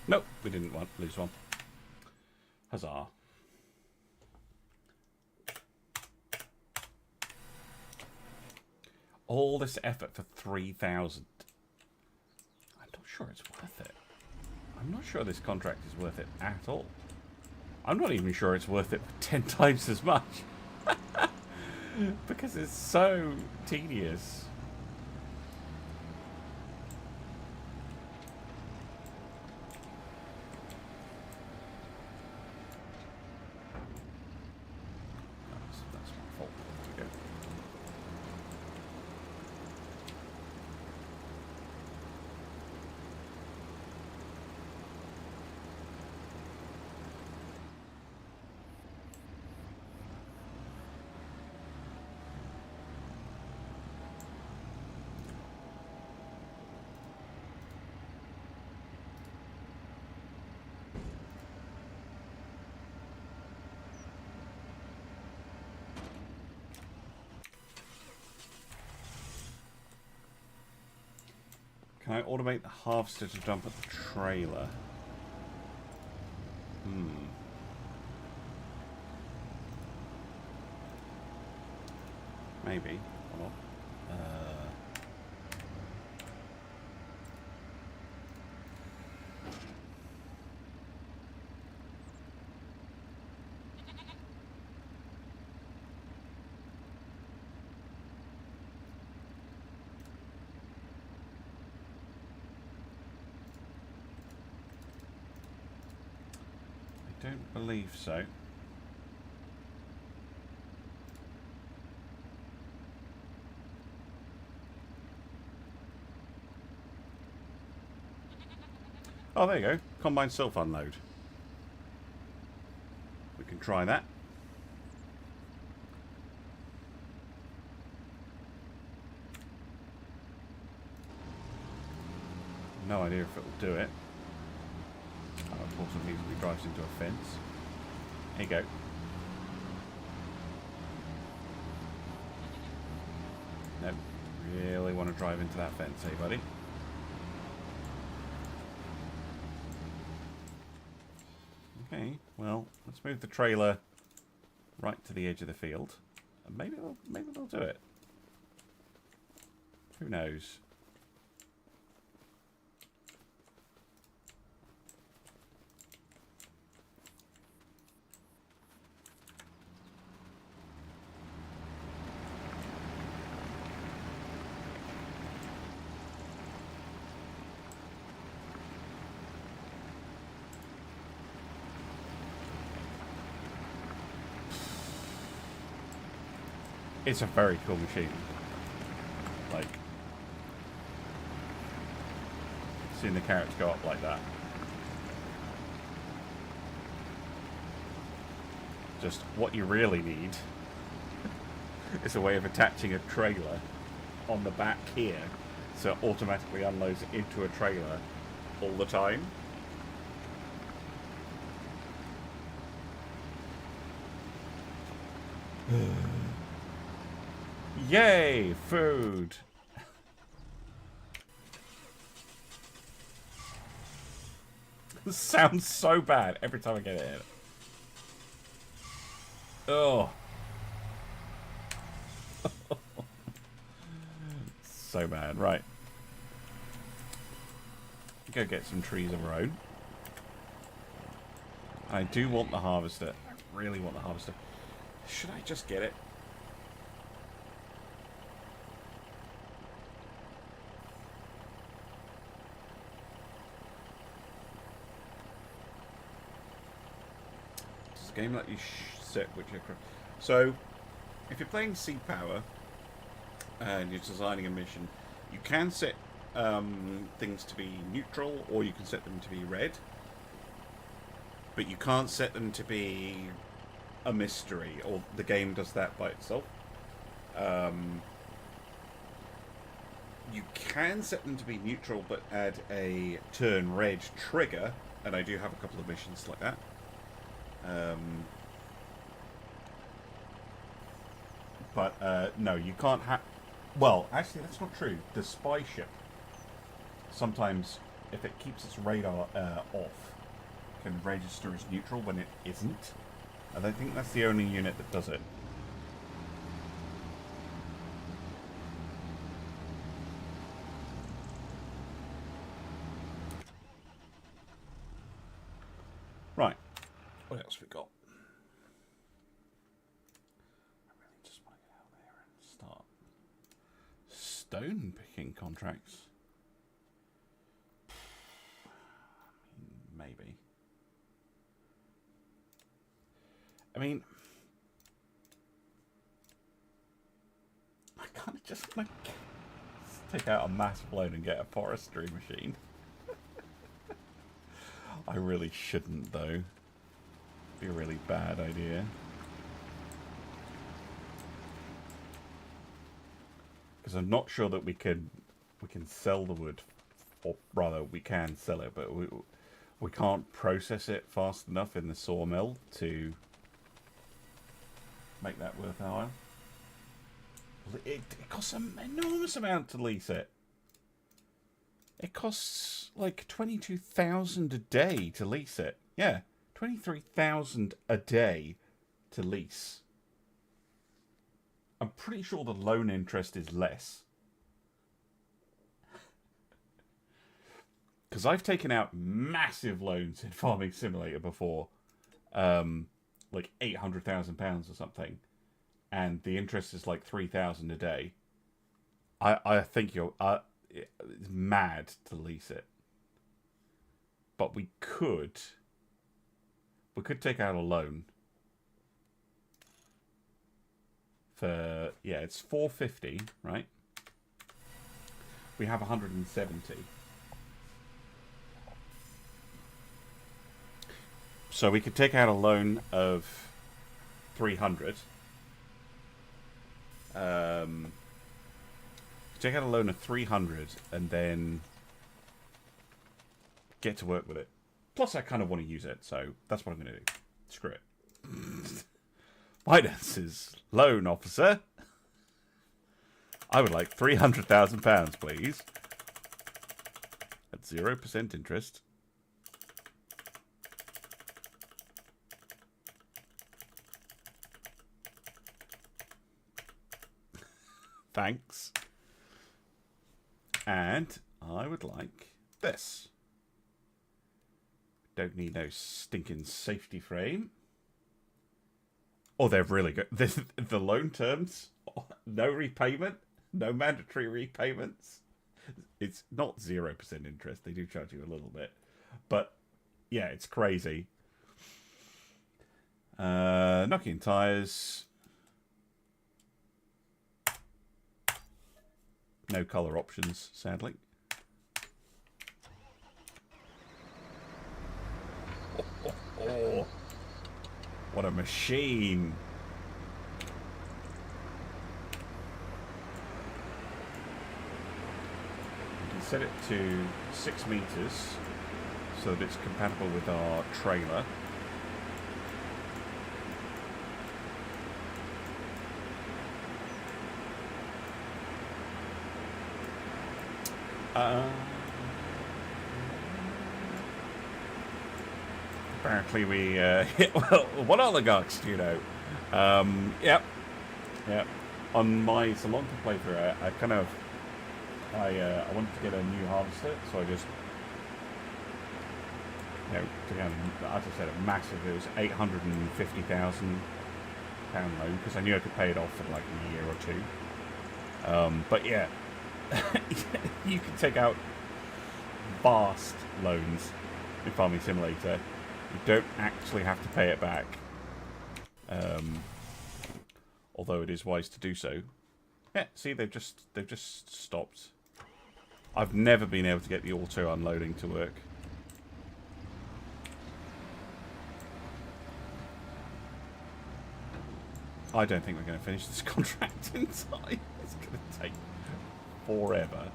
Nope, we didn't lose one. Huzzah. All this effort for 3,000. I'm not sure it's worth it. I'm not sure this contract is worth it at all. I'm not even sure it's worth it 10 times as much. Because it's so tedious. That's my fault. There we go. Can I automate the harvester to jump at the trailer? Maybe. Hold on. I don't believe so. Oh, there you go. Combine self unload. We can try that. No idea if it will do it. Of course, immediately drives into a fence. Here you go. Nope. Really want to drive into that fence, hey buddy? Okay, well, let's move the trailer right to the edge of the field. And maybe they'll do it. Who knows? It's a very cool machine. Like, seeing the carrots go up like that. Just what you really need is a way of attaching a trailer on the back here, so it automatically unloads into a trailer all the time. Yay! Food! This sounds so bad every time I get it in. Oh. So bad. Right. Go get some trees of our own. I do want the harvester. I really want the harvester. Should I just get it? Game let you set whichever. So, if you're playing Sea Power and you're designing a mission, you can set things to be neutral, or you can set them to be red. But you can't set them to be a mystery, or the game does that by itself. You can set them to be neutral, but add a turn red trigger, and I do have a couple of missions like that. No, you can't have... Well, actually, that's not true. The spy ship, sometimes, if it keeps its radar off, can register as neutral when it isn't. And I think that's the only unit that does it. else we got? I really just want to get out there and start stone picking contracts. Maybe. I mean, I kind of just want to take out a massive loan and get a forestry machine. I really shouldn't, though. Be a really bad idea. Because I'm not sure that we can sell the wood, or rather, we can sell it, but we can't process it fast enough in the sawmill to make that worthwhile. It costs an enormous amount to lease it. It costs like 22,000 a day to lease it. Yeah, 23,000 a day to lease. I'm pretty sure the loan interest is less. Because I've taken out massive loans in Farming Simulator before. Like £800,000 or something. And the interest is like 3,000 a day. I think you're... it's mad to lease it. But we could take out a loan for, yeah, it's 450, right? We have 170. So we could take out a loan of 300. Take out a loan of 300 and then get to work with it. Plus, I kind of want to use it, so that's what I'm going to do. Screw it. Finances, loan officer. I would like £300,000, please. At 0% interest. Thanks. And I would like this. Don't need no stinking safety frame. Oh, they're really good. The loan terms, no repayment, no mandatory repayments. It's not 0% interest. They do charge you a little bit. But, yeah, it's crazy. Knocking tyres. No colour options, sadly. Oh, what a machine. You can set it to 6 meters so that it's compatible with our trailer. Apparently we, well, what oligarchs do you know? Yep. On my Szidonya playthrough, I wanted to get a new harvester, so I just, took out, as I said, a massive, it was £850,000 loan, because I knew I could pay it off in like a year or two. But yeah, you can take out vast loans in Farming Simulator. You don't actually have to pay it back. Although it is wise to do so. Yeah, see, they've just stopped. I've never been able to get the auto unloading to work. I don't think we're going to finish this contract in time. It's going to take forever.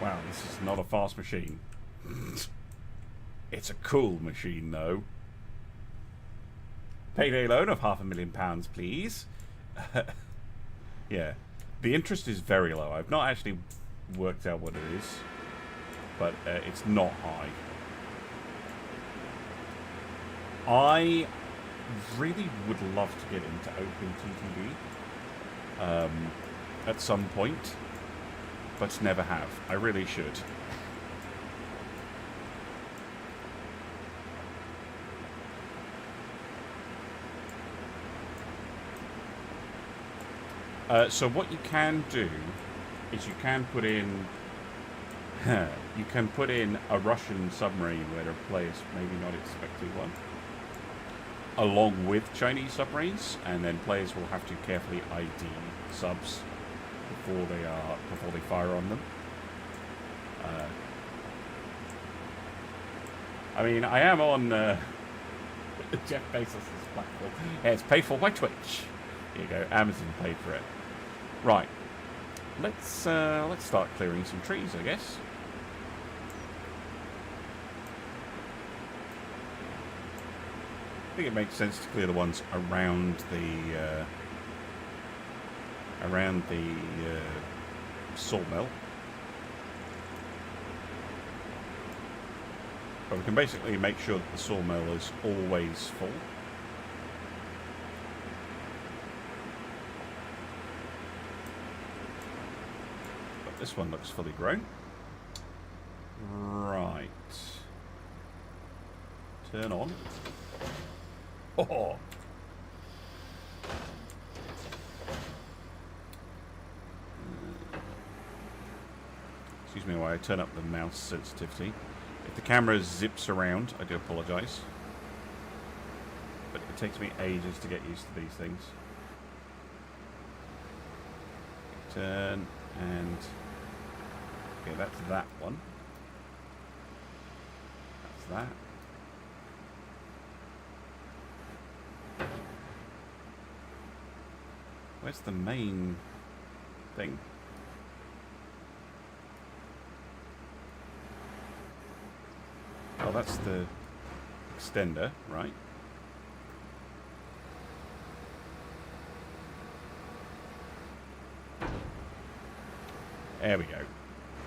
Wow, this is not a fast machine. It's a cool machine, though. Payday loan of £500,000, please. Yeah. The interest is very low. I've not actually worked out what it is, but it's not high. I really would love to get into OpenTTD at some point, but never have. I really should. So what you can do is you can put in a Russian submarine where a player's maybe not expecting one, along with Chinese submarines, and then players will have to carefully ID subs before they fire on them. I mean, I am on Jeff Bezos' platform. Yeah, it's paid for by Twitch. Here you go, Amazon paid for it. Right, let's start clearing some trees, I guess. I think it makes sense to clear the ones around the sawmill. But we can basically make sure that the sawmill is always full. But this one looks fully grown. Right. Turn on. Oh! Excuse me while I turn up the mouse sensitivity. If the camera zips around, I do apologise. But it takes me ages to get used to these things. Turn, and... okay, that's that one. That's that. Where's the main thing? Oh, that's the extender, right? There we go.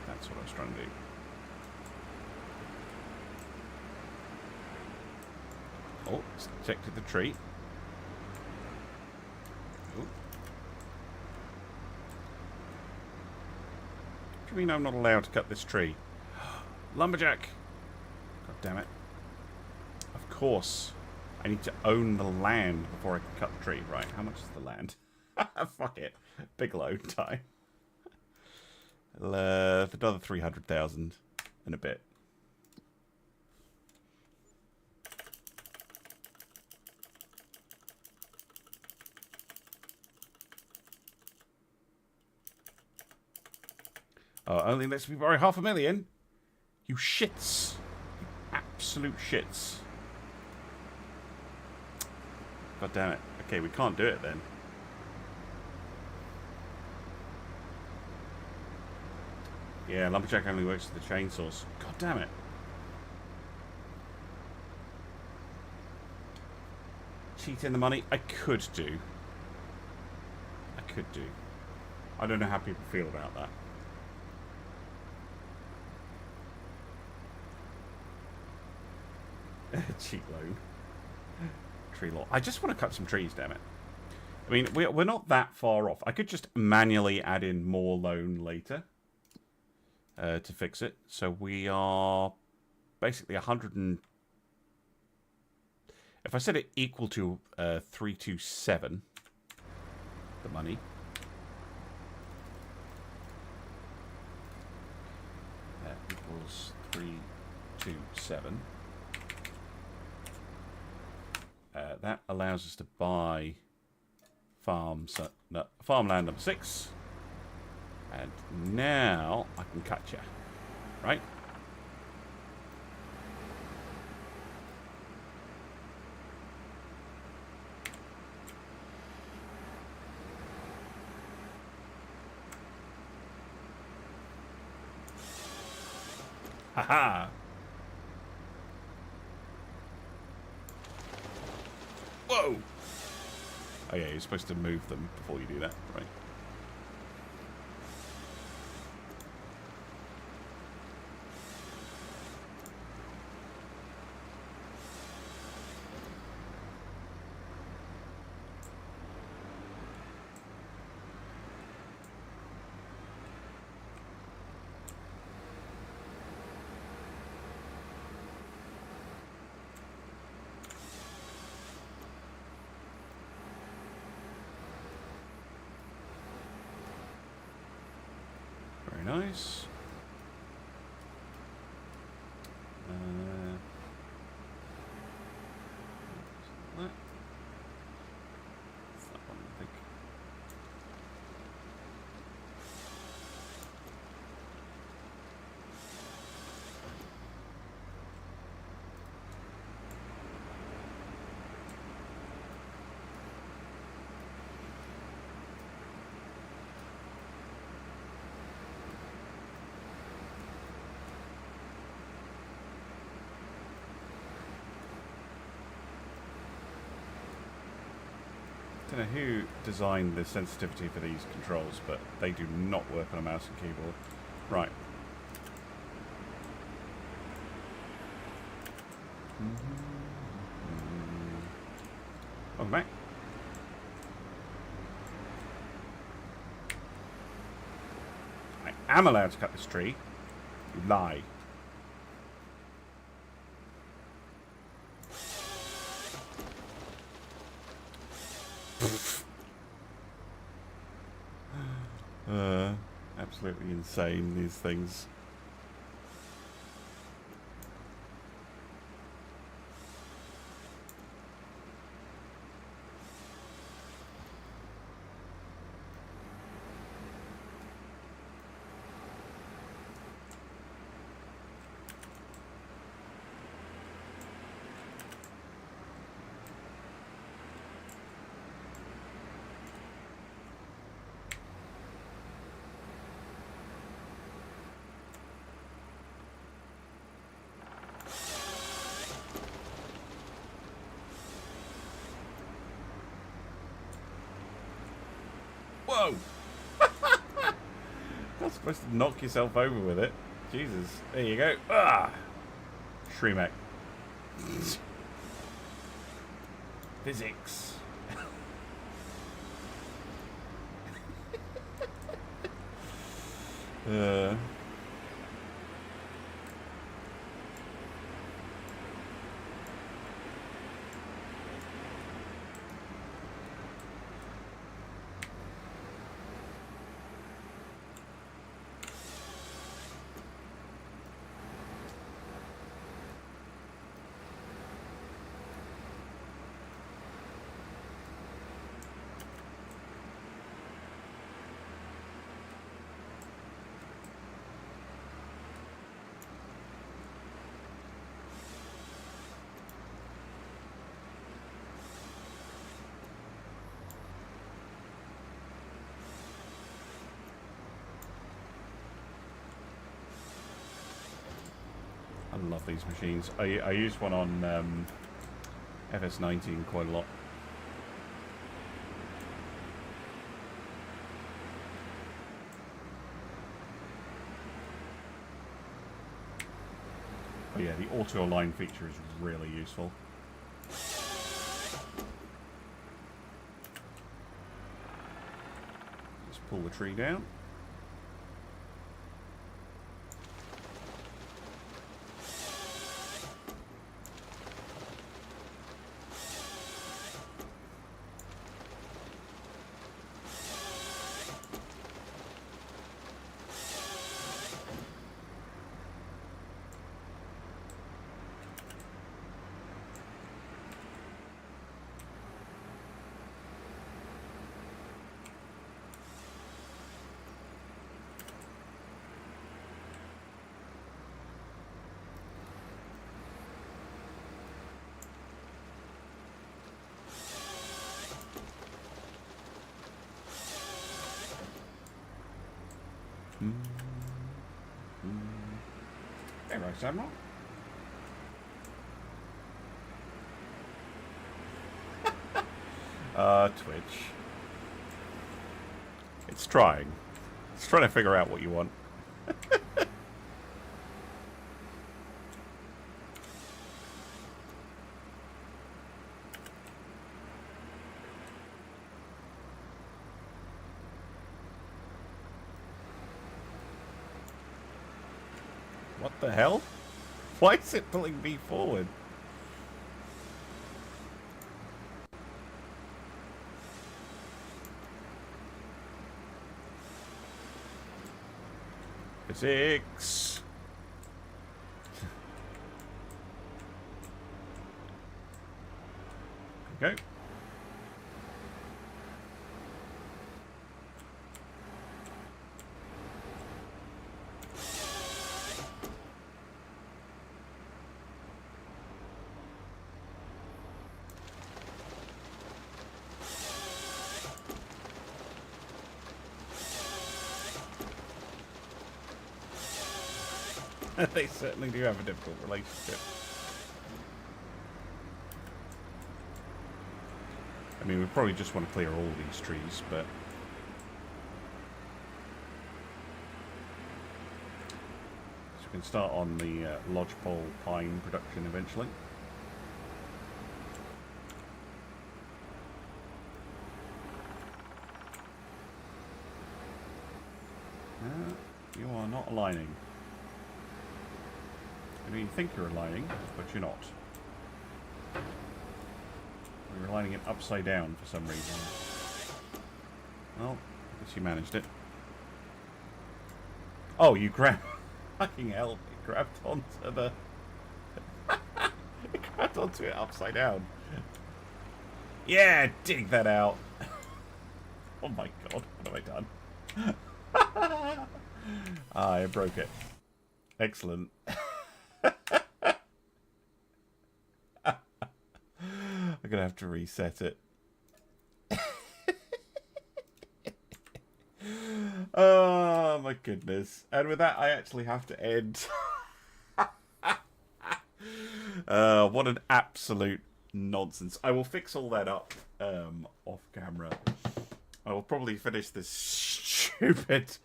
That's what I was trying to do. Oh, it's detected the tree. Oh. What do you mean I'm not allowed to cut this tree? Lumberjack! God damn it. Of course. I need to own the land before I can cut the tree. Right, how much is the land? Fuck it. Big load time. Another 300,000 in a bit. Oh, only lets me borrow 500,000? You shits. You absolute shits. God damn it. Okay, we can't do it then. Yeah, Lumberjack only works with the chainsaws. God damn it. Cheat in the money? I could do. I could do. I don't know how people feel about that. Cheat loan. Tree law. I just want to cut some trees, damn it. I mean, we're not that far off. I could just manually add in more loan later to fix it. So we are basically 100 and... if I set it equal to 327, the money. That equals 327. That allows us to buy farmland number 6. And now I can cut you. Right? Haha! Whoa! Oh yeah, you're supposed to move them before you do that, right? Nice. That one, I think. I don't know who designed the sensitivity for these controls, but they do not work on a mouse and keyboard. Right. Welcome back. I am allowed to cut this tree. You lie. Absolutely insane, these things. Whoa! You're supposed to knock yourself over with it. Jesus. There you go. Ah! Shremek. Physics. I love these machines. I use one on FS19 quite a lot. Oh yeah, the auto-align feature is really useful. Let's pull the tree down. Hey, Right Admiral. Twitch. It's trying. It's trying to figure out what you want. What the hell? Why is it pulling me forward? Physics. Okay. They certainly do have a difficult relationship. I mean, we probably just want to clear all these trees, but... So we can start on the lodgepole pine production eventually. You are not aligning. I mean, you think you're aligning, but you're not. You're aligning it upside down for some reason. Well, I guess you managed it. Oh, you grabbed... Fucking hell, it grabbed onto the... it grabbed onto it upside down. Yeah, dig that out. Oh my god, what have I done? I broke it. Excellent. I'm gonna have to reset it. Oh my goodness. And with that, I actually have to end. What an absolute nonsense. I will fix all that up off camera. I will probably finish this stupid...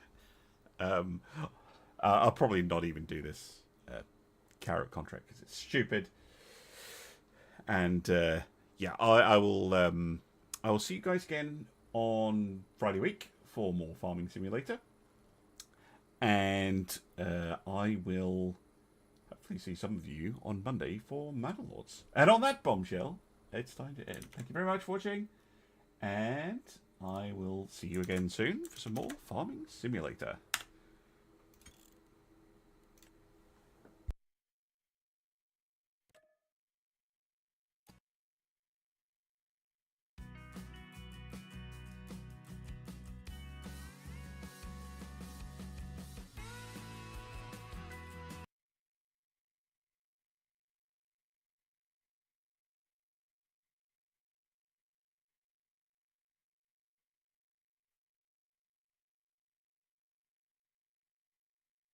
I'll probably not even do this carrot contract because it's stupid. And yeah, I will see you guys again on Friday week for more Farming Simulator. And I will hopefully see some of you on Monday for Manor-Lords. And on that bombshell, it's time to end. Thank you very much for watching. And I will see you again soon for some more Farming Simulator.